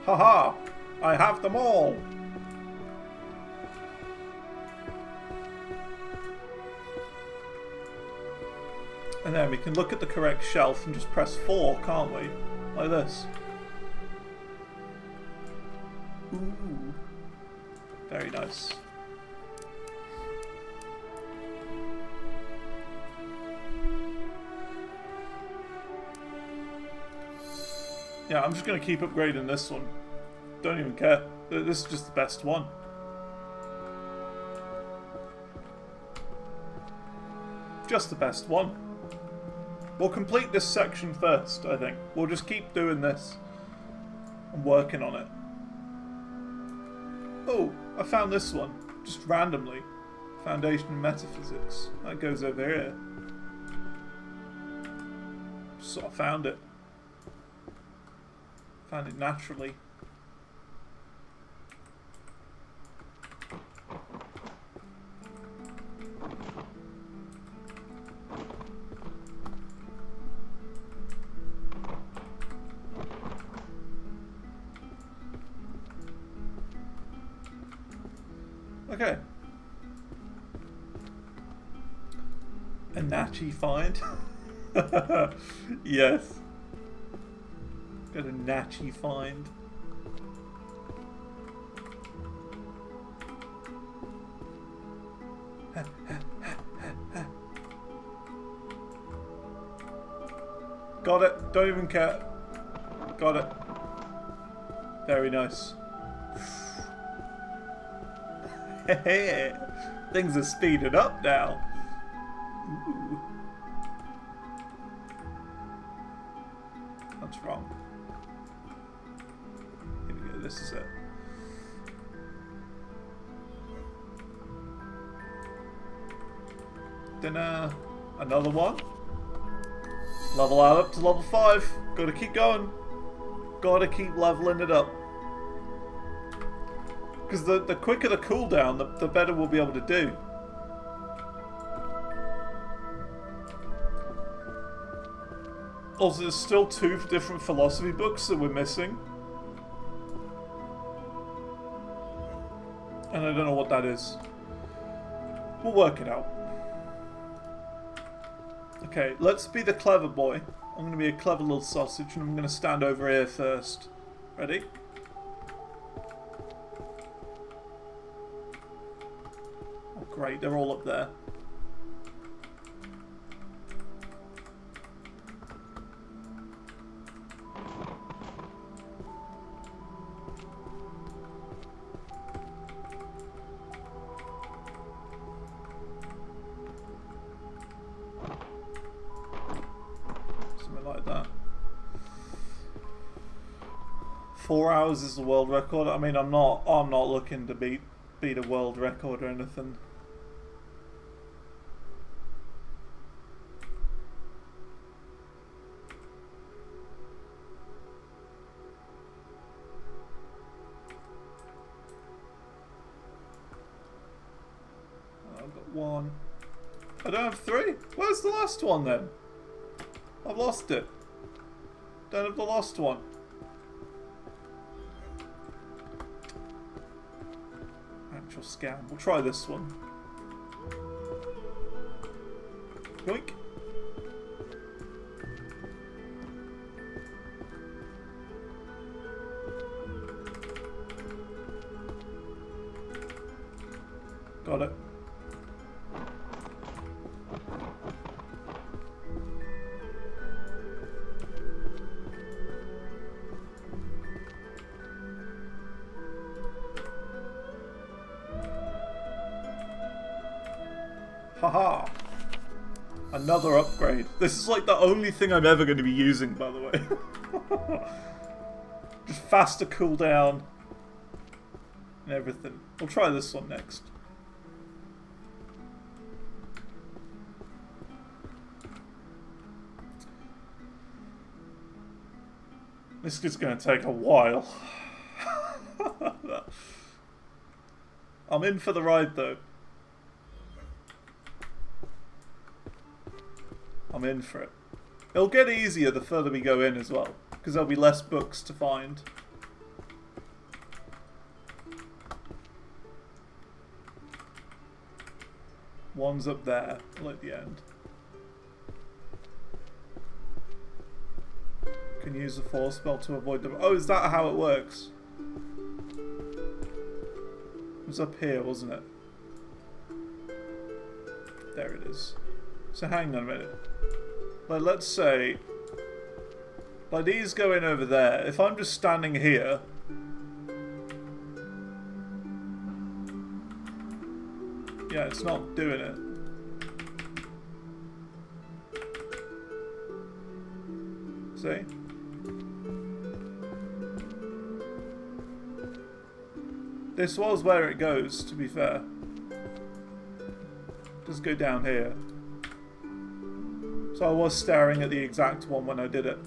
Haha! I have them all! And then we can look at the correct shelf and just press 4, can't we? Like this. Ooh. Very nice. Yeah, I'm just going to keep upgrading this one. Don't even care. This is just the best one. Just the best one. We'll complete this section first, I think. We'll just keep doing this. And working on it. Oh, I found this one. Just randomly. Foundation in Metaphysics. That goes over here. Just sort of found it. Found it naturally. Okay. A natchy find? Yes. Got a natchy find. Got it. Don't even care. Got it. Very nice. Things are speeding up now. Ooh. That's wrong. Here we go. This is it. Then another one. Level out up to level 5. Gotta keep going. Gotta keep leveling it up. Because the quicker the cooldown, the better we'll be able to do. Also, there's still 2 different philosophy books that we're missing. And I don't know what that is. We'll work it out. Okay, let's be the clever boy. I'm going to be a clever little sausage and I'm going to stand over here first. Ready? Oh great, they're all up there. something like that. 4 hours is the world record. I mean, I'm not looking to beat a world record or anything. I've got 1. I don't have 3. Where's the last one then? I've lost it. Don't have the last one. Actual scam. We'll try this one. Yoink. Got it. Haha! Another upgrade. This is like the only thing I'm ever going to be using, by the way. Just faster cooldown and everything. We'll try this one next. This is going to take a while. I'm in for the ride though. I'm in for it. It'll get easier the further we go in as well, because there'll be less books to find. One's up there, at the end. Can use the force spell to avoid them. Oh, is that how it works? It was up here, wasn't it? There it is. So hang on a minute. Like, let's say, like, these go in over there. If I'm just standing here, yeah, it's not doing it. See? This was where it goes, to be fair. Just go down here. So I was staring at the exact one when I did it.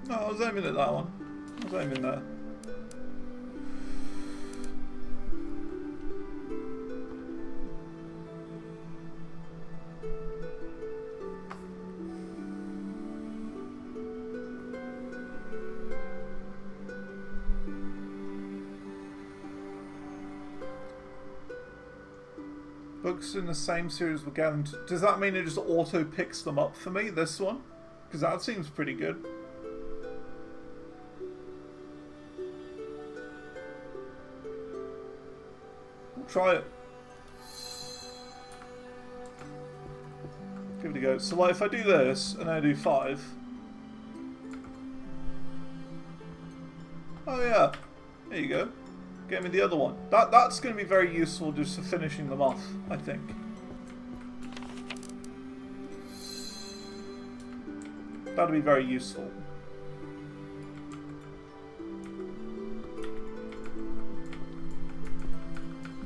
No, I was aiming at that one. I was aiming there. Books in the same series were gathered. Does that mean it just auto picks them up for me, this one? Because that seems pretty good. We'll try it. Give it a go. So like if I do this and I do 5. Oh yeah. There you go. Get me the other one. That's going to be very useful just for finishing them off, I think. That'll be very useful.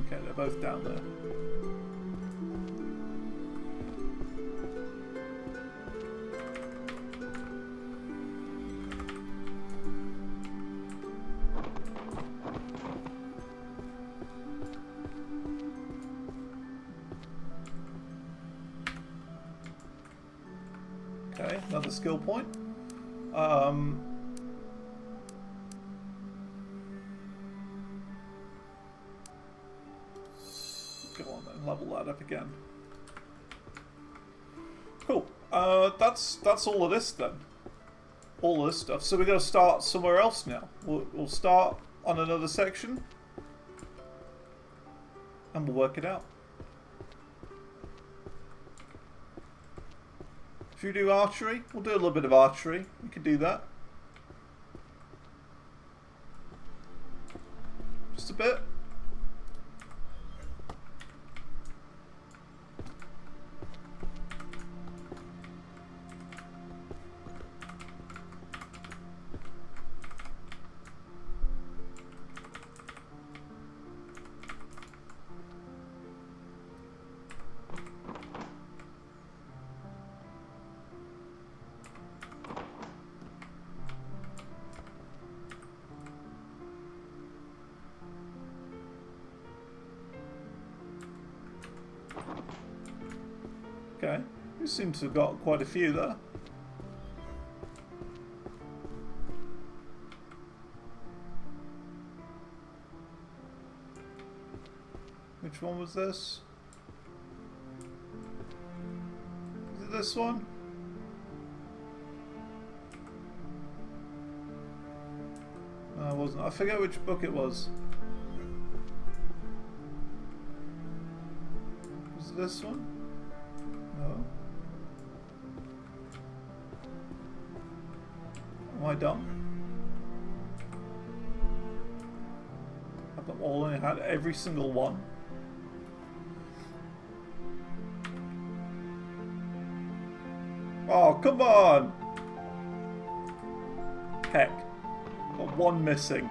Okay, they're both down there. Okay, another skill point. Go on then, level that up again. Cool. That's all of this then. All of this stuff. So we're going to start somewhere else now. We'll start on another section. And we'll work it out. Should we do archery? We'll do a little bit of archery. We can do that. Just a bit. Okay, you seem to have got quite a few there. Which one was this? Is it this one? No, it wasn't. I forget which book it was. Was it this one? No. Am I dumb? I've got all I had every single one. Oh, come on! Heck. Got one missing.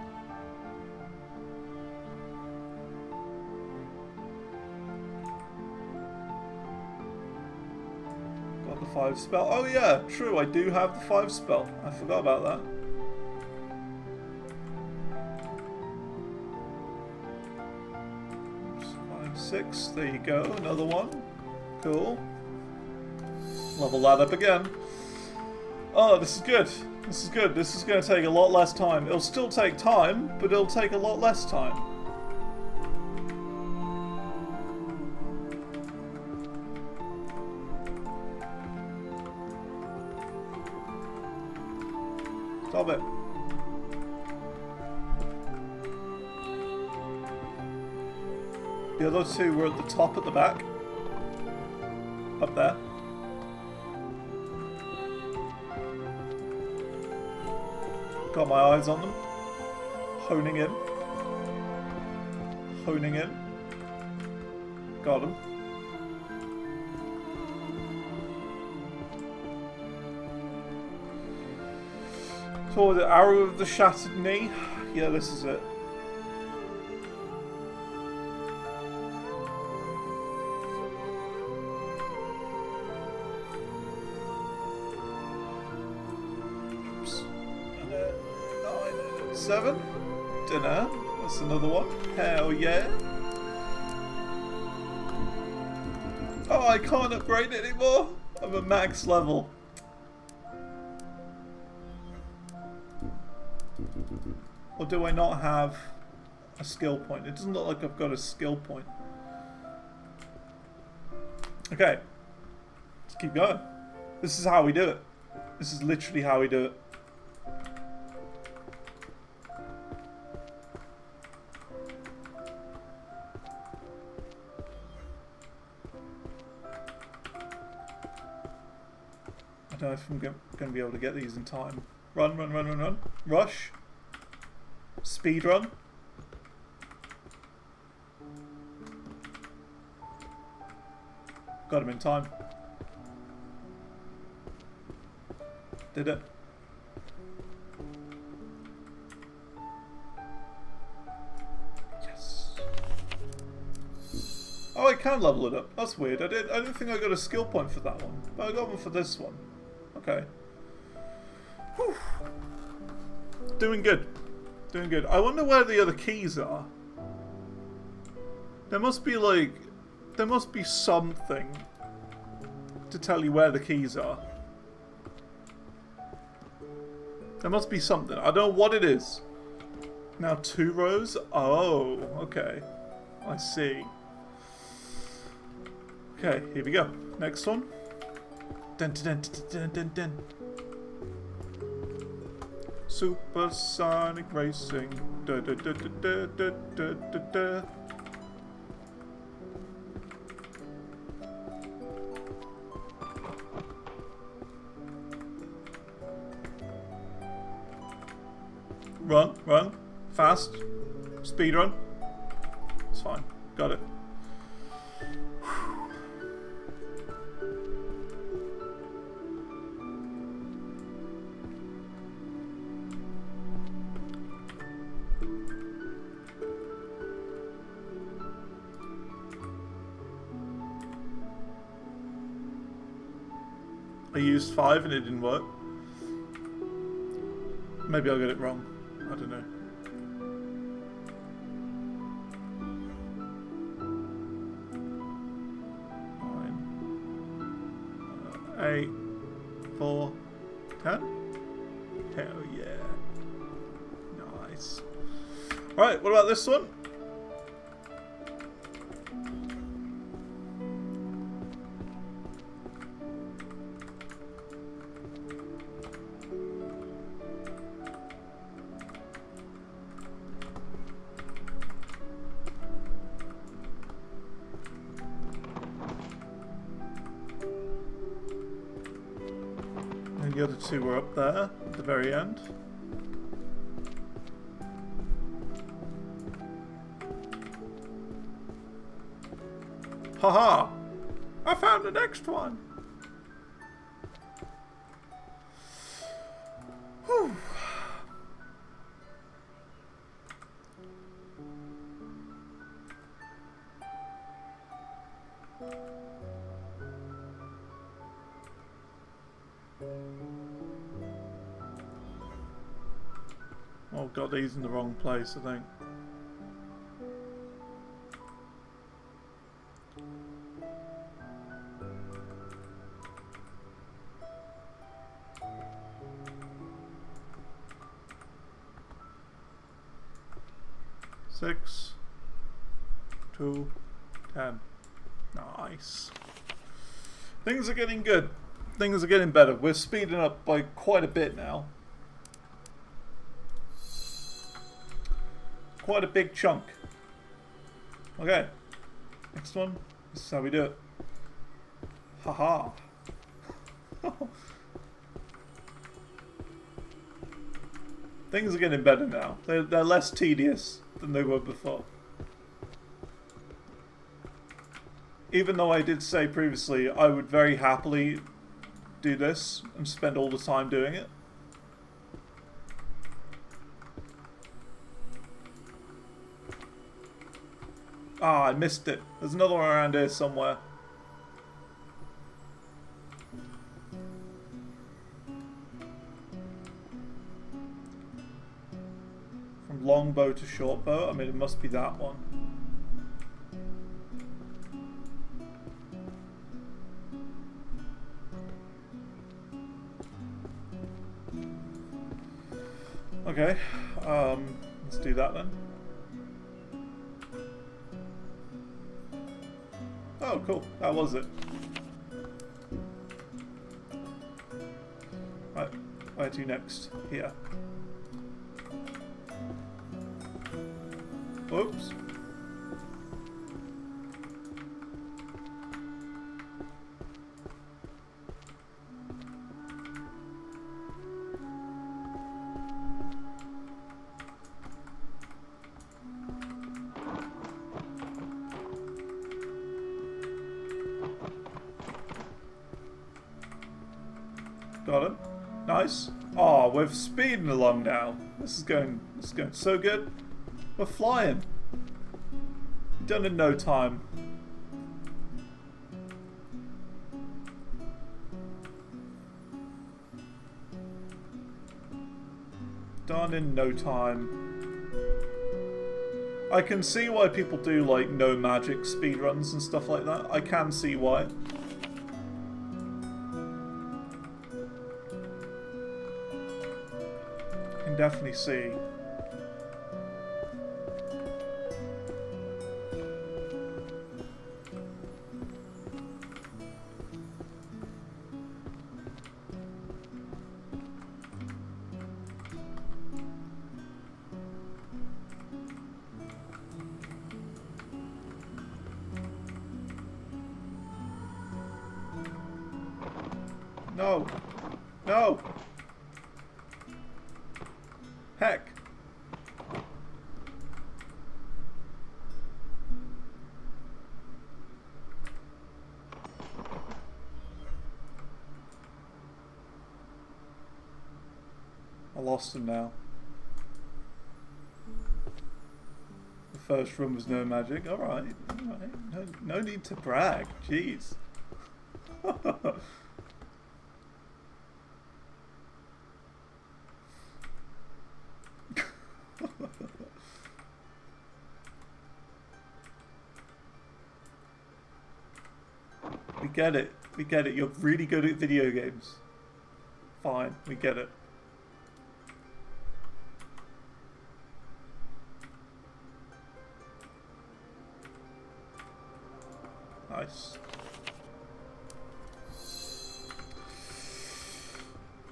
Got the 5 spell. Oh yeah, true, I do have the 5 spell. I forgot about that. Oops, 5, 6, there you go, another one. Cool. Level that up again. Oh, this is good. This is good. This is going to take a lot less time. It'll still take time, but it'll take a lot less time. Stop it. The other two were at the top at the back. Up there. Got my eyes on them. Honing in. Honing in. Got him. So the Arrow of the Shattered Knee. Yeah, this is it. Oops. 9, 7. Dinner. That's another one. Hell yeah. Oh, I can't upgrade it anymore. I'm at max level. Or do I not have a skill point? It doesn't look like I've got a skill point. Okay. Let's keep going. This is how we do it. This is literally how we do it. I don't know if I'm going to be able to get these in time. Run, run, run, run, run. Rush. Speed run. Got him in time. Did it. Yes. Oh, I can level it up. That's weird. I didn't think I got a skill point for that one, but I got one for this one. Okay. Whew. Doing good. Doing good. I wonder where the other keys are. There must be like... There must be something to tell you where the keys are. There must be something. I don't know what it is. Now 2 rows? Oh, okay. I see. Okay, here we go. Next one. Dun dun dun dun dun dun. Supersonic racing. Da, da, da, da, da, da, da, da. Run, run, fast, speed run. It's fine. Got it. I used 5 and it didn't work. Maybe I'll get it wrong. I don't know. Eight, 4, 10. Hell yeah. Nice. Alright, what about this one? The other two were up there at the very end. Haha! I found the next one! Whew. Oh god, he's in the wrong place, I think. Six, 2, 10. Nice. Things are getting good. Things are getting better. We're speeding up by quite a bit now. Quite a big chunk. Okay. Next one. This is how we do it. Haha. Things are getting better now. They're less tedious than they were before. Even though I did say previously I would very happily do this and spend all the time doing it. Ah, I missed it. There's another one around here somewhere. From longbow to shortbow. I mean, it must be that one. Okay, let's do that then. Oh, cool. That was it. Right, where to next? Here. Whoops. Got him. Nice. Oh, we're speeding along now. This is going so good. We're flying. Done in no time. Done in no time. I can see why people do like no magic speedruns and stuff like that. I can see why. Definitely see. No. No. Heck. lost him now. The first room was no magic. Alright, alright. No need to brag. Jeez. We get it. We get it. You're really good at video games. Fine. We get it. Nice.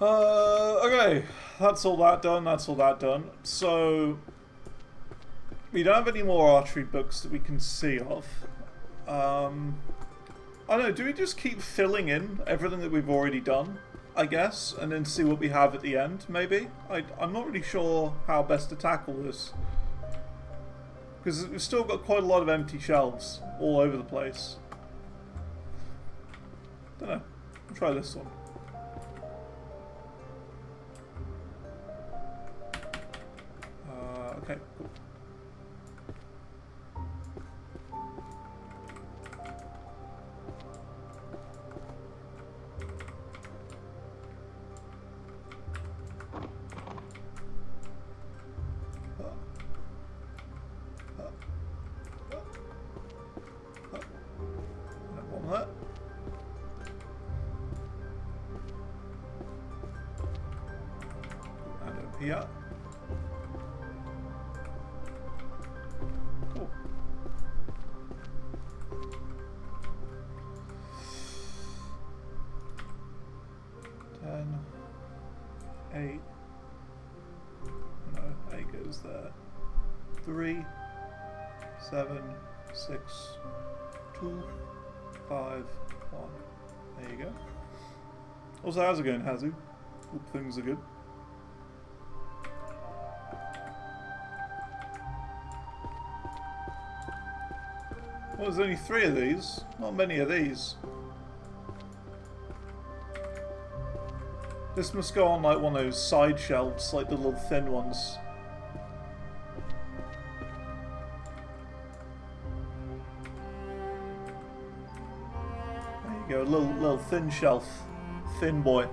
Okay. That's all that done. That's all that done. So, we don't have any more archery books that we can see of. I don't know, do we just keep filling in everything that we've already done, I guess, and then see what we have at the end, maybe? I'm not really sure how best to tackle this. Because we've still got quite a lot of empty shelves all over the place. Don't know. I'll try this one. Okay, cool. Yeah. Cool. Ten. 8. No, 8 goes there. 3, 7, 6, 2, 5, 1. There you go. Also, how's it going, Hazu? Hope things are good. Well, there's only 3 of these. Not many of these. This must go on like one of those side shelves, like the little thin ones. There you go, a little thin shelf. Thin boy.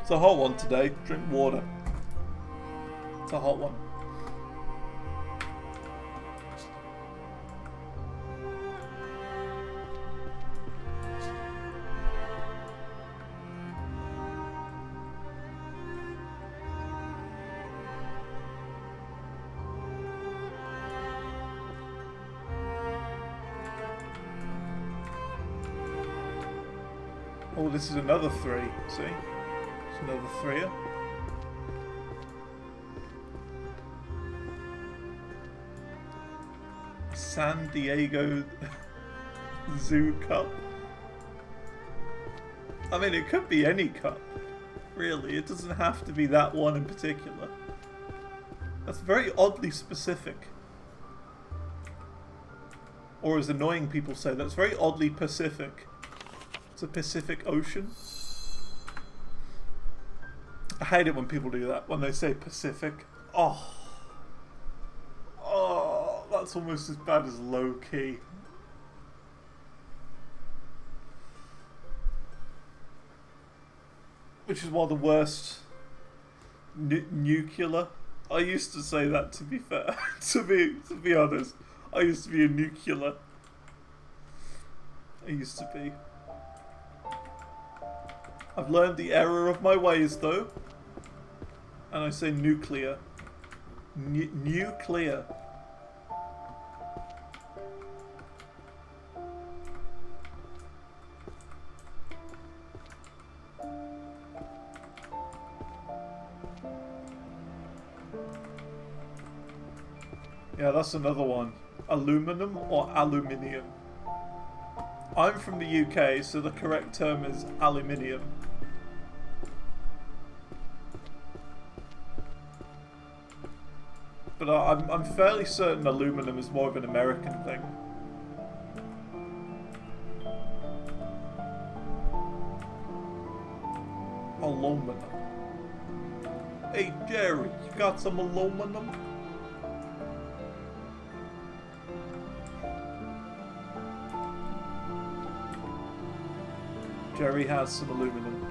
It's a hot one today. Drink water. It's a hot one. Oh, this is another 3. See? Another 3. San Diego Zoo Cup. I mean, it could be any cup. Really, it doesn't have to be that one in particular. That's very oddly specific. Or as annoying people say, that's very oddly Pacific. It's a Pacific Ocean. I hate it when people do that, when they say Pacific. Oh. Oh, that's almost as bad as low key. Which is one of the worst. Nuclear. I used to say that, to be fair. to be honest. I used to be a nuclear. I used to be. I've learned the error of my ways, though. And I say nuclear. Nuclear. Yeah, that's another one. Aluminum or aluminium? I'm from the UK, so the correct term is aluminium. But I'm fairly certain aluminum is more of an American thing. Aluminum. Hey Jerry, you got some aluminum? Jerry has some aluminum.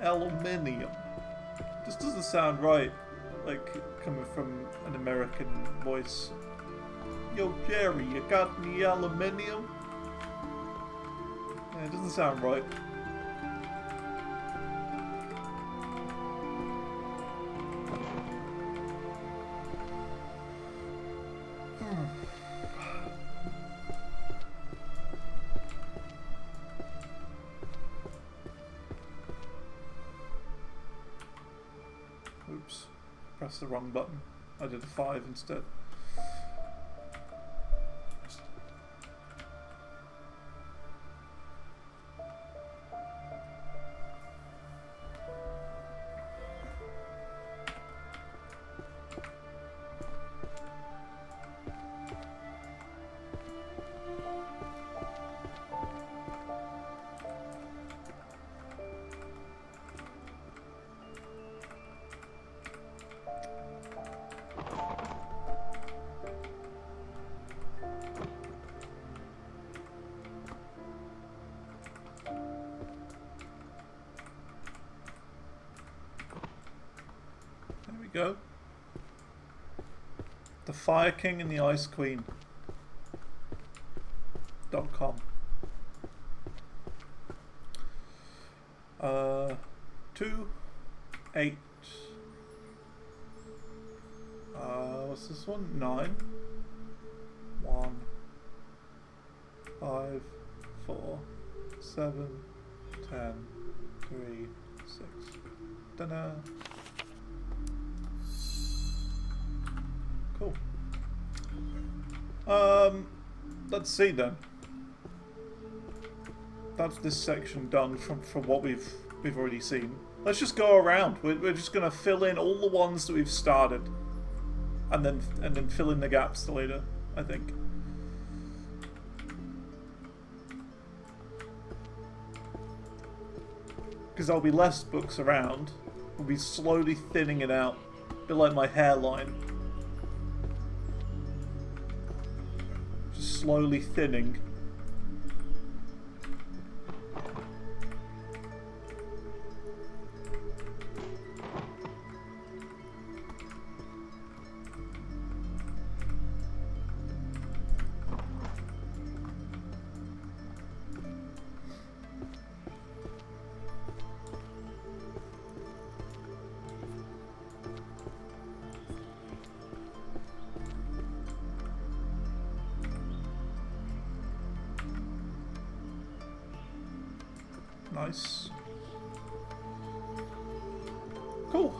Aluminium. This doesn't sound right, like coming from an American voice. Yo Jerry, you got any aluminium? Yeah, it doesn't sound right. Oops, pressed the wrong button. I did a 5 instead. Go. The Fire King and the Ice Queen. .com. 2, 8. What's this one? 9. 1, 5, 4, 7, 10, 3, 6. Ta-da. Cool. Let's see then. That's this section done from what we've already seen. Let's just go around. We're just gonna fill in all the ones that we've started, and then fill in the gaps later, I think. Because there'll be less books around. We'll be slowly thinning it out, a bit like my hairline. Slowly thinning. Nice. Cool.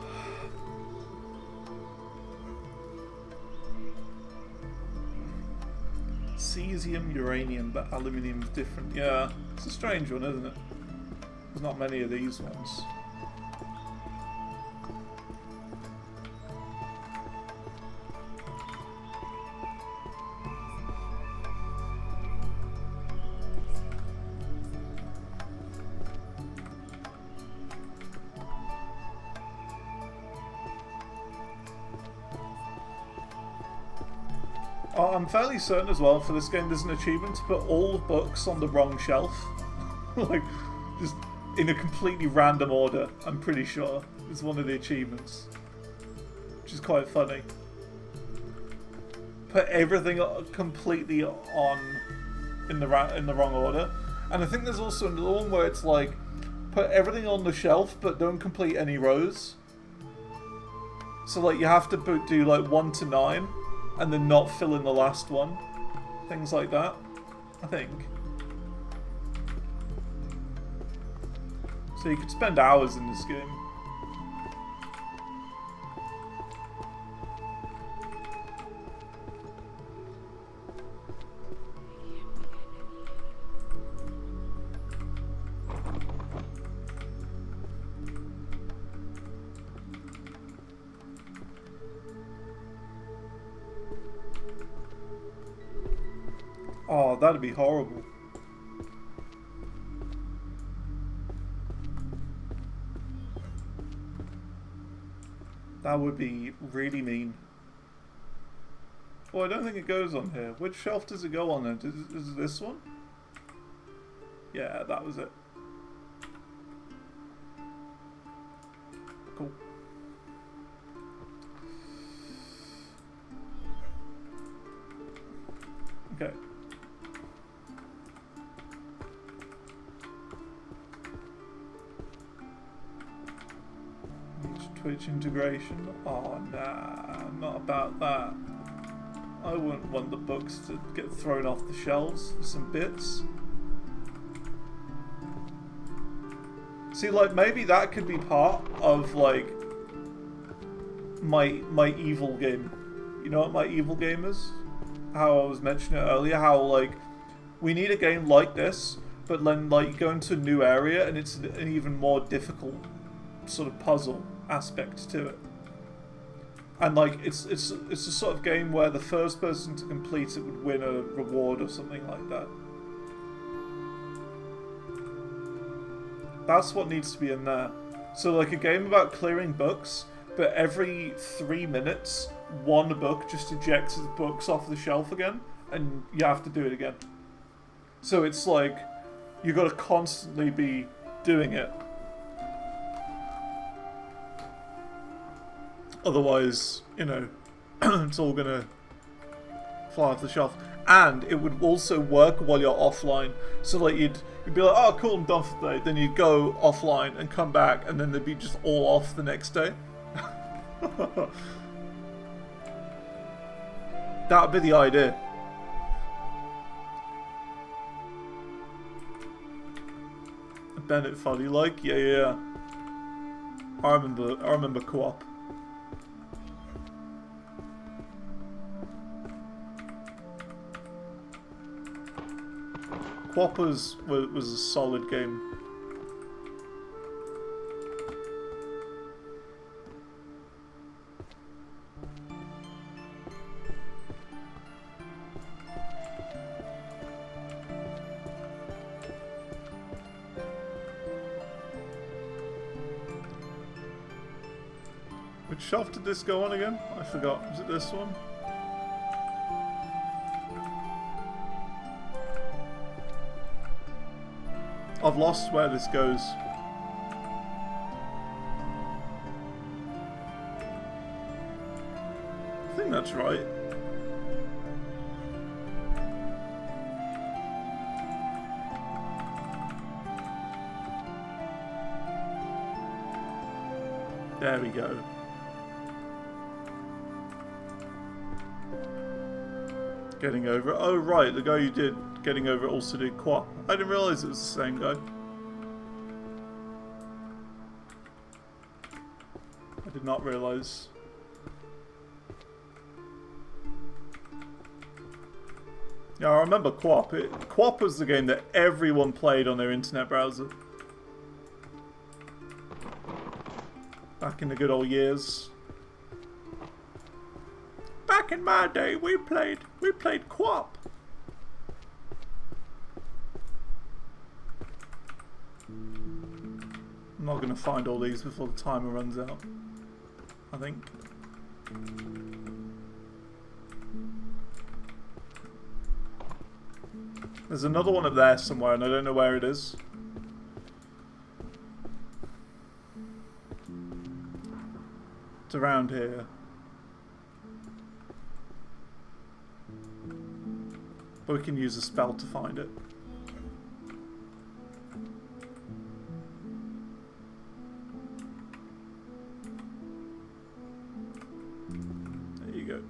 Cesium, uranium, but aluminium's different. Yeah, it's a strange one, isn't it? There's not many of these ones. I'm fairly certain as well for this game there's an achievement to put all the books on the wrong shelf. Like, just in a completely random order, I'm pretty sure. It's one of the achievements. Which is quite funny. Put everything completely on in the wrong order. And I think there's also another one where it's like, put everything on the shelf but don't complete any rows. So like you have to do like 1 to 9. And then not fill in the last one. Things like that, I think. So you could spend hours in this game. Oh, that'd be horrible. That would be really mean. Well, I don't think it goes on here. Which shelf does it go on then? Is it this one? Yeah, that was it. Cool. Okay. Twitch integration? Oh, nah, not about that. I wouldn't want the books to get thrown off the shelves for some bits. See, like, maybe that could be part of, like, my evil game. You know what my evil game is? How I was mentioning it earlier, how, like, we need a game like this, but then, like, you go into a new area and it's an even more difficult sort of puzzle aspect to it. And, like, it's a sort of game where the first person to complete it would win a reward or something like that. That's what needs to be in there. So, like, a game about clearing books, but every 3 minutes, one book just ejects its books off the shelf again, and you have to do it again. So it's like, you got to constantly be doing it. Otherwise, you know, it's all gonna fly off the shelf. And it would also work while you're offline. So like you'd be like, oh cool, I'm done for the day. Then you'd go offline and come back, and then they'd be just all off the next day. That'd be the idea. Bennett Fuddy like? Yeah. I remember Co-op. Co-op was a solid game. Which shelf did this go on again? I forgot. Was it this one? I've lost where this goes. I think that's right. There we go. Getting over it. Oh right, the guy who did Getting Over It also did Co-op. I didn't realise it was the same guy. I did not realise. Yeah, I remember Co-op. Co-op was the game that everyone played on their internet browser. Back in the good old years. Back in my day, we played Co-op. I'm not going to find all these before the timer runs out, I think. There's another one up there somewhere and I don't know where it is. It's around here. But we can use a spell to find it. There you go.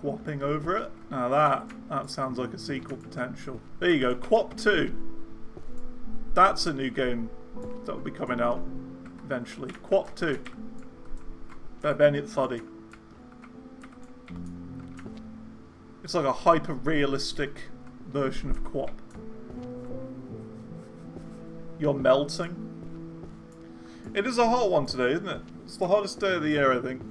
Quapping over it. Now that sounds like a sequel potential. There you go, Quap 2. That's a new game that will be coming out eventually. Quap 2 by Bennett Fuddy. It's like a hyper-realistic version of Quap. You're melting. It is a hot one today, isn't it? It's the hottest day of the year, I think.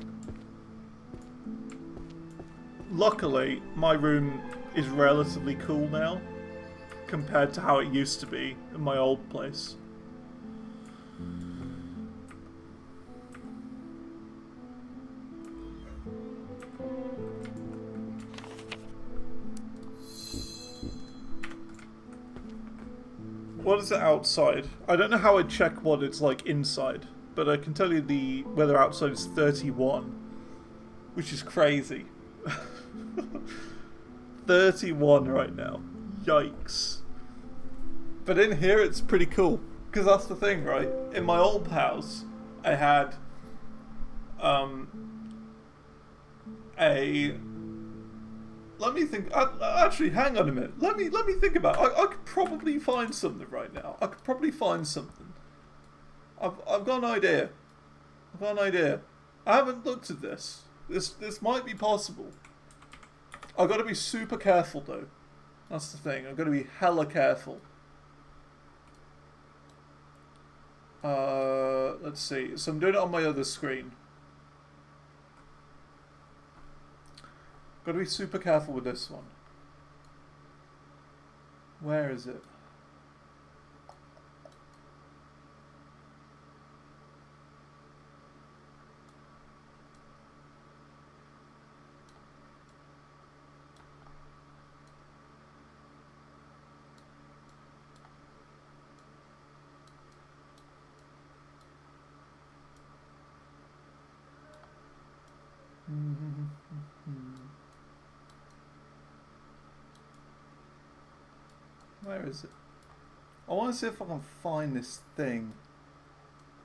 luckily, my room is relatively cool now, compared to how it used to be in my old place. What is it outside? I don't know how I check what it's like inside, but I can tell you the weather outside is 31, which is crazy. 31 right now. Yikes. But in here it's pretty cool, because that's the thing, right? In my old house, I had let me think. Actually, hang on a minute. Let me think about it. I could probably find something right now. I could probably find something. I've got an idea. I haven't looked at this. This might be possible. I've got to be super careful though. That's the thing. I've got to be hella careful. Let's see. So I'm doing it on my other screen. Got to be super careful with this one. Where is it? Where is it? I want to see if I can find this thing.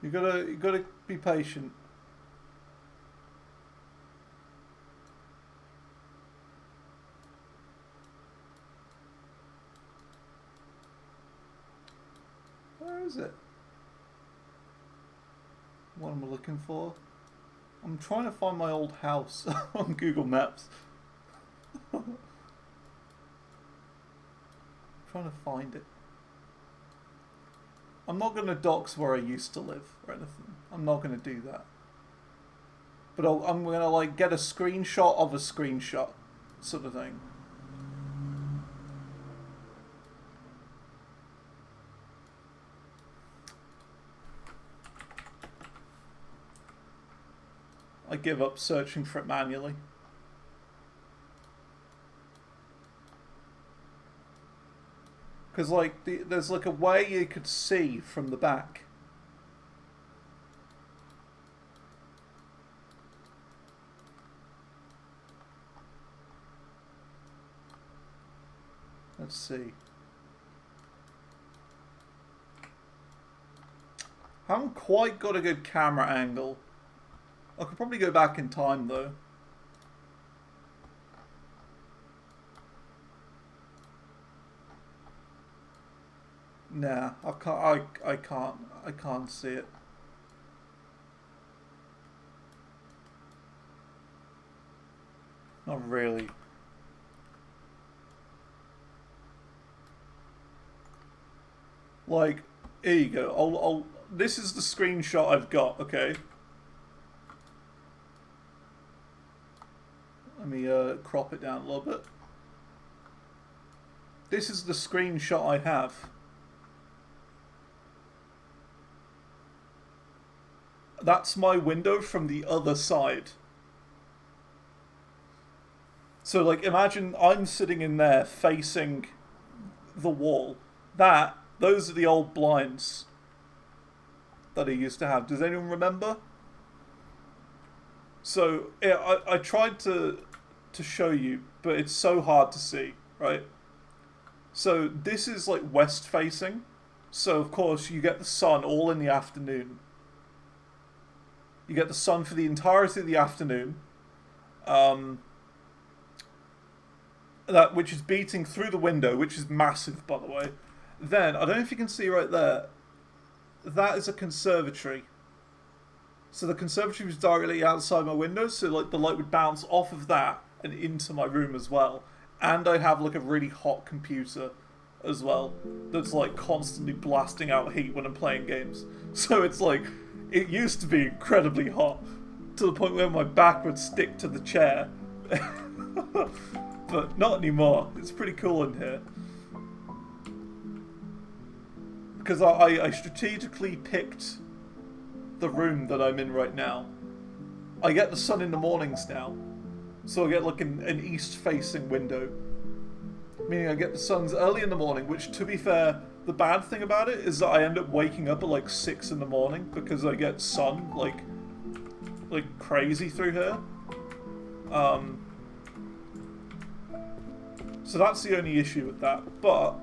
You gotta be patient. Where is it? What am I looking for? I'm trying to find my old house on Google Maps. Trying to find it. I'm not going to dox where I used to live or anything. I'm not going to do that. But I'm going to like get a screenshot of a screenshot sort of thing. I give up searching for it manually. Because, like, there's, like, a way you could see from the back. Let's see. I haven't quite got a good camera angle. I could probably go back in time, though. Nah, I can't see it. Not really. Like, here you go. This is the screenshot I've got, okay? Let me crop it down a little bit. This is the screenshot I have. That's my window from the other side. So, like, imagine I'm sitting in there facing the wall. Those are the old blinds that I used to have. Does anyone remember? So, yeah, I tried to show you, but it's so hard to see, right? So, this is, like, west facing. So, of course, you get the sun all in the afternoon. You get the sun for the entirety of the afternoon, which is beating through the window, which is massive, by the way. Then, I don't know if you can see right there, that is a conservatory. So the conservatory was directly outside my window, so like the light would bounce off of that and into my room as well. And I have like a really hot computer as well, that's like constantly blasting out heat when I'm playing games. So it's like, it used to be incredibly hot, to the point where my back would stick to the chair. But not anymore. It's pretty cool in here. Because I strategically picked the room that I'm in right now. I get the sun in the mornings now. So I get like an east-facing window. Meaning I get the suns early in the morning, which, to be fair, the bad thing about it is that I end up waking up at like 6 in the morning because I get sun like crazy through here. So that's the only issue with that. But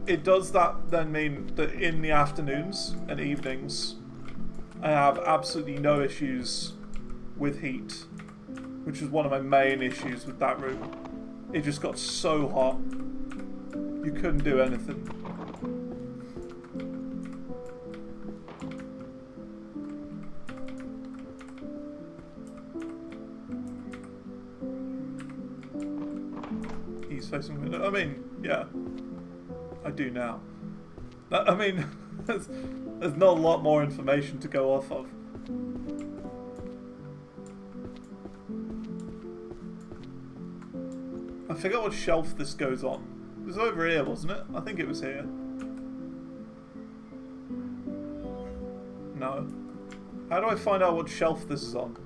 it does that then mean that in the afternoons and evenings, I have absolutely no issues with heat, which was one of my main issues with that room. It just got so hot, you couldn't do anything. He's facing window. I mean, yeah, I do now. I mean, there's not a lot more information to go off of. I forgot what shelf this goes on. It was over here, wasn't it? I think it was here. No. How do I find out what shelf this is on?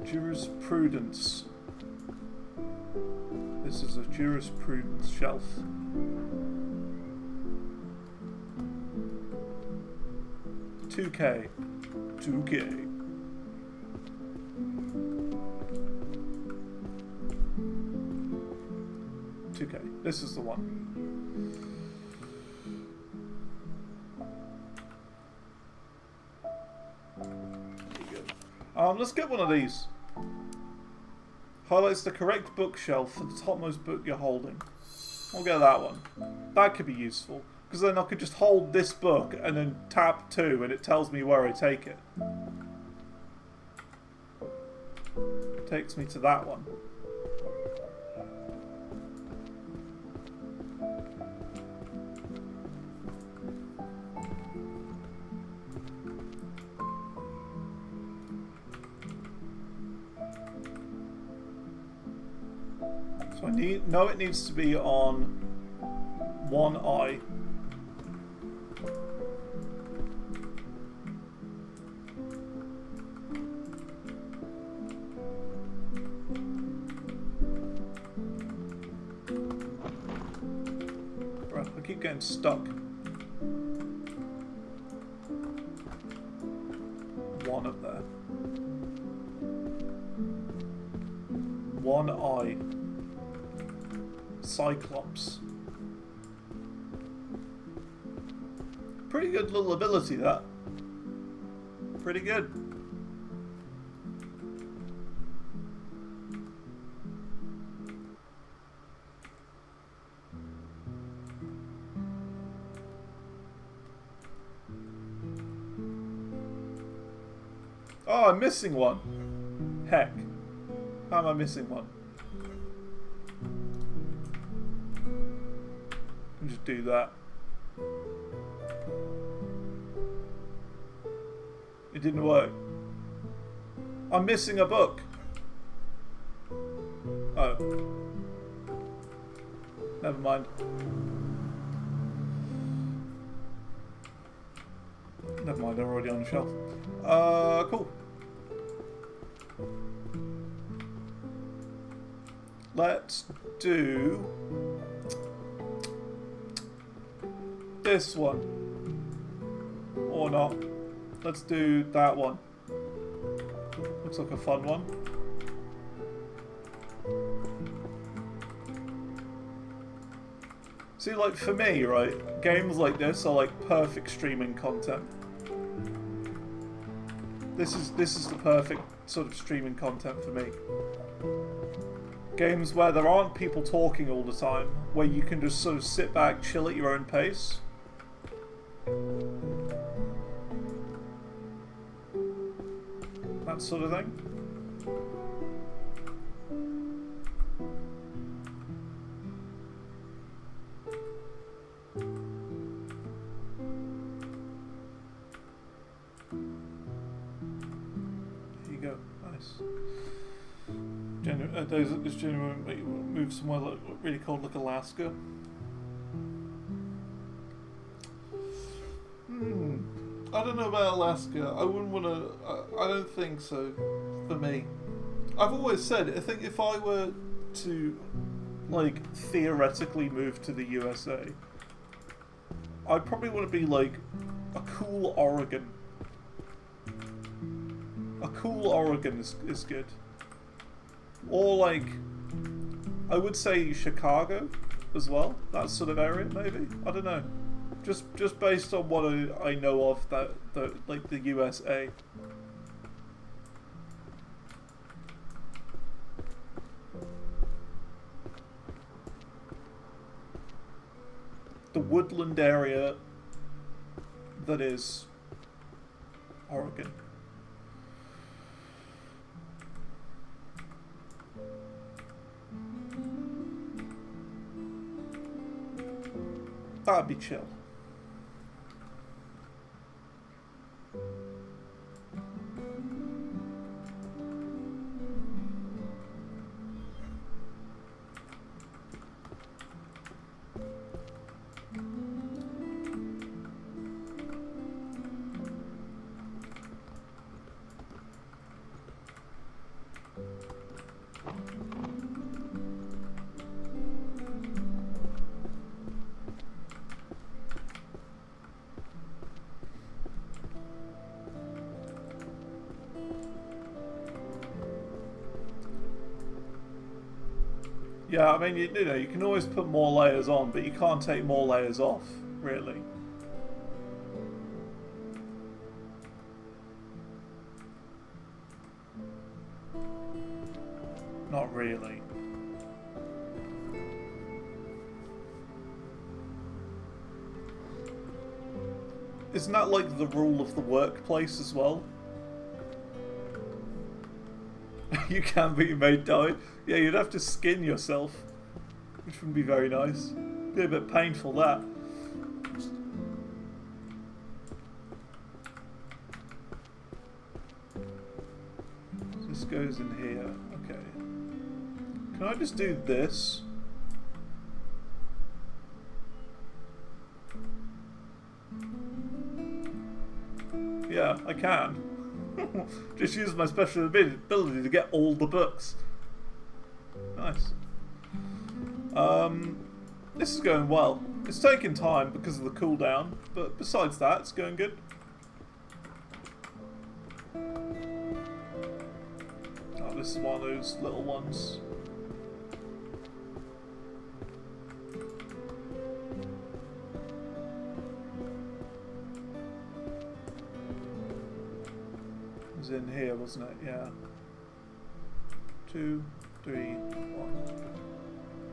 Jurisprudence. This is a jurisprudence shelf. $2K. 2K. Okay, this is the one. Let's get one of these. Highlights the correct bookshelf for the topmost book you're holding. We'll get that one. That could be useful, because then I could just hold this book and then tap 2 and it tells me where I take it. Takes me to that one. So I know it needs to be on one eye. Right, I keep getting stuck. One up there. One eye. Cyclops. Pretty good little ability, that. Pretty good. Oh, I'm missing one. Heck. How am I missing one? Just do that. It didn't work. I'm missing a book. Oh. Never mind. Never mind, they're already on the shelf. Cool. Let's do this one. Or not. Let's do that one. Looks like a fun one. See, like, for me, right, games like this are like perfect streaming content. This is the perfect sort of streaming content for me. Games where there aren't people talking all the time, where you can just sort of sit back, chill at your own pace. That sort of thing. There you days at this genuine make you move somewhere like really cold, like Alaska. I don't know about Alaska. I wouldn't want to. I don't think so. For me, I've always said I think if I were to, like, theoretically move to the USA, I'd probably want to be like a cool Oregon. A cool Oregon is good. Or like, I would say Chicago as well. That sort of area, maybe. I don't know. Just based on what I know of like the USA. The woodland area that is Oregon. That'd be chill. Yeah, I mean, you know, you can always put more layers on, but you can't take more layers off, really. Not really. Isn't that like the rule of the workplace as well? You can, but you may die. Yeah, you'd have to skin yourself, which wouldn't be very nice. Be a bit painful, that. This goes in here. Okay. Can I just do this? Yeah, I can. Just use my special ability to get all the books. Nice. This is going well. It's taking time because of the cooldown, but besides that, it's going good. Oh, this is one of those little ones. In here, wasn't it? Yeah. 2, 3, 1.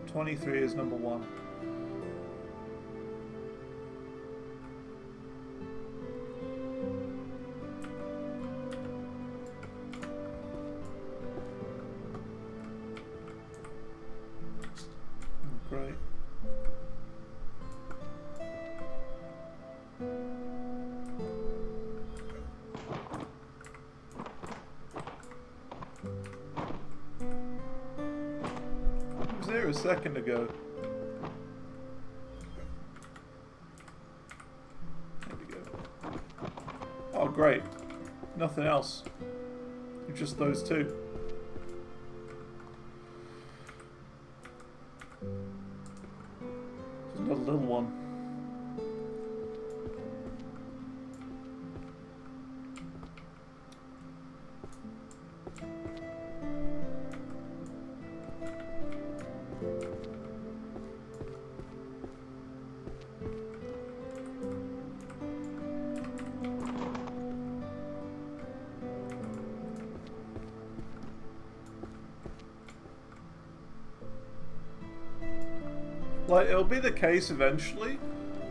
23 is number 1. Great. A second ago. There we go. Oh, great. Nothing else. Just those two. Just another little one. Like, it'll be the case eventually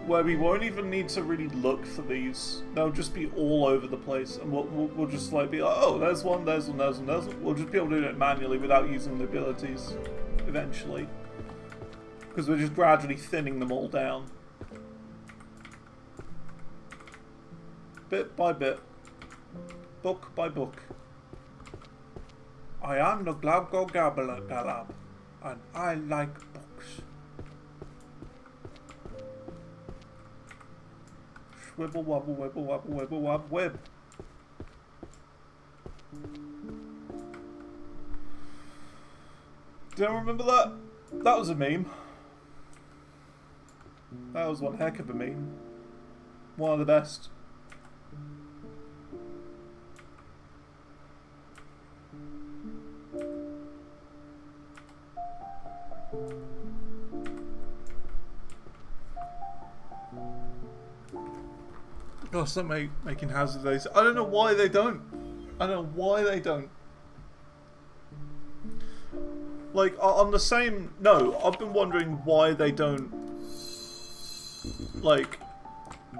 where we won't even need to really look for these. They'll just be all over the place, and we'll just like be like, oh, there's one, there's one, there's one, there's one. We'll just be able to do it manually without using the abilities eventually. Because we're just gradually thinning them all down. Bit by bit. Book by book. I am the Glabgo Gabbler Galab, and I like books. Swibble wobble wibble wobble wibble wob wib. Do you remember that? That was a meme. That was one heck of a meme. One of the best. Gosh, stop making houses days. I don't know why they don't. I don't know why they don't. Like, on the same... No, I've been wondering why they don't... Like...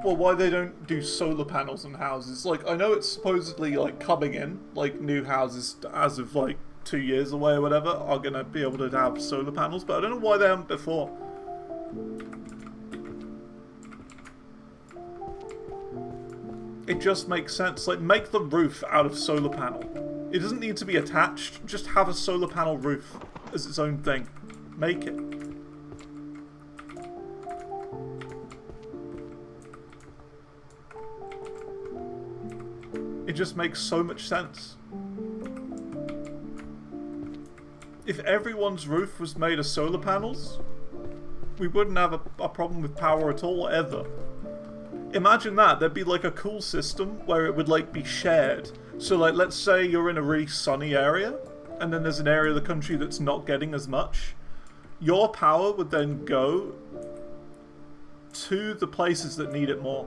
Well, why they don't do solar panels on houses. Like, I know it's supposedly, like, coming in. Like, new houses, as of, like, 2 years away or whatever, are gonna be able to have solar panels. But I don't know why they haven't before. It just makes sense. Like, make the roof out of solar panel. It doesn't need to be attached. Just have a solar panel roof as its own thing. Make it. It just makes so much sense. If everyone's roof was made of solar panels, we wouldn't have a problem with power at all, ever. Imagine that. There'd be like a cool system where it would like be shared. So like, let's say you're in a really sunny area, and then there's an area of the country that's not getting as much. Your power would then go to the places that need it more.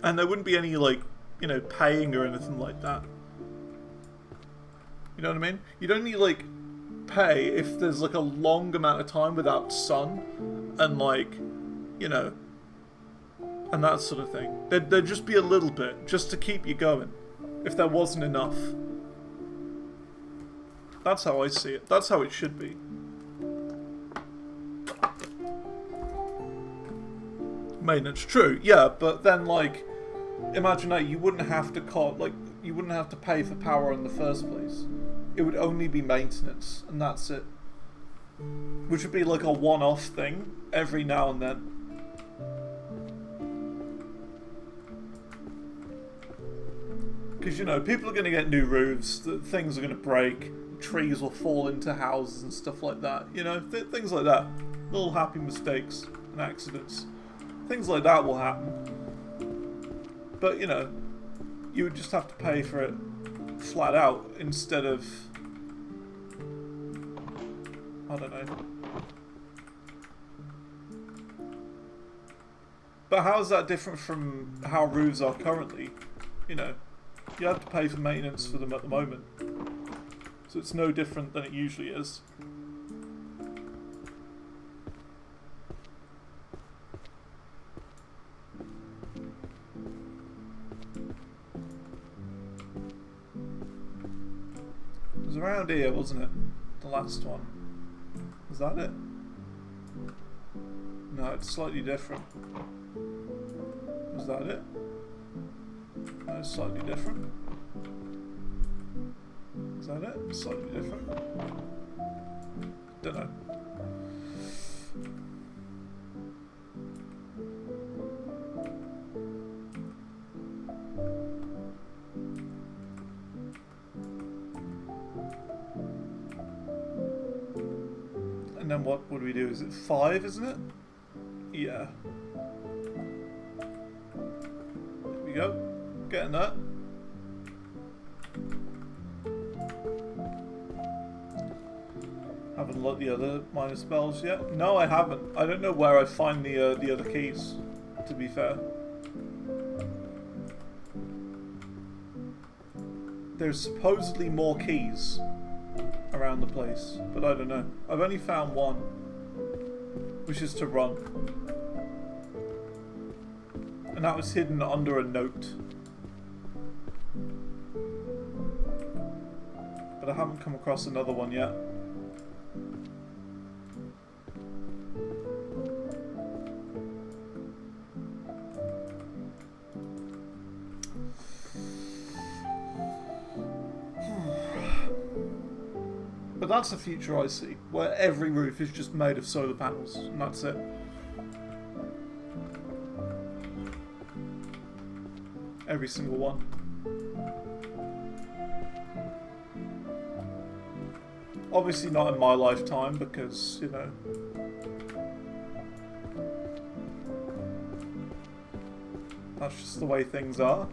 And there wouldn't be any, like, you know, paying or anything like that. You know what I mean? You don't need, like, pay if there's, like, a long amount of time without sun and, like, you know, and that sort of thing. There'd just be a little bit, just to keep you going, if there wasn't enough. That's how I see it. That's how it should be. Maintenance, true, yeah, but then, like, imagine that you wouldn't have to you wouldn't have to pay for power in the first place. It would only be maintenance, and that's it. Which would be like a one-off thing every now and then. Because, you know, people are going to get new roofs, things are going to break, trees will fall into houses and stuff like that, you know, things like that. Little happy mistakes and accidents. Things like that will happen. But, you know, you would just have to pay for it flat out instead of... I don't know. But how is that different from how roofs are currently? You know, you have to pay for maintenance for them at the moment. So it's no different than it usually is. It was around here, wasn't it? The last one. Was that it? No, it's slightly different. Was that it? No, it's slightly different. Is that it? Slightly different. Don't know. And then what would we do? Is it 5, isn't it? Yeah. There we go. Getting that. Haven't looked the other minor spells yet. No, I haven't. I don't know where I find the other keys, to be fair. There's supposedly more keys around the place, but I don't know. I've only found one, which is to run. And that was hidden under a note. But I haven't come across another one yet. But that's the future I see, where every roof is just made of solar panels, and that's it. Every single one. Obviously not in my lifetime, because, you know... that's just the way things are.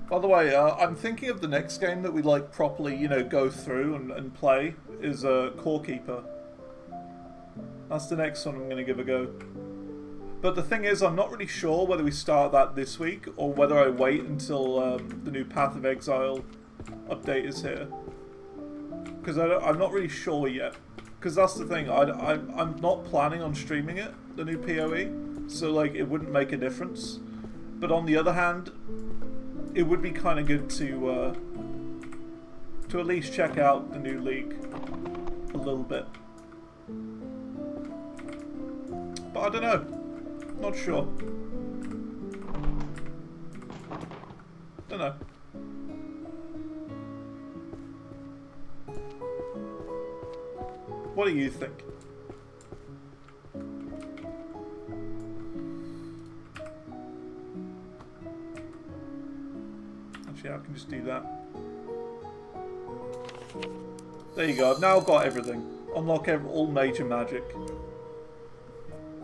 By the way, I'm thinking of the next game that we like properly, you know, go through and play is Core Keeper. That's the next one I'm going to give a go. But the thing is, I'm not really sure whether we start that this week or whether I wait until the new Path of Exile update is here. Because I'm not really sure yet. Because that's the thing, I'm not planning on streaming it, the new PoE, so like it wouldn't make a difference. But on the other hand, it would be kind of good to at least check out the new league a little bit. But I don't know. Not sure. Don't know. What do you think? Actually, I can just do that. There you go. I've now got everything. Unlock all major magic.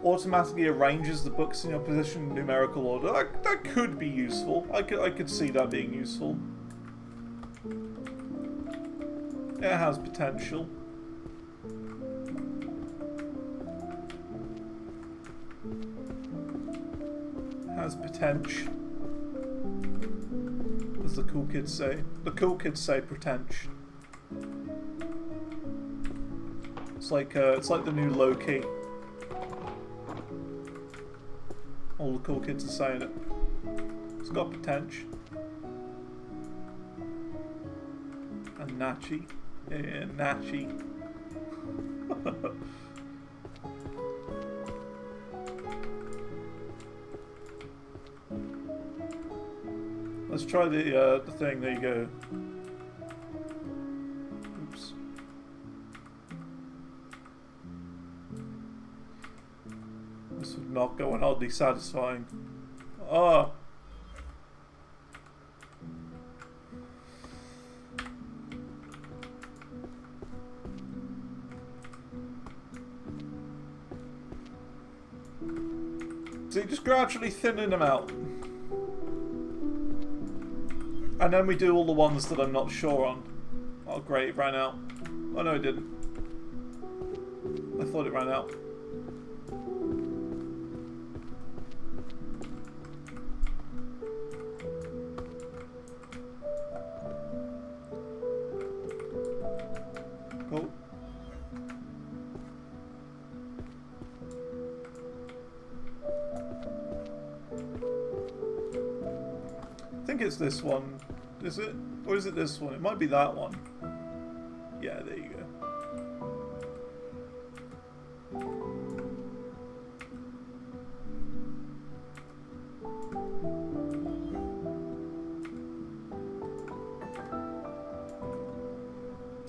Automatically arranges the books in your position in numerical order. That could be useful. I could see that being useful. It has potential. Has potential. As the cool kids say. The cool kids say potential. It's like the new low-key. All the cool kids are saying it. It's got potential. And Nachi. Yeah, Nachi. Let's try the thing. There you go. Oops. This would not go on oddly satisfying. Ah. So you just gradually thinning them out. And then we do all the ones that I'm not sure on. Oh great, it ran out. Oh no, it didn't. I thought it ran out. Cool. I think it's this one. Is it? Or is it this one? It might be that one. Yeah, there you go.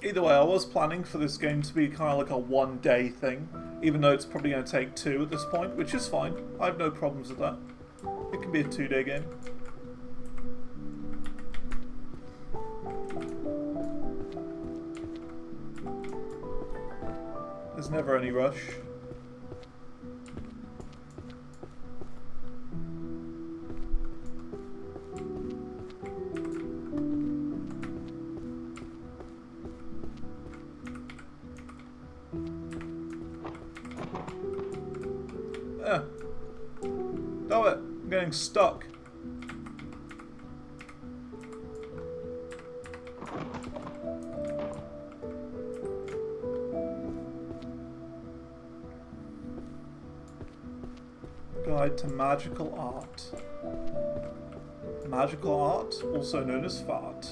Either way, I was planning for this game to be kind of like a one-day thing, even though it's probably going to take 2 at this point, which is fine. I have no problems with that. It can be a 2-day game. There's never any rush. Damn it! I'm getting stuck. Guide to Magical Art. Magical art, also known as fart.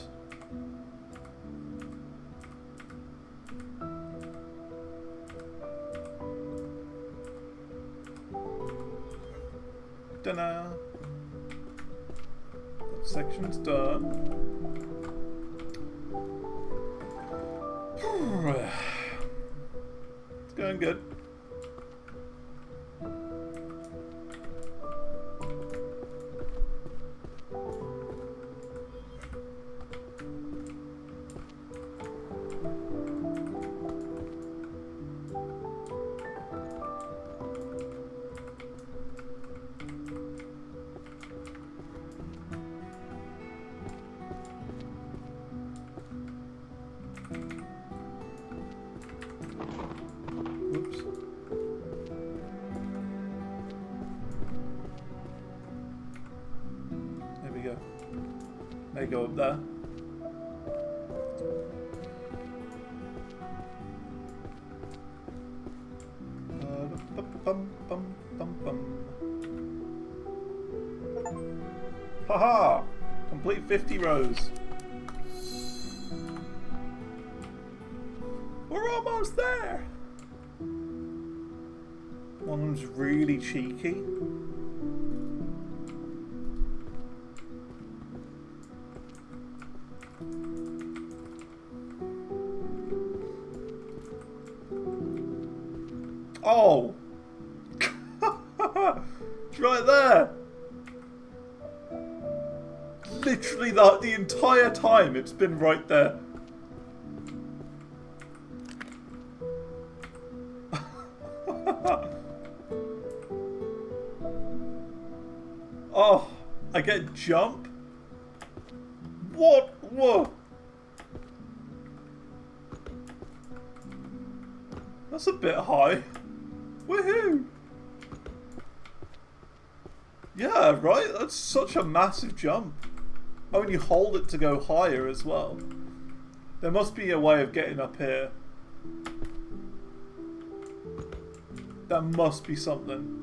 Dunno. That section's done. It's going good. They go up there. Haha! Complete 50 rows. We're almost there! One of them's really cheeky. Oh! It's right there! Literally the entire time it's been right there. Oh, I get jump? What? Whoa! That's a bit high. Woohoo! Yeah, right? That's such a massive jump. Oh, and you hold it to go higher as well. There must be a way of getting up here. There must be something.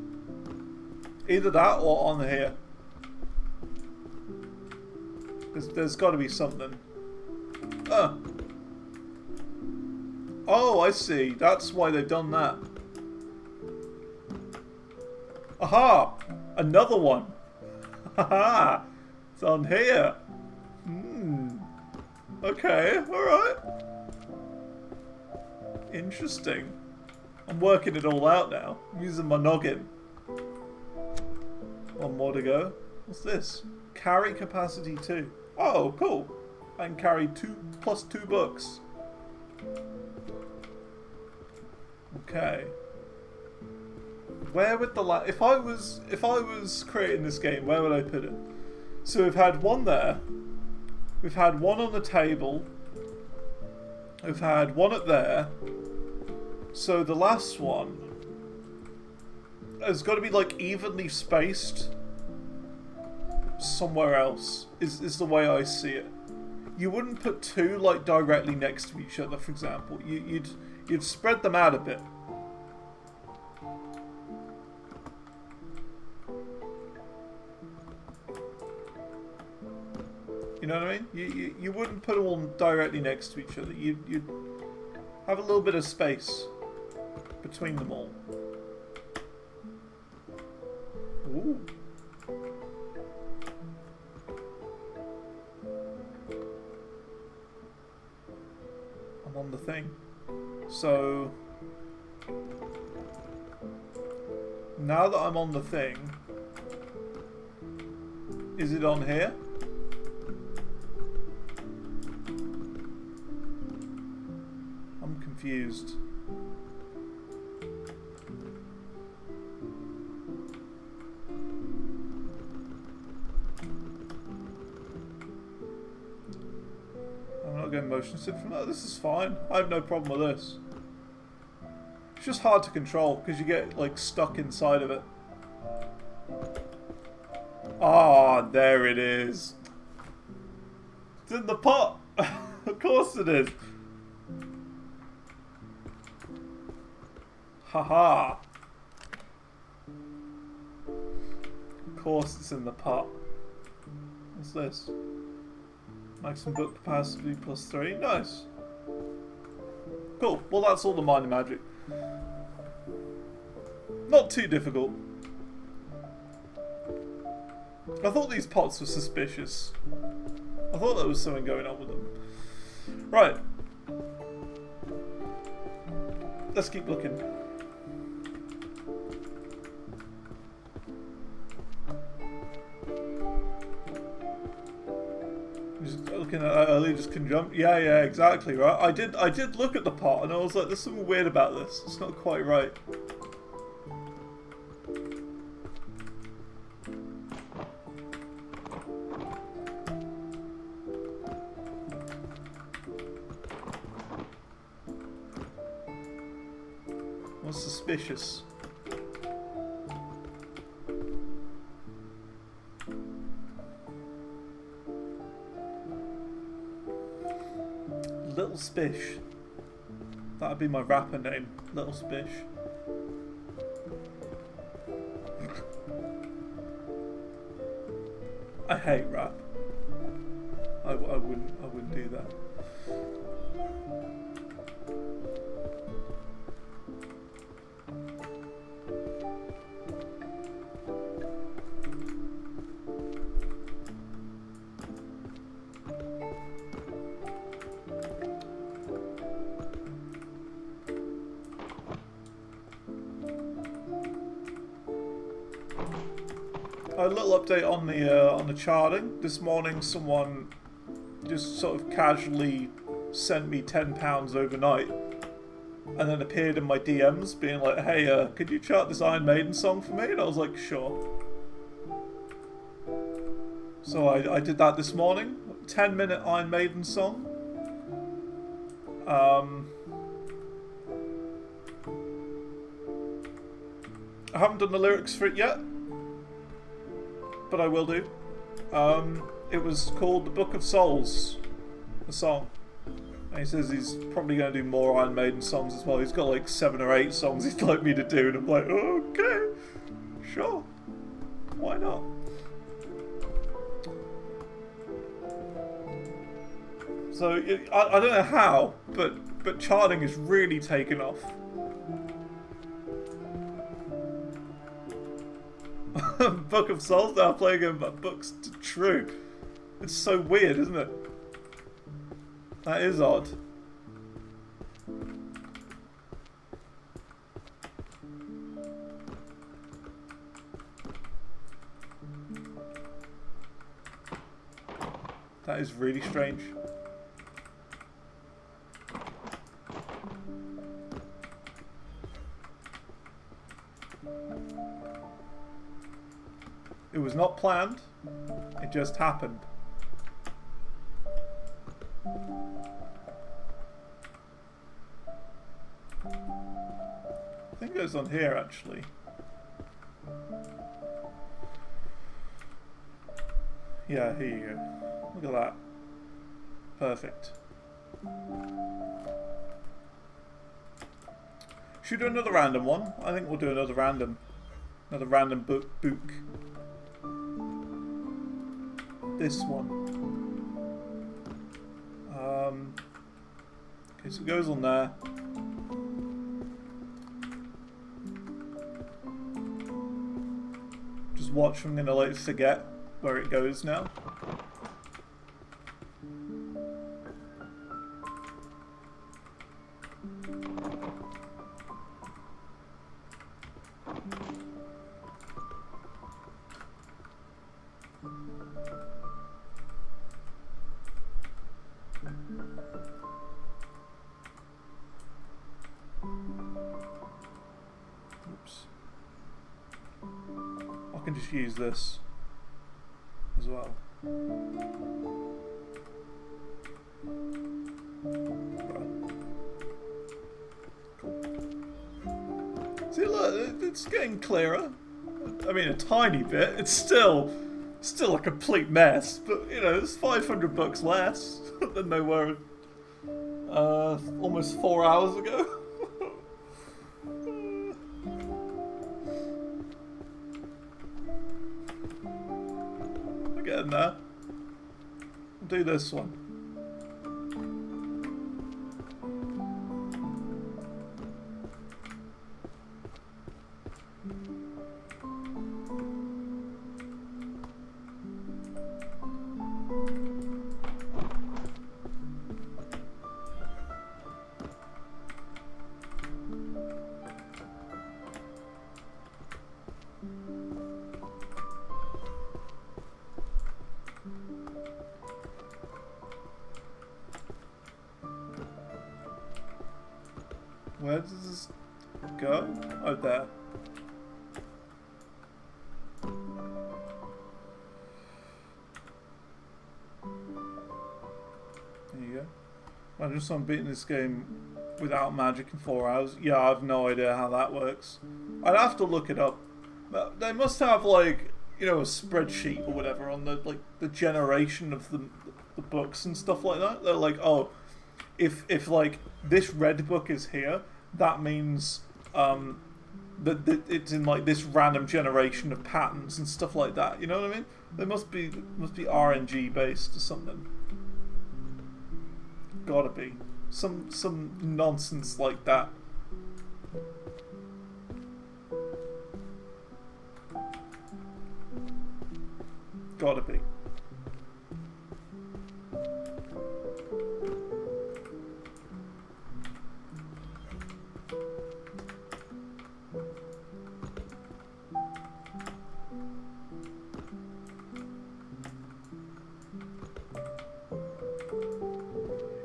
Either that or on here. There's got to be something. Oh, I see. That's why they've done that. Aha! Another one. Haha! It's on here. Okay, alright. Interesting. I'm working it all out now. I'm using my noggin. One more to go. What's this? Carry capacity 2. Oh, cool. I can carry 2 plus 2 books. Okay. Where would the if I was creating this game, where would I put it? So we've had one there. We've had one on the table. We've had one up there. So the last one has got to be like evenly spaced somewhere else. Is the way I see it. You wouldn't put 2 like directly next to each other, for example. You'd spread them out a bit. You know what I mean? You wouldn't put them all directly next to each other. You'd have a little bit of space between them all. Ooh. I'm on the thing. So now that I'm on the thing, is it on here? I'm confused. I'm not getting motion sick from that. This is fine. I have no problem with this. It's just hard to control because you get like stuck inside of it. Ah, there it is. It's in the pot. Of course it is. Haha. course it's in the pot. What's this? Maximum book capacity +3. Nice. Cool. Well, that's all the minor magic. Not too difficult. I thought these pots were suspicious. I thought there was something going on with them. Right. Let's keep looking. Just looking at that earlier, just can jump. Yeah, exactly, right? I did look at the pot and I was like, there's something weird about this. It's not quite right. What's suspicious? Little Spish. That'd be my rapper name. Little Spish. I hate rap. I wouldn't do that. A little update on the charting. This morning, someone just sort of casually sent me £10 overnight, and then appeared in my DMs, being like, "Hey, could you chart this Iron Maiden song for me?" And I was like, "Sure." So I did that this morning. 10-minute Iron Maiden song. I haven't done the lyrics for it yet, but I will do. It was called The Book of Souls, the song. And he says he's probably going to do more Iron Maiden songs as well. He's got like 7 or 8 songs he'd like me to do, and I'm like, okay, sure, why not? So I don't know how, but charting is really taken off. Book of Souls now playing about books to true. It's so weird, isn't it? That is odd. That is really strange. It was not planned, it just happened. I think it goes on here actually. Yeah, here you go. Look at that. Perfect. Should we do another random one? I think we'll do another random book. This one. Okay, so it goes on there. Just watch, I'm gonna like forget where it goes now. I can just use this as well. Right. Cool. See, look, it's getting clearer. I mean, a tiny bit. It's still a complete mess, but you know, it's 500 bucks less than they were almost 4 hours ago. getting there. We'll do this one. Where does this go? Oh, there. There you go. Imagine someone beating this game without magic in 4 hours. Yeah, I have no idea how that works. I'd have to look it up. They must have, like, you know, a spreadsheet or whatever on the, like, the generation of the books and stuff like that. They're like, oh, if like this red book is here, that means that it's in like this random generation of patterns and stuff like that. You know what I mean? They must be RNG based or something. Gotta be some nonsense like that. Gotta be.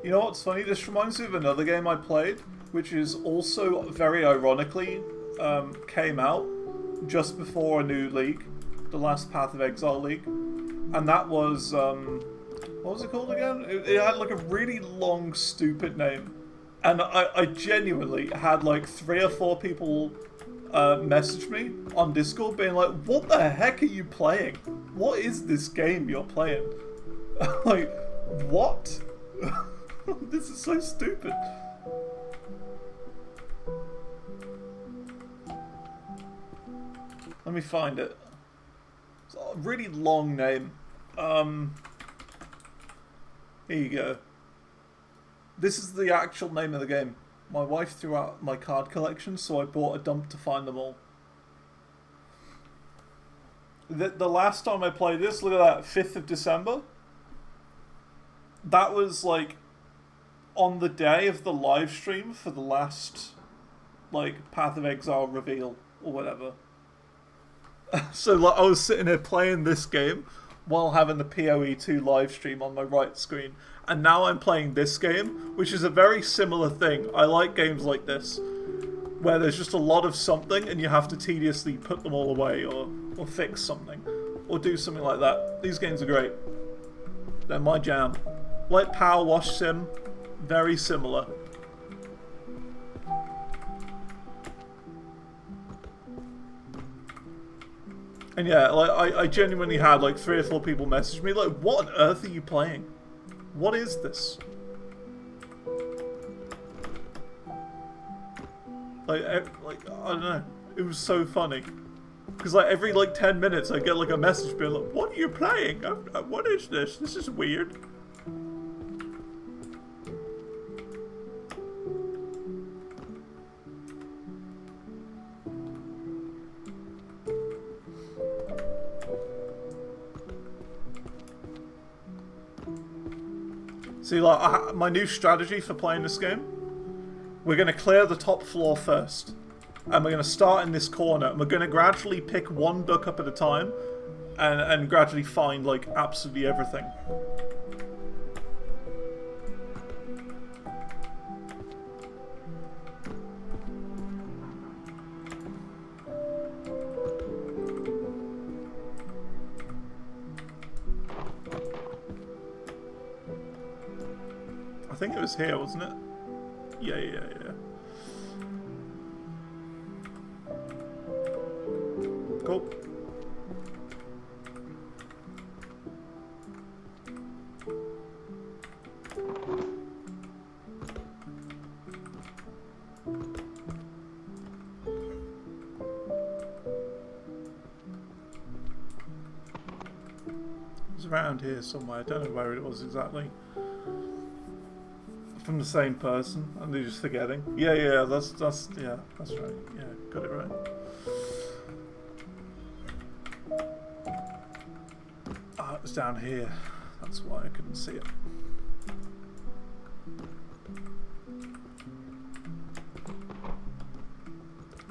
You know what's funny? This reminds me of another game I played, which is also very ironically came out just before a new league, the last Path of Exile League, and that was what was it called again? It had like a really long, stupid name, and I genuinely had like 3 or 4 people message me on Discord being like, "What the heck are you playing? What is this game you're playing?" Like, what? This is so stupid. Let me find it. It's a really long name. Here you go. This is the actual name of the game. My wife threw out my card collection, so I bought a dump to find them all. The last time I played this, look at that, 5th of December. That was like on the day of the live stream for the last, like, Path of Exile reveal or whatever. So like, I was sitting here playing this game while having the PoE 2 live stream on my right screen, and now I'm playing this game, which is a very similar thing. I like games like this, where there's just a lot of something and you have to tediously put them all away or fix something, or do something like that. These games are great. They're my jam. Like Power Wash Sim, very similar. And yeah, like I genuinely had like 3 or 4 people message me like, "What on earth are you playing? What is this?" Like I don't know. It was so funny. Because like every like 10 minutes I get like a message being like, "What are you playing? What is this? This is weird." See, like, my new strategy for playing this game, we're going to clear the top floor first. And we're going to start in this corner, and we're going to gradually pick one book up at a time, and gradually find, like, absolutely everything. I think it was here, wasn't it? Yeah. Cool. was around here somewhere. I don't know where it was exactly. From the same person, and they're just forgetting. Yeah, that's right. Yeah, got it right. Ah, it was down here. That's why I couldn't see it.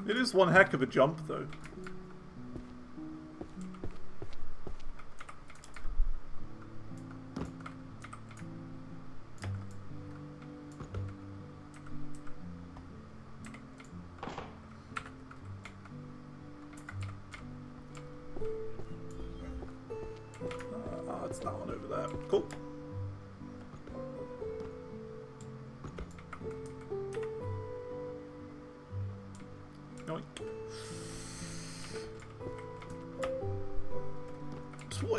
It is one heck of a jump, though. It's that one over there. Cool. Yoink.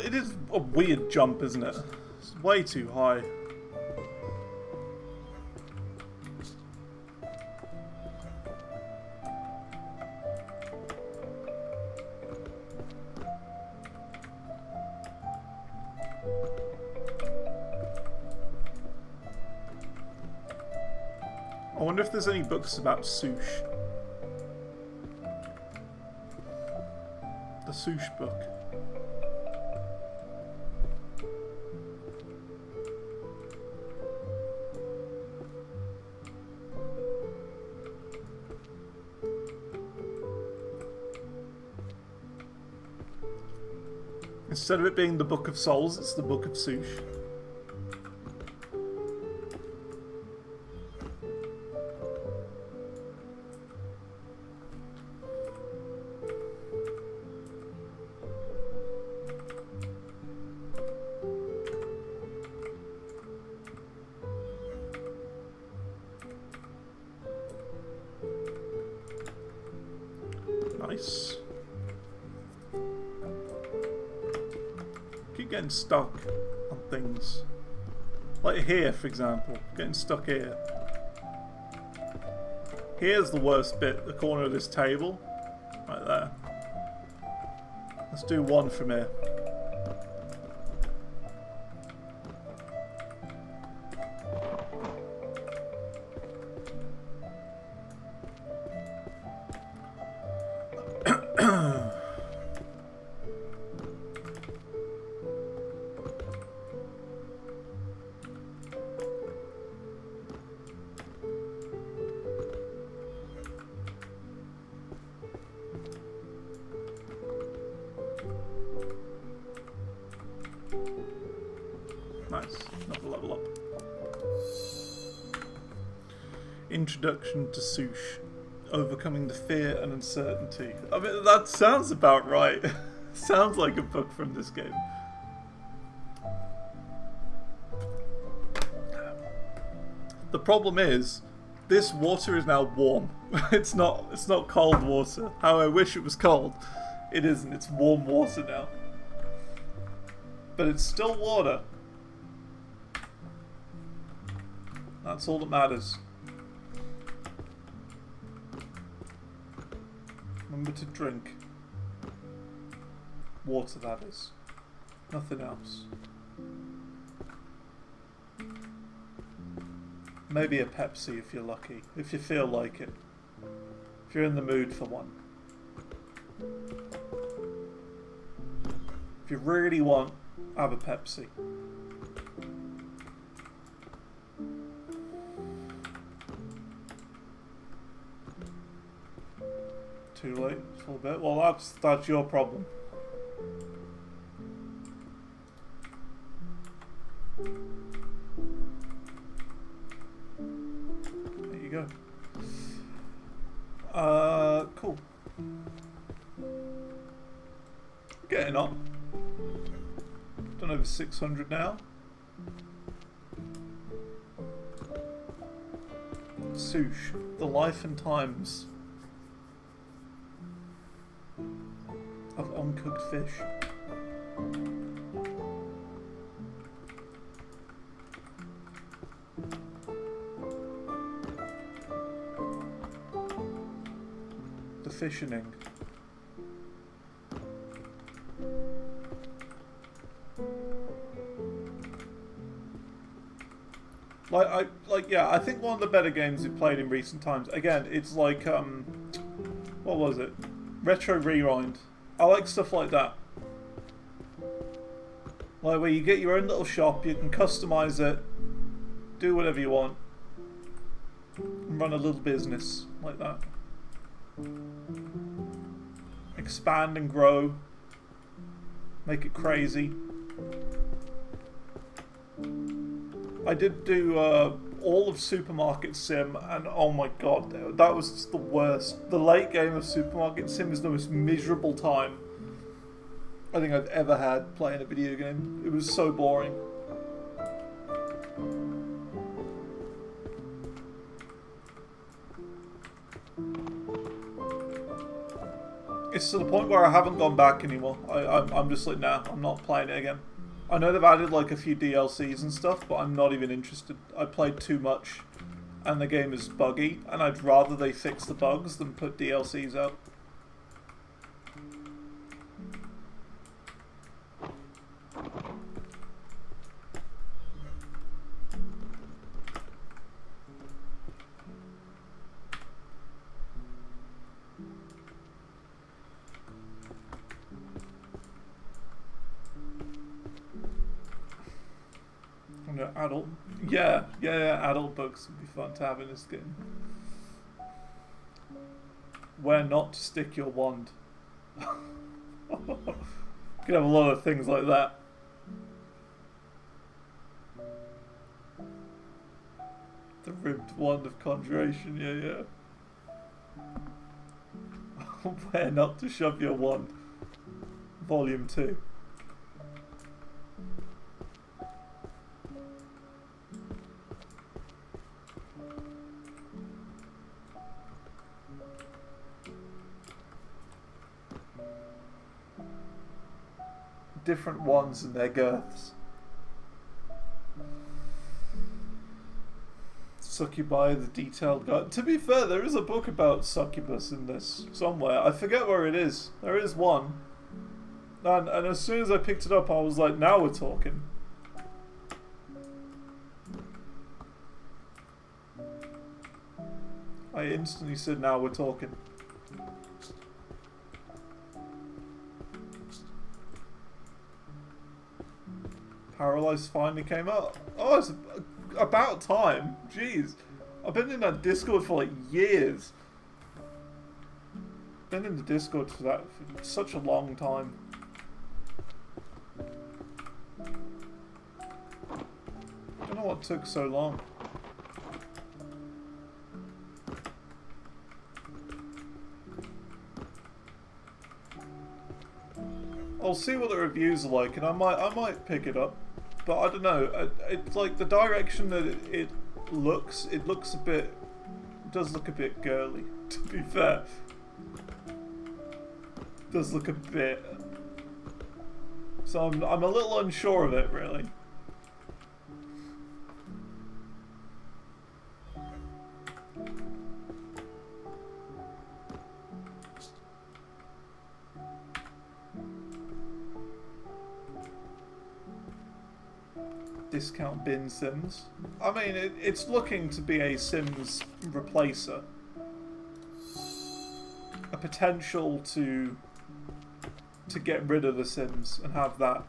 It is a weird jump, isn't it? It's way too high. I wonder if there's any books about sush. The sush book. Instead of it being the Book of Souls, it's the Book of Sush. Nice. Keep getting stuck on things. Like here, for example. Getting stuck here. Here's the worst bit, the corner of this table. Right there. Let's do one from here. Nice, another level up. Introduction to Sush. Overcoming the fear and uncertainty. I mean, that sounds about right. Sounds like a book from this game. The problem is, this water is now warm. It's not cold water. How I wish it was cold. It isn't, it's warm water now. But it's still water. That's all that matters. Remember to drink. Water, that is. Nothing else. Maybe a Pepsi if you're lucky. If you feel like it. If you're in the mood for one. If you really want, have a Pepsi. Too late for a bit. Well, that's your problem. There you go. Cool. Getting on. Done over 600 now. Sush, the life and times of uncooked fish. The fissioning. Yeah, I think one of the better games we've played in recent times. Again, it's like what was it? Retro Rewind. I like stuff like that. Like where you get your own little shop, you can customize it, do whatever you want, and run a little business like that. Expand and grow. Make it crazy. I did do all of Supermarket Sim, and oh my god, that was just the worst. The late game of Supermarket Sim is the most miserable time I think I've ever had playing a video game. It was so boring. It's to the point where I haven't gone back anymore. I'm just like, nah, I'm not playing it again. I know they've added like a few DLCs and stuff, but I'm not even interested. I played too much, and the game is buggy, and I'd rather they fix the bugs than put DLCs out. Adult, yeah, adult books would be fun to have in this game. Where not to stick your wand. You can have a lot of things like that. The ribbed wand of conjuration, yeah. Where not to shove your wand. Volume 2. Different ones and their girths. Succubi, the detailed guide. To be fair, there is a book about succubus in this somewhere. I forget where it is. There is one. And as soon as I picked it up, I was like, now we're talking. I instantly said, now we're talking. Paralyzed finally came out. Oh, it's about time. Jeez. I've been in that Discord for like years. Been in the Discord for that for such a long time. I don't know what took so long. I'll see what the reviews are like, and I might pick it up, but I don't know. It's like the direction that it looks a bit, it does look a bit girly. To be fair, it does look a bit. So I'm a little unsure of it, really. Discount bin Sims. I mean, it's looking to be a Sims replacer. A potential to get rid of the Sims and have that.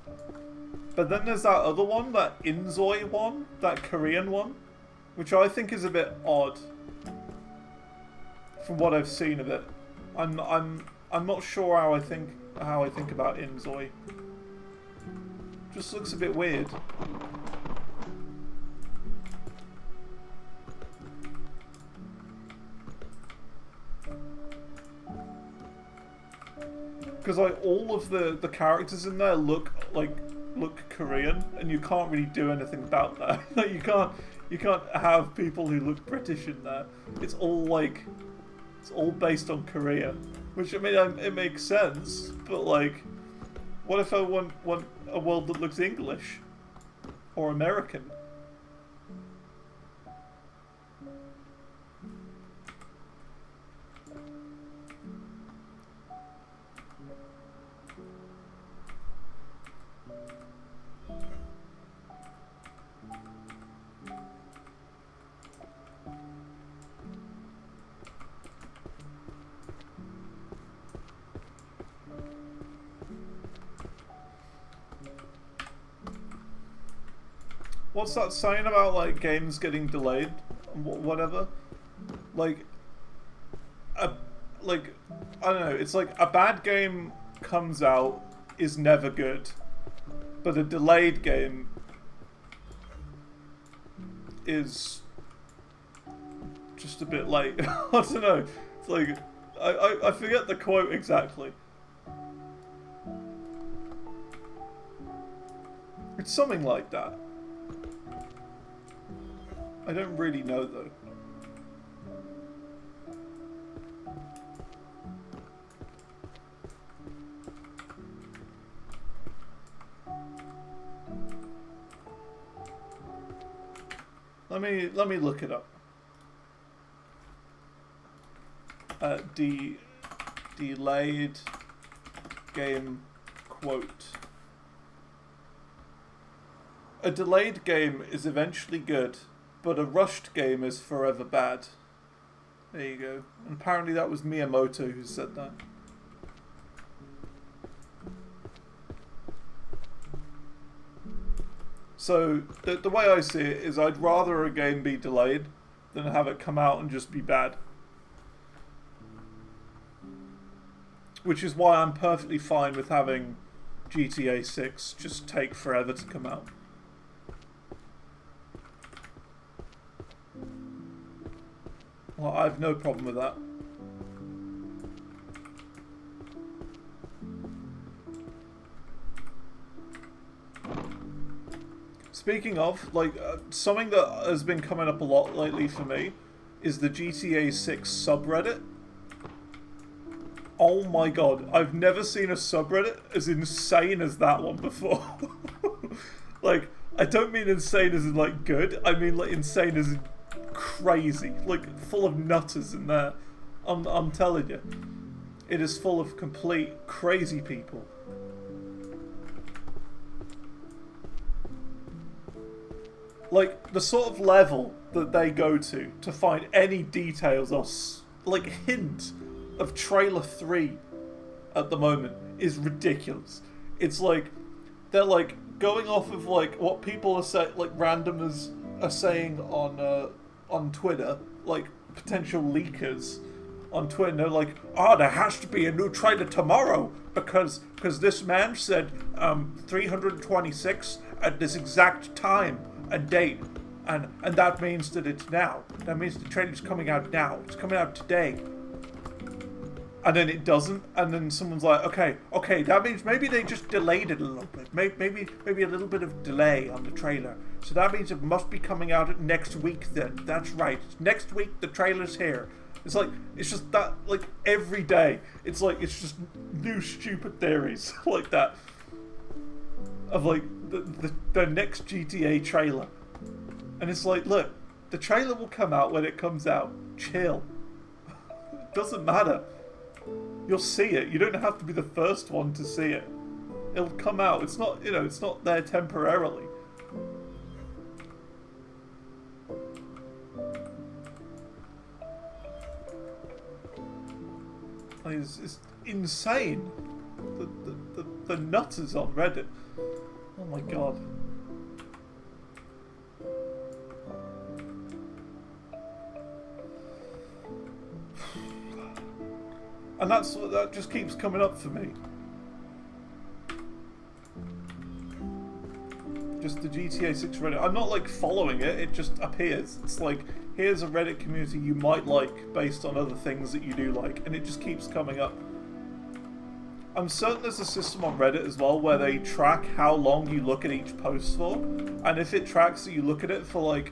But then there's that other one, that Inzoi one, that Korean one, which I think is a bit odd. From what I've seen of it, I'm not sure how I think about Inzoi. Just looks a bit weird. Because like all of the characters in there look Korean, and you can't really do anything about that. Like you can't have people who look British in there. It's all based on Korea, which I mean it makes sense. But like, what if I want a world that looks English or American? what's that saying about like games getting delayed and whatever? Like, like I don't know. It's like a bad game comes out is never good, but a delayed game is just a bit late. I don't know. It's like I forget the quote exactly. It's something like that. I don't really know though. Let me look it up. Delayed game quote. A delayed game is eventually good, but a rushed game is forever bad. There you go. And apparently that was Miyamoto who said that. So, the way I see it is I'd rather a game be delayed than have it come out and just be bad. Which is why I'm perfectly fine with having GTA 6 just take forever to come out. Well, I have no problem with that. Speaking of, like, something that has been coming up a lot lately for me is the GTA 6 subreddit. Oh my god, I've never seen a subreddit as insane as that one before. Like, I don't mean insane as in, like, good. I mean, like, insane as in crazy. Like, full of nutters in there. I'm telling you. It is full of complete crazy people. Like, the sort of level that they go to find any details or, like, hint of Trailer 3 at the moment is ridiculous. It's like, they're, like, going off of, like, what people are saying, like, randomers are saying on Twitter, like, potential leakers on Twitter. They're like, oh, there has to be a new trailer tomorrow because this man said 326 at this exact time and date, and that means that it's now. That means the trailer's coming out now. It's coming out today. And then it doesn't, and then someone's like, okay, that means maybe they just delayed it a little bit. Maybe a little bit of delay on the trailer. So that means it must be coming out next week then. That's right. Next week the trailer's here. It's like, it's just that, like, every day. It's like, it's just new stupid theories like that. Of, like, the next GTA trailer. And it's like, look, the trailer will come out when it comes out. Chill. It doesn't matter. You'll see it. You don't have to be the first one to see it. It'll come out. It's not, you know, it's not there temporarily. Like, it's insane. The nutters on Reddit. Oh my god. And that just keeps coming up for me. Just the GTA 6 Reddit. I'm not like following it, it just appears. It's like, here's a Reddit community you might like based on other things that you do like, and it just keeps coming up. I'm certain there's a system on Reddit as well where they track how long you look at each post for, and if it tracks that you look at it for, like,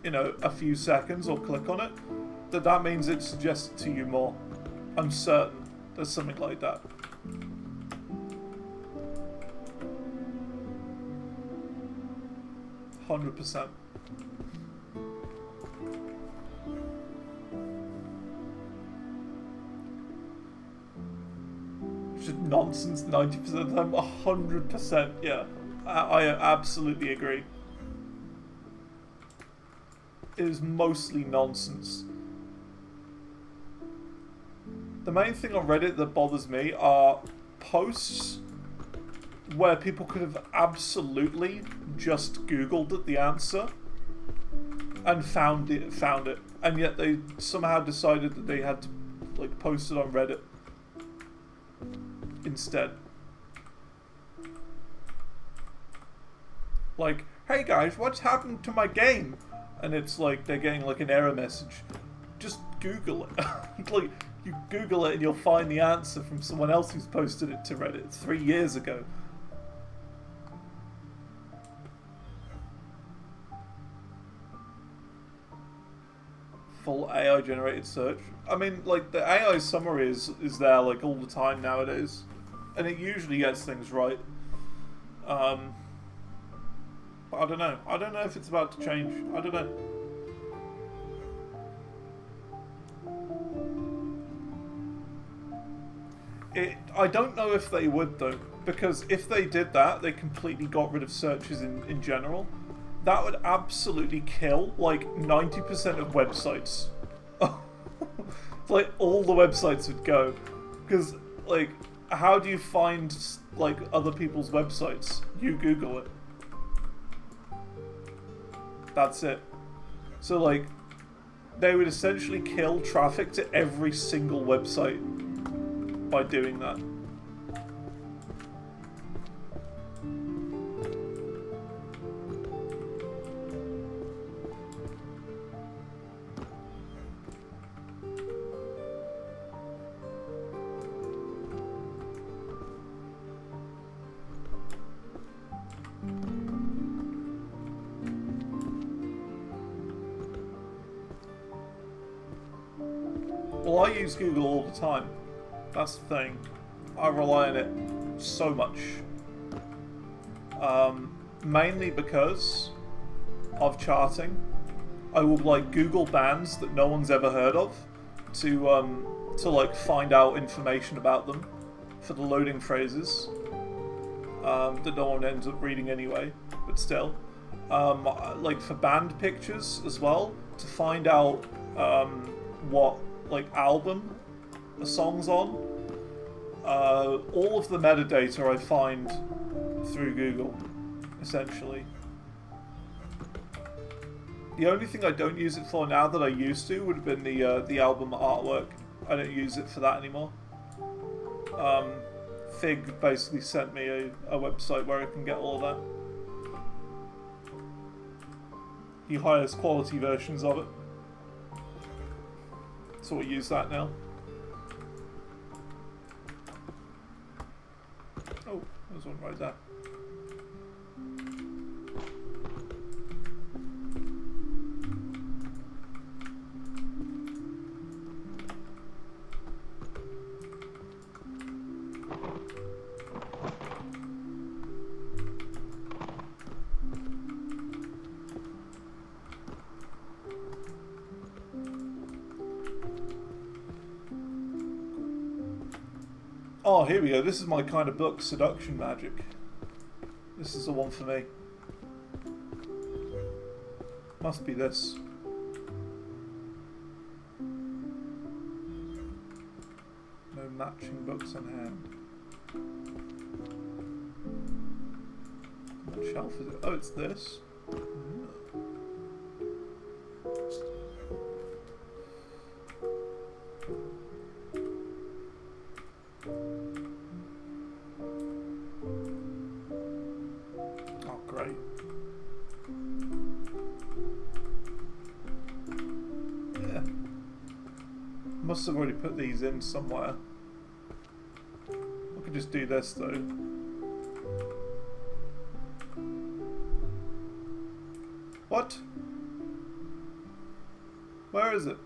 you know, a few seconds or click on it, that means it suggests it to you more. I'm certain there's something like that. %100%. Just nonsense 90% of the time. 100%, yeah. I absolutely agree. It is mostly nonsense. The main thing on Reddit that bothers me are posts where people could have absolutely just Googled the answer and found it, and yet they somehow decided that they had to like post it on Reddit instead. Like, hey guys, what's happened to my game? And it's like they're getting like an error message. Just Google it. Like, you Google it and you'll find the answer from someone else who's posted it to Reddit 3 years ago. Full AI generated search. I mean, like, the AI summary is there like all the time nowadays, and it usually gets things right. But I don't know. I don't know if it's about to change. I don't know. I don't know if they would though, because if they did that, they completely got rid of searches in general. That would absolutely kill like 90% of websites. Like all the websites would go, because like how do you find like other people's websites? You Google it. That's it. So like they would essentially kill traffic to every single website by doing that. Well, I use Google all the time. That's the thing. I rely on it so much. Mainly because of charting. I will like Google bands that no one's ever heard of to like find out information about them for the loading phrases that no one ends up reading anyway, but still. Like for band pictures as well, to find out what like album a song's on. All of the metadata I find through Google, essentially. The only thing I don't use it for now that I used to would have been the album artwork. I don't use it for that anymore. Fig basically sent me a website where I can get all of that. He hires quality versions of it. So we use that now. Oh, there's one right there. Oh, here we go. This is my kind of book, Seduction Magic. This is the one for me. Must be this. No matching books on hand. What shelf is it? Oh, it's this. Must have already put these in somewhere. I could just do this though. What? Where is it?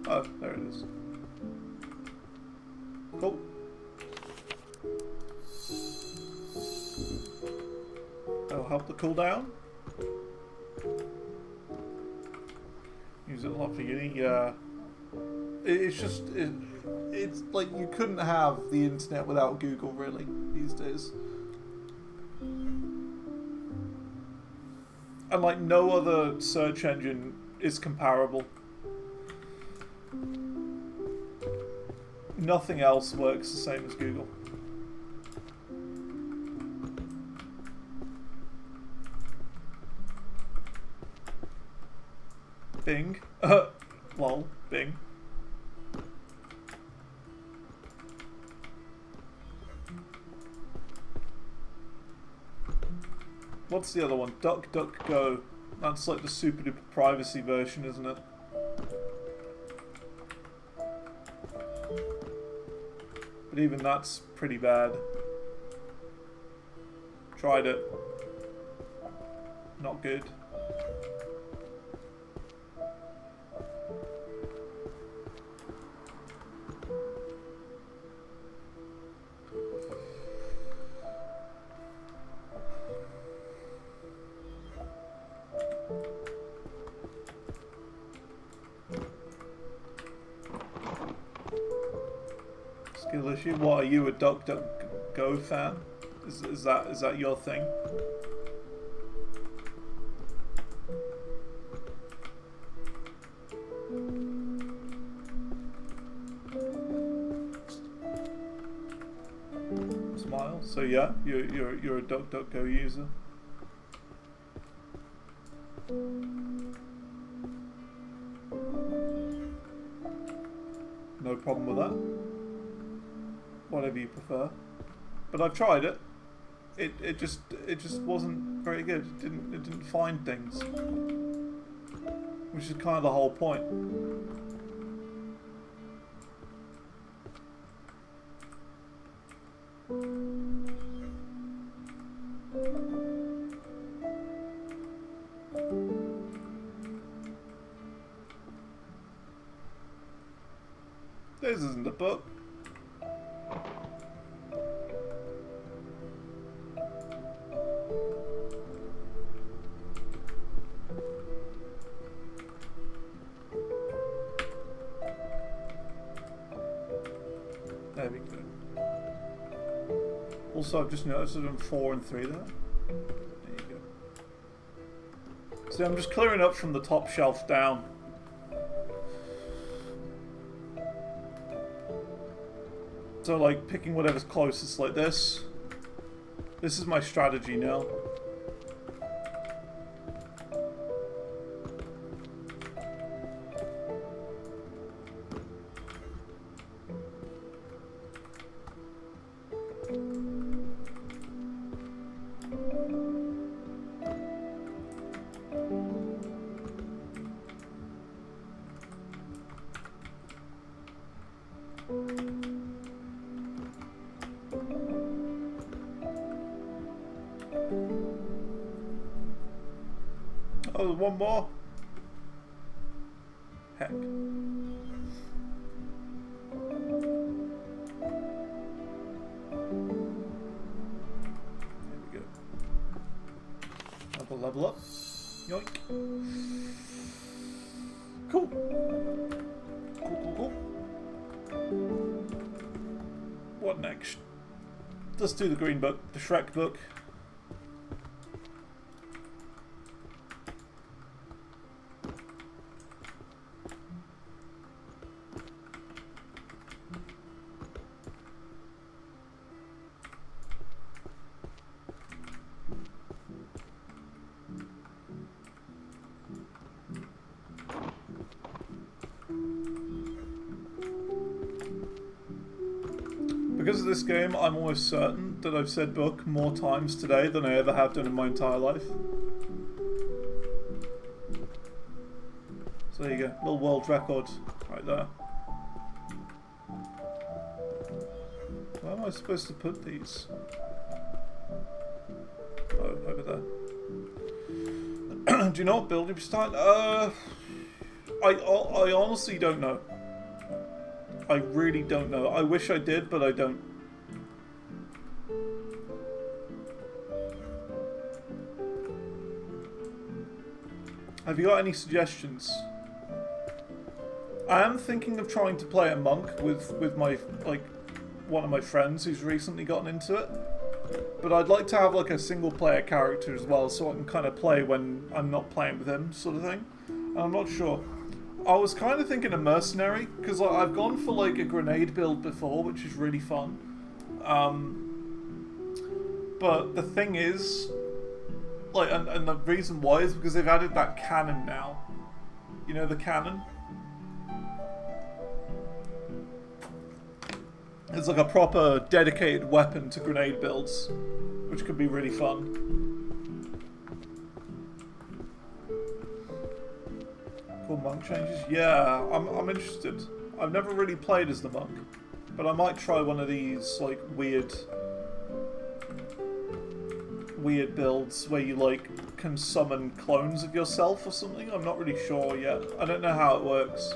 Oh, there it is. Cool. That'll help the cooldown. Use it a lot for uni. Yeah. It's just it's like you couldn't have the internet without Google really these days. And like no other search engine is comparable. Nothing else works the same as Google. Bing. Lol, Bing. What's the other one? DuckDuckGo. That's like the super duper privacy version, isn't it? But even that's pretty bad. Tried it. Not good. Skill issue? What, are you a DuckDuckGo fan? Is that your thing? Smile. So yeah, you're a DuckDuckGo user. No problem with that. Whatever you prefer. But I've tried it. It just wasn't very good. It didn't find things. Which is kind of the whole point. This isn't a book. There we go. Also, I've just noticed I've done 4 and 3 there. There you go. See, I'm just clearing up from the top shelf down. So, like, picking whatever's closest like this. This is my strategy now. Oh, there's one more. Heck. There we go. Another level up. Yoink. Cool. Cool. What next? Let's do the green book, the Shrek book. Because of this game, I'm almost certain that I've said book more times today than I ever have done in my entire life. So there you go, little world record right there. Where am I supposed to put these? Oh, over there. Do you know what building style? I honestly don't know. I really don't know. I wish I did, but I don't. Have you got any suggestions? I am thinking of trying to play a monk with my, like, one of my friends who's recently gotten into it. But I'd like to have, like, a single player character as well, so I can kind of play when I'm not playing with him, sort of thing. And I'm not sure. I was kind of thinking a mercenary, because I've gone for like a grenade build before, which is really fun. But the thing is, like, and the reason why is because they've added that cannon now. You know, the cannon? It's like a proper dedicated weapon to grenade builds, which could be really fun. Cool monk changes? Yeah, I'm interested. I've never really played as the monk, but I might try one of these like weird builds where you like can summon clones of yourself or something. I'm not really sure yet. I don't know how it works.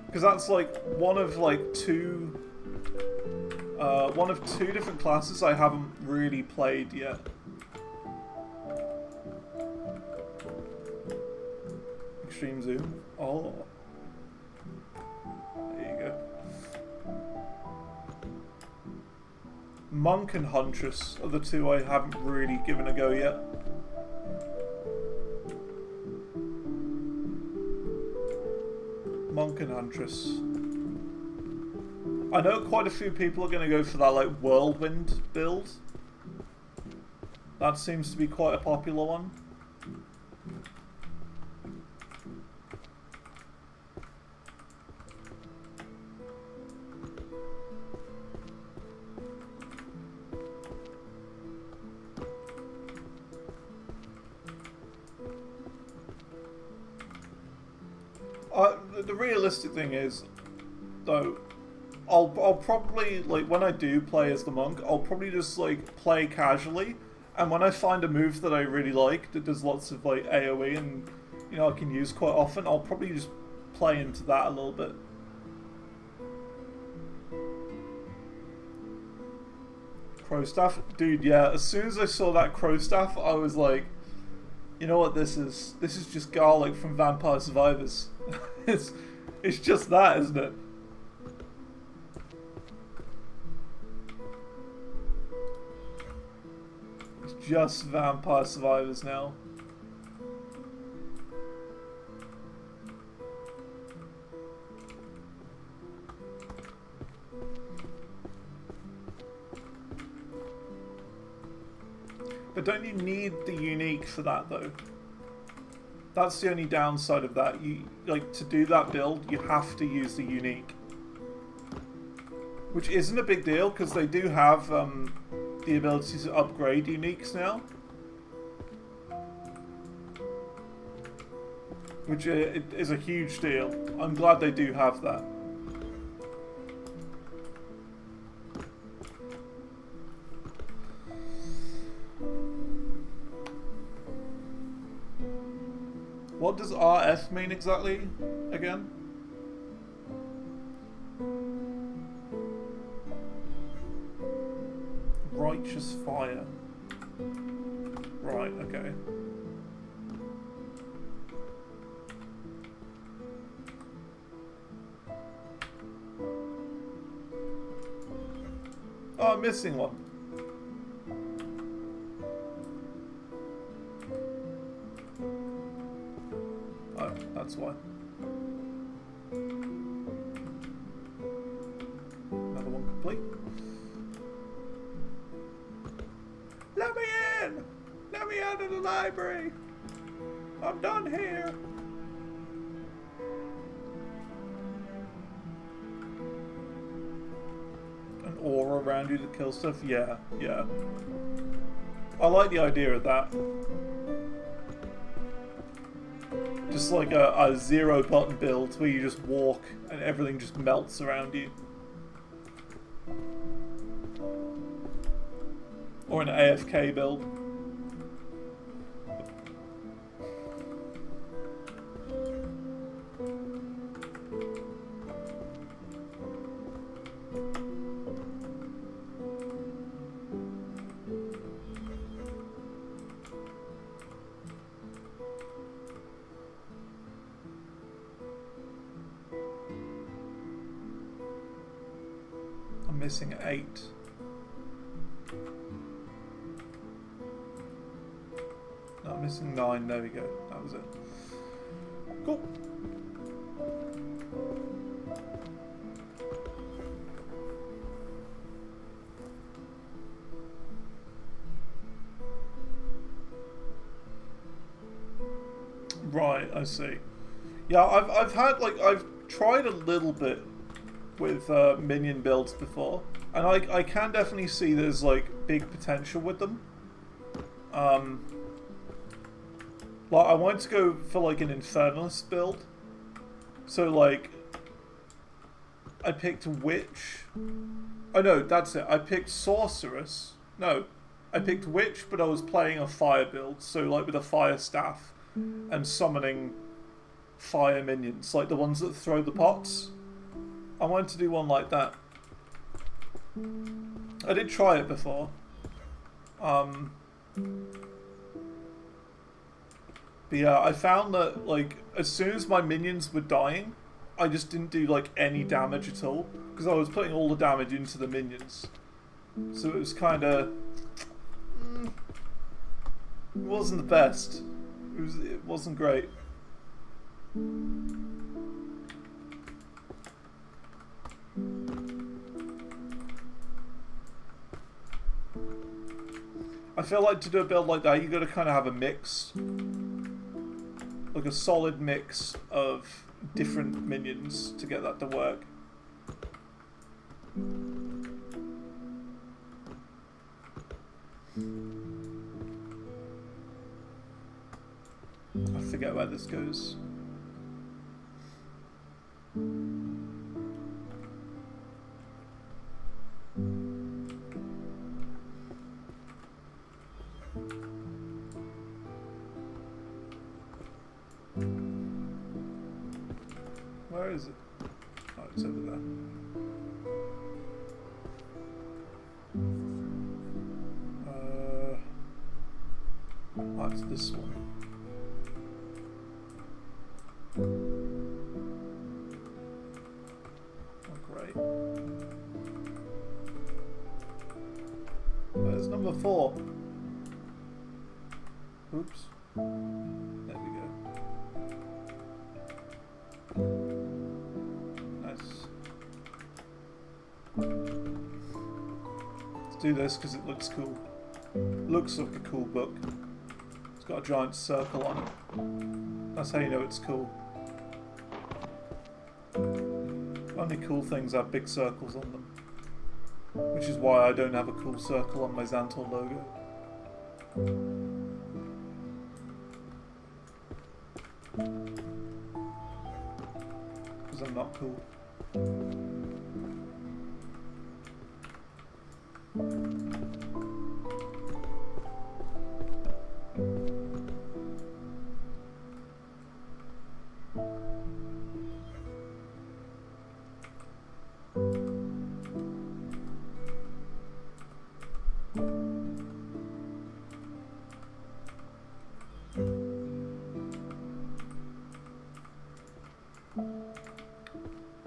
Because that's like one of two different classes I haven't really played yet. Extreme zoom. Oh. There you go. Monk and Huntress are the two I haven't really given a go yet. Monk and Huntress. I know quite a few people are going to go for that like whirlwind build. That seems to be quite a popular one. The realistic thing is, though, I'll probably, like, when I do play as the monk, I'll probably just, like, play casually, and when I find a move that I really like, that does lots of, like, AoE and, you know, I can use quite often, I'll probably just play into that a little bit. Crow staff? Dude, yeah, as soon as I saw that crow staff, I was like, you know what this is? This is just garlic from Vampire Survivors. It's just that, isn't it? It's just Vampire Survivors now. But don't you need the unique for that though? That's the only downside of that. You like to do that build, you have to use the unique, which isn't a big deal because they do have the ability to upgrade uniques now, which is a huge deal. I'm glad they do have that. What does RF mean exactly, again? Righteous fire. Right, okay. Oh, I'm missing one. That's why. Another one complete. Let me in! Let me out of the library! I'm done here! An aura around you that kills stuff? Yeah, yeah. I like the idea of that. Just like a zero button build where you just walk and everything just melts around you. Or an AFK build. Missing 8. No, I'm missing 9. There we go. That was it. Cool. Right, I see. Yeah, I've had like I've tried a little bit with minion builds before, and I can definitely see there's like big potential with them. Like I wanted to go for like an Infernalist build, so like I picked Witch. Oh no, that's it. I picked Sorceress. No, I picked Witch, but I was playing a fire build, so like with a fire staff and summoning fire minions, like the ones that throw the pots. I wanted to do one like that. I did try it before. But yeah, I found that like as soon as my minions were dying, I just didn't do like any damage at all because I was putting all the damage into the minions. So it was kind of it wasn't the best. It wasn't great. I feel like to do a build like that, you got to kind of have a mix, like a solid mix of different minions to get that to work. I forget where this goes. Where is it? Oh, it's over there. Oh, it's this one. Oh, great. There's number 4. Oops. There we go. Nice. Let's do this because it looks cool. Looks like a cool book. It's got a giant circle on it. That's how you know it's cool. Only cool things have big circles on them. Which is why I don't have a cool circle on my Zantor logo. Because I'm not cool.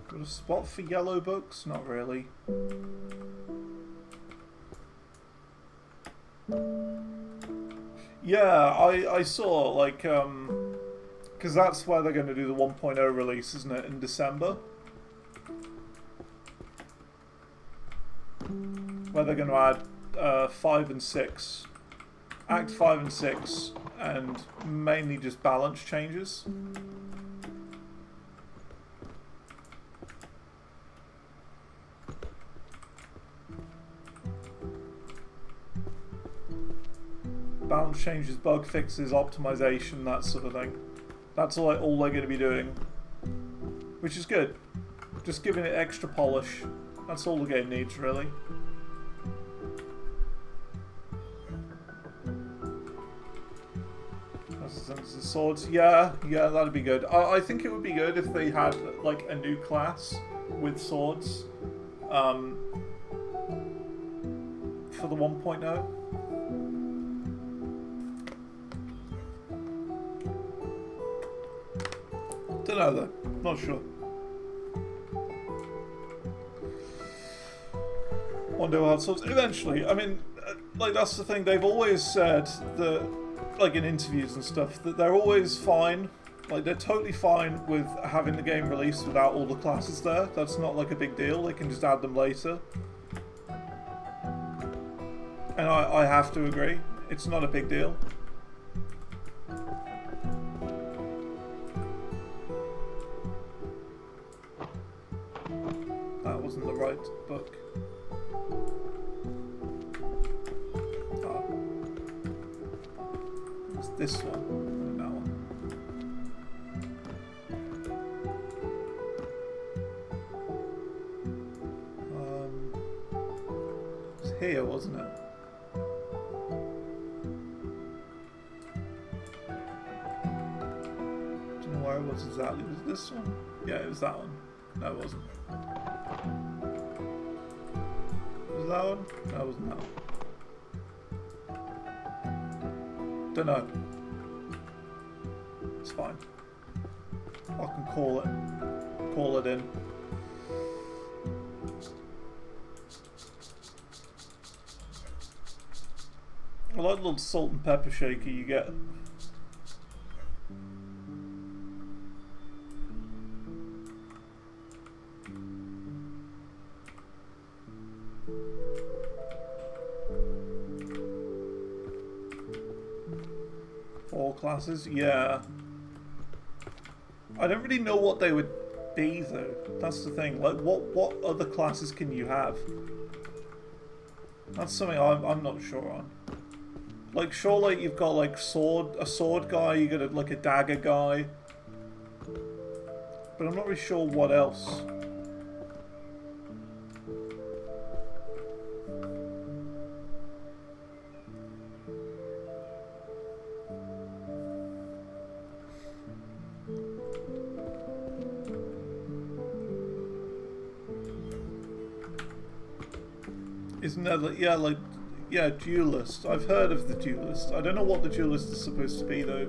Got a spot for yellow books? Not really. Yeah, I saw, like, because that's where they're going to do the 1.0 release, isn't it, in December? Where they're going to add 5 and 6. Act 5 and 6, and mainly just balance changes. Balance changes, bug fixes, optimization, that sort of thing. That's all they're going to be doing. Which is good. Just giving it extra polish. That's all the game needs, really. The swords, yeah, that'd be good. I think it would be good if they had like a new class with swords for the 1.0. Don't know though, not sure. Wonder how swords eventually. I mean, like that's the thing. They've always said that, like in interviews and stuff, that they're always fine. Like they're totally fine with having the game released without all the classes there. That's not like a big deal. They can just add them later. And I have to agree. It's not a big deal. wasn't the right book. Oh. It's this one and that one. It's here, wasn't it? Don't know where it was exactly. Was it this one? Yeah, it was that one. No, it wasn't. Was it that one? No, it wasn't that one. Don't know. It's fine. I can call it in. I like the little salt and pepper shaker you get. All classes, yeah. I don't really know what they would be though. That's the thing. Like, what other classes can you have? That's something I'm not sure on. Like, sure, like you've got like a sword guy. You got like a dagger guy, but I'm not really sure what else. Isn't that like, yeah, duelist. I've heard of the duelist. I don't know what the duelist is supposed to be though.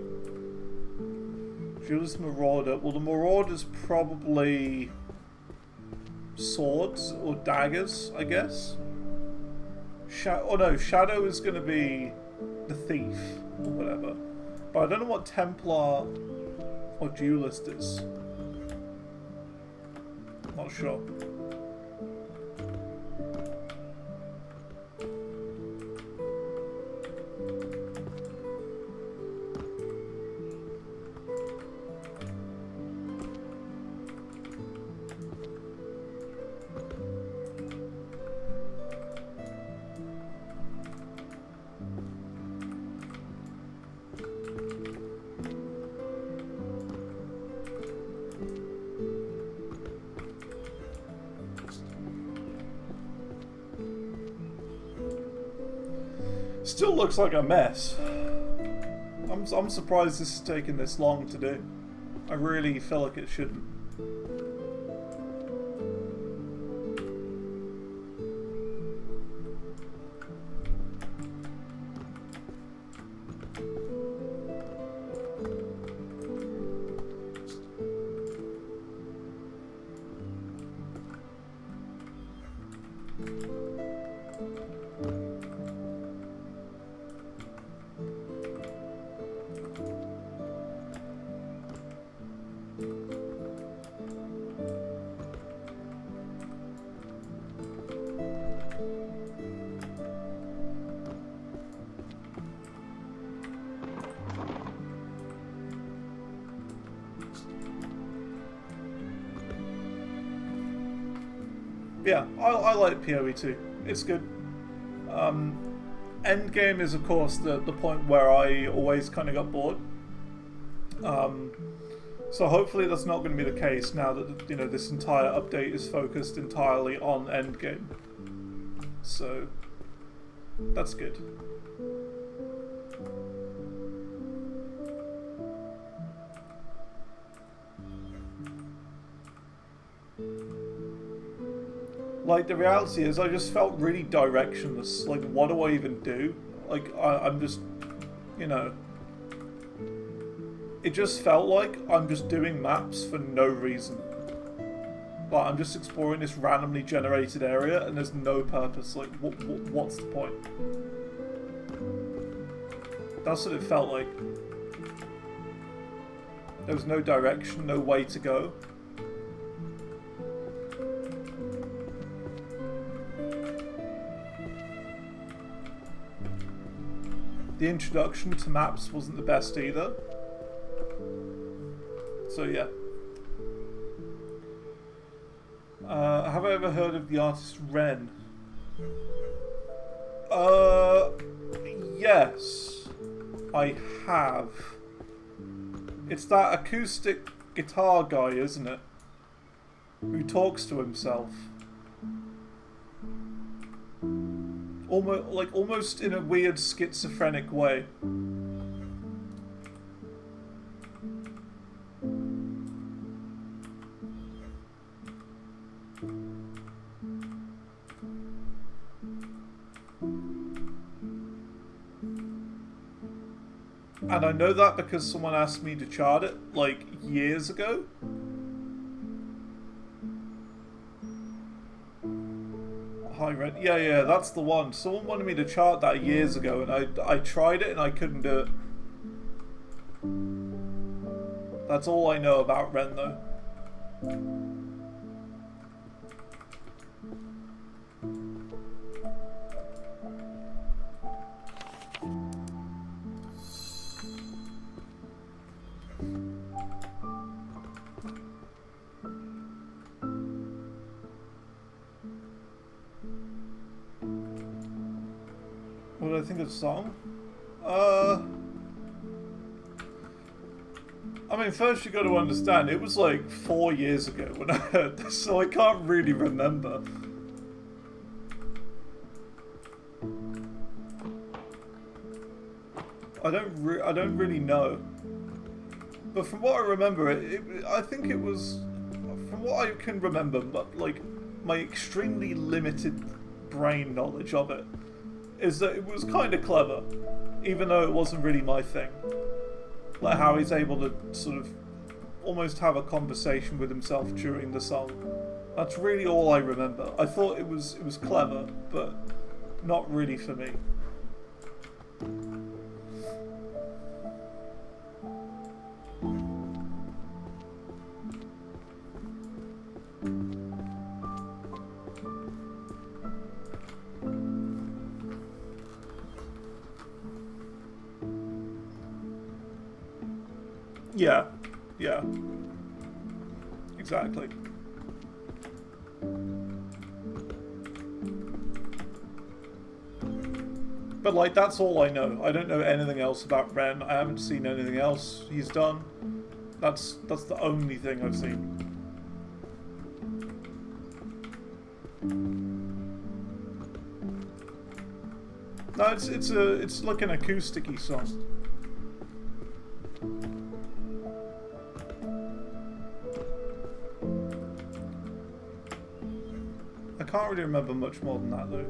Duelist marauder. Well, the marauder's probably swords or daggers, I guess. Shadow is going to be the thief or whatever. But I don't know what Templar or duelist is. Not sure. Still looks like a mess. I'm surprised this is taking this long to do. I really feel like it shouldn't. Yeah, I like PoE too. It's good. Endgame is, of course, the point where I always kind of got bored. So hopefully that's not going to be the case now that this entire update is focused entirely on Endgame. So that's good. Like, the reality is, I just felt really directionless. Like, what do I even do? Like, I'm just, it just felt like I'm just doing maps for no reason. Like, I'm just exploring this randomly generated area, and there's no purpose. Like, what's the point? That's what it felt like. There was no direction, no way to go. The introduction to maps wasn't the best either. So yeah. Have I ever heard of the artist Ren? Yes, I have. It's that acoustic guitar guy, isn't it? Who talks to himself. Almost in a weird schizophrenic way. And I know that because someone asked me to chart it, like, years ago. Hi, Red. Yeah, that's the one. Someone wanted me to chart that years ago, and I tried it and I couldn't do it. That's all I know about Ren, though. What did I think of the song? I mean, first you got to understand, it was like 4 years ago when I heard this, so I can't really remember. I don't really know. But from what I remember, I think it was, from what I can remember, but like my extremely limited brain knowledge of it, is that it was kind of clever, even though it wasn't really my thing. Like how he's able to sort of almost have a conversation with himself during the song. That's really all I remember. I thought it was clever, but not really for me. Yeah. Exactly. But like, that's all I know. I don't know anything else about Ren. I haven't seen anything else he's done. That's the only thing I've seen. No, it's like an acoustic-y song. I can't really remember much more than that, though.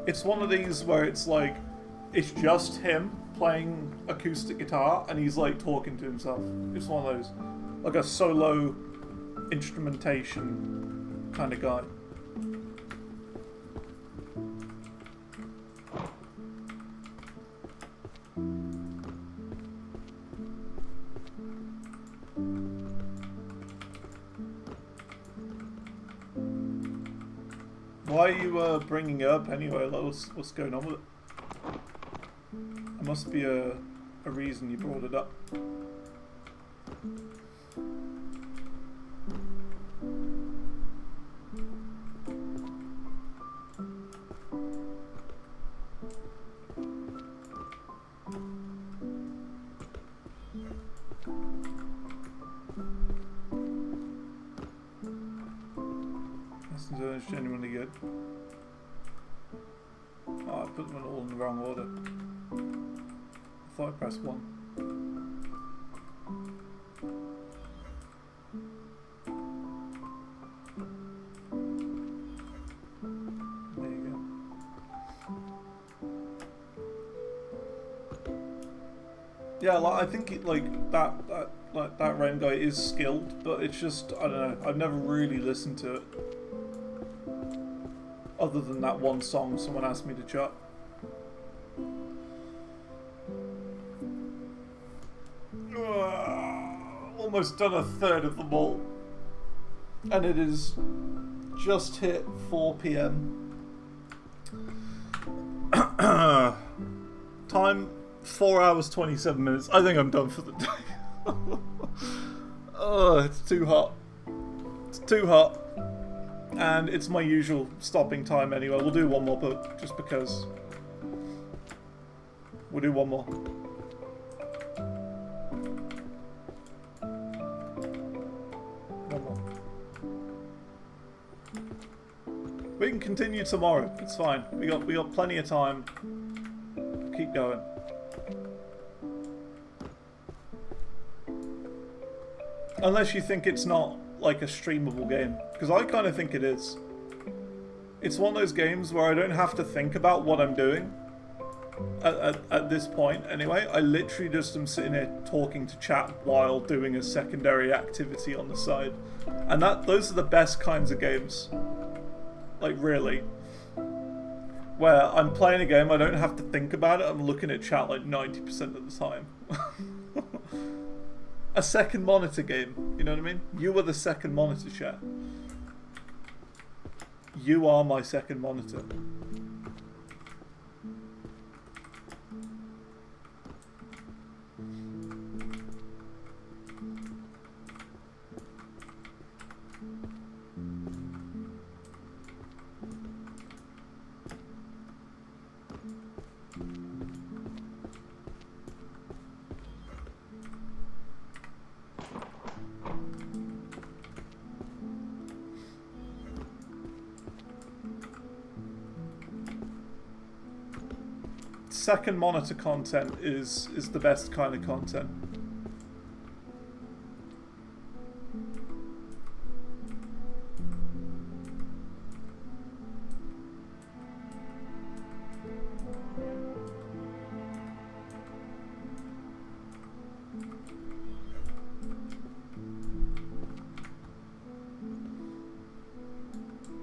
It's one of these where it's like, it's just him playing acoustic guitar and he's like talking to himself. It's one of those. Like a solo instrumentation kind of guy. Why are you bringing it up anyway? Like, what's going on with it? There must be a reason you brought it up. It's genuinely good. Oh, I put them all in the wrong order. I thought I pressed 1. There you go. Yeah, like, I think it, like that Ren guy is skilled, but it's just, I don't know. I've never really listened to it. Other than that one song someone asked me to chart. Almost done a third of them all. And it is just hit 4 PM. Time 4 hours, 27 minutes. I think I'm done for the day. Oh, it's too hot. It's too hot. And it's my usual stopping time anyway. We'll do one more book, just because. We'll do one more. One more. We can continue tomorrow. It's fine. We got plenty of time. Keep going. Unless you think it's not like a streamable game, because I kind of think it is. It's one of those games where I don't have to think about what I'm doing. At this point, anyway, I literally just am sitting here talking to chat while doing a secondary activity on the side, and those are the best kinds of games. Like really, where I'm playing a game, I don't have to think about it. I'm looking at chat like 90% of the time. A second monitor game, you know what I mean? You are the second monitor, chat. You are my second monitor. Second monitor content is the best kind of content.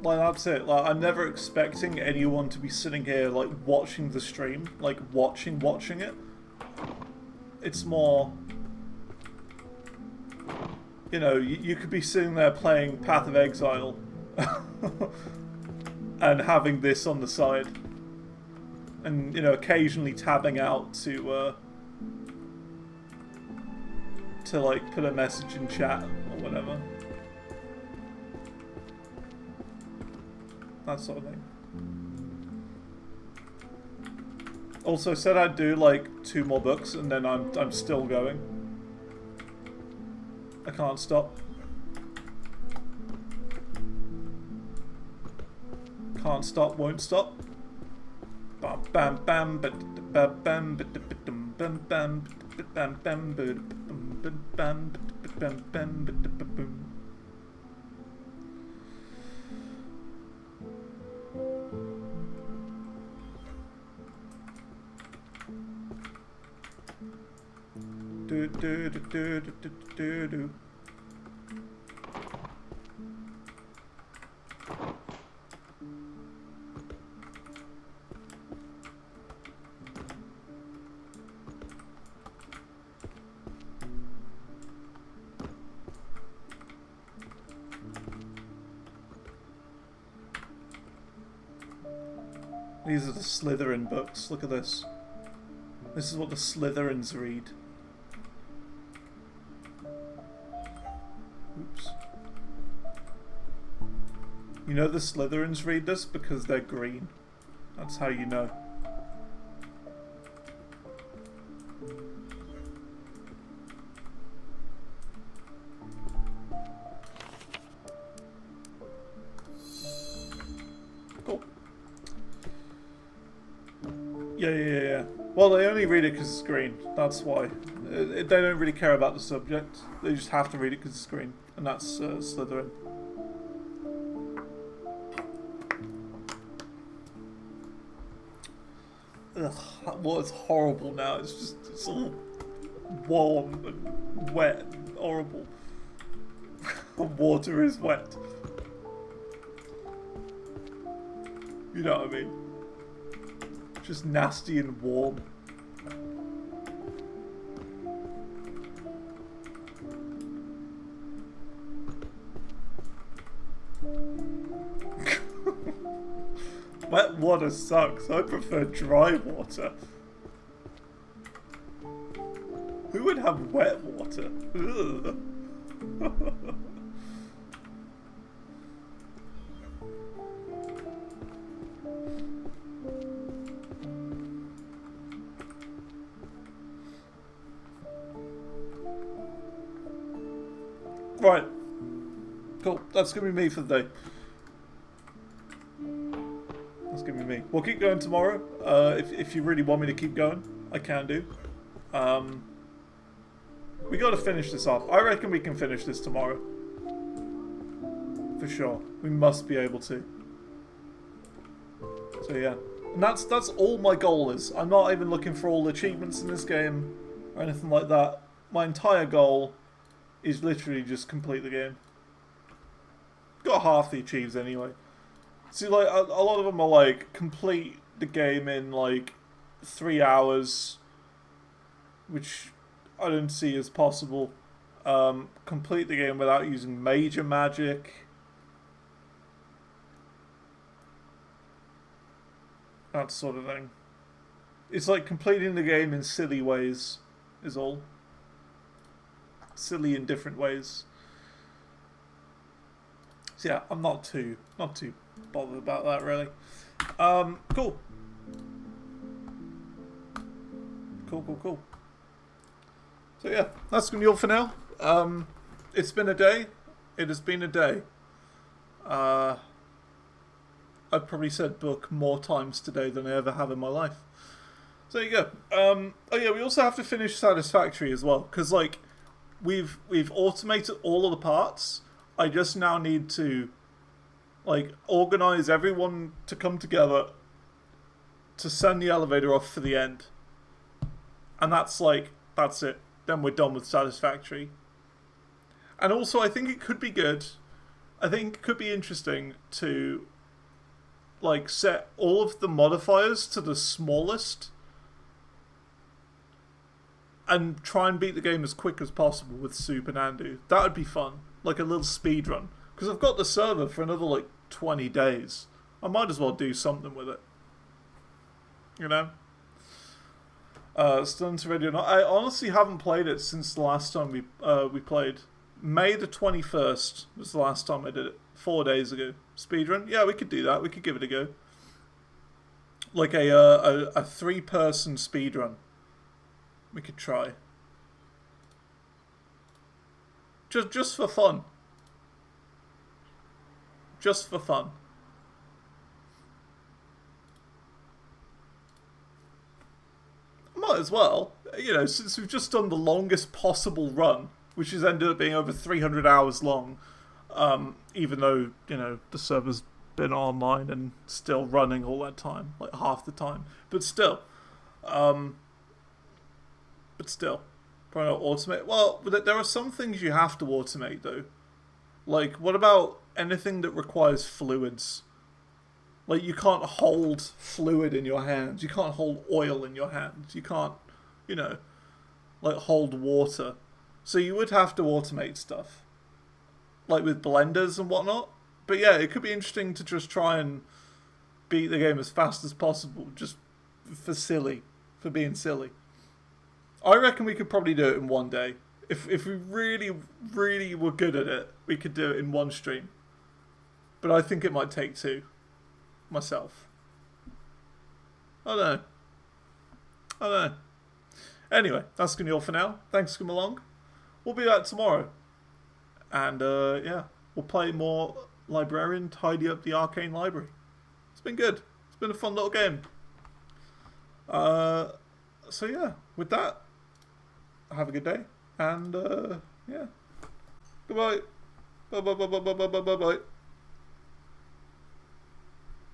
Like, that's it. Like, I'm never expecting anyone to be sitting here, like, watching the stream. Like, watching it. It's more... You know, you could be sitting there playing Path of Exile. And having this on the side. And, you know, occasionally tabbing out to like, put a message in chat or whatever. That sort of thing. Also said I'd do like 2 more books and then I'm still going. I can't stop. Can't stop, won't stop. Bam bam bam bam bam bam bam bam bam bam bam bam bam. Do do do do do do do. These are the Slytherin books. Look at this. This is what the Slytherins read. Oops. You know the Slytherins read this because they're green. That's how you know. Cool. Yeah. Well, they only read it because it's green. That's why. They don't really care about the subject. They just have to read it because it's green. And that's Slytherin. Ugh, that water's horrible now. It's all warm and wet and horrible. The water is wet. You know what I mean? Just nasty and warm. Wet water sucks. I prefer dry water. even have wet water. Ugh. Right. Cool. That's going to be me for the day. That's going to be me. We'll keep going tomorrow. If you really want me to keep going, I can do. We got to finish this off. I reckon we can finish this tomorrow. For sure. We must be able to. So yeah. And that's all my goal is. I'm not even looking for all the achievements in this game or anything like that. My entire goal is literally just complete the game. Got half the achieves anyway. See, like, a lot of them are like, complete the game in like 3 hours, which I don't see as possible. Complete the game without using major magic. That sort of thing. It's like completing the game in silly ways, is all. Silly in different ways. So yeah, I'm not too bothered about that really. Cool. Cool. So yeah, that's gonna be all for now. It's been a day. It has been a day. I've probably said book more times today than I ever have in my life. So there you go. Oh yeah, we also have to finish Satisfactory as well, because like we've automated all of the parts. I just now need to like organize everyone to come together to send the elevator off for the end. And that's it. Then we're done with Satisfactory. And also I think it could be good. I think it could be interesting to like set all of the modifiers to the smallest and try and beat the game as quick as possible with Soup and Andu. That would be fun. Like a little speed run. Because I've got the server for another like 20 days. I might as well do something with it. You know? Stunned to Ready or Not. I honestly haven't played it since the last time we played. May the 21st was the last time I did it. 4 days ago. Speedrun? Yeah, we could do that. We could give it a go. Like a 3-person speedrun. We could try. Just for fun. Just for fun. Might as well. You know, since we've just done the longest possible run, which has ended up being over 300 hours long, even though, you know, the server's been online and still running all that time, like half the time. But still. Probably not automate. Well, there are some things you have to automate, though. Like, what about anything that requires fluids? Like, you can't hold fluid in your hands. You can't hold oil in your hands. You can't, you know, like, hold water. So you would have to automate stuff. Like, with blenders and whatnot. But yeah, it could be interesting to just try and beat the game as fast as possible. Just for being silly. I reckon we could probably do it in one day. If we really, really were good at it, we could do it in one stream. But I think it might take 2. Myself. I don't know. Anyway, that's going to be all for now. Thanks for coming along. We'll be back tomorrow. And, yeah, we'll play more Librarian, tidy up the Arcane library. It's been good. It's been a fun little game. So, yeah, with that, have a good day. And, yeah. Goodbye. Bye.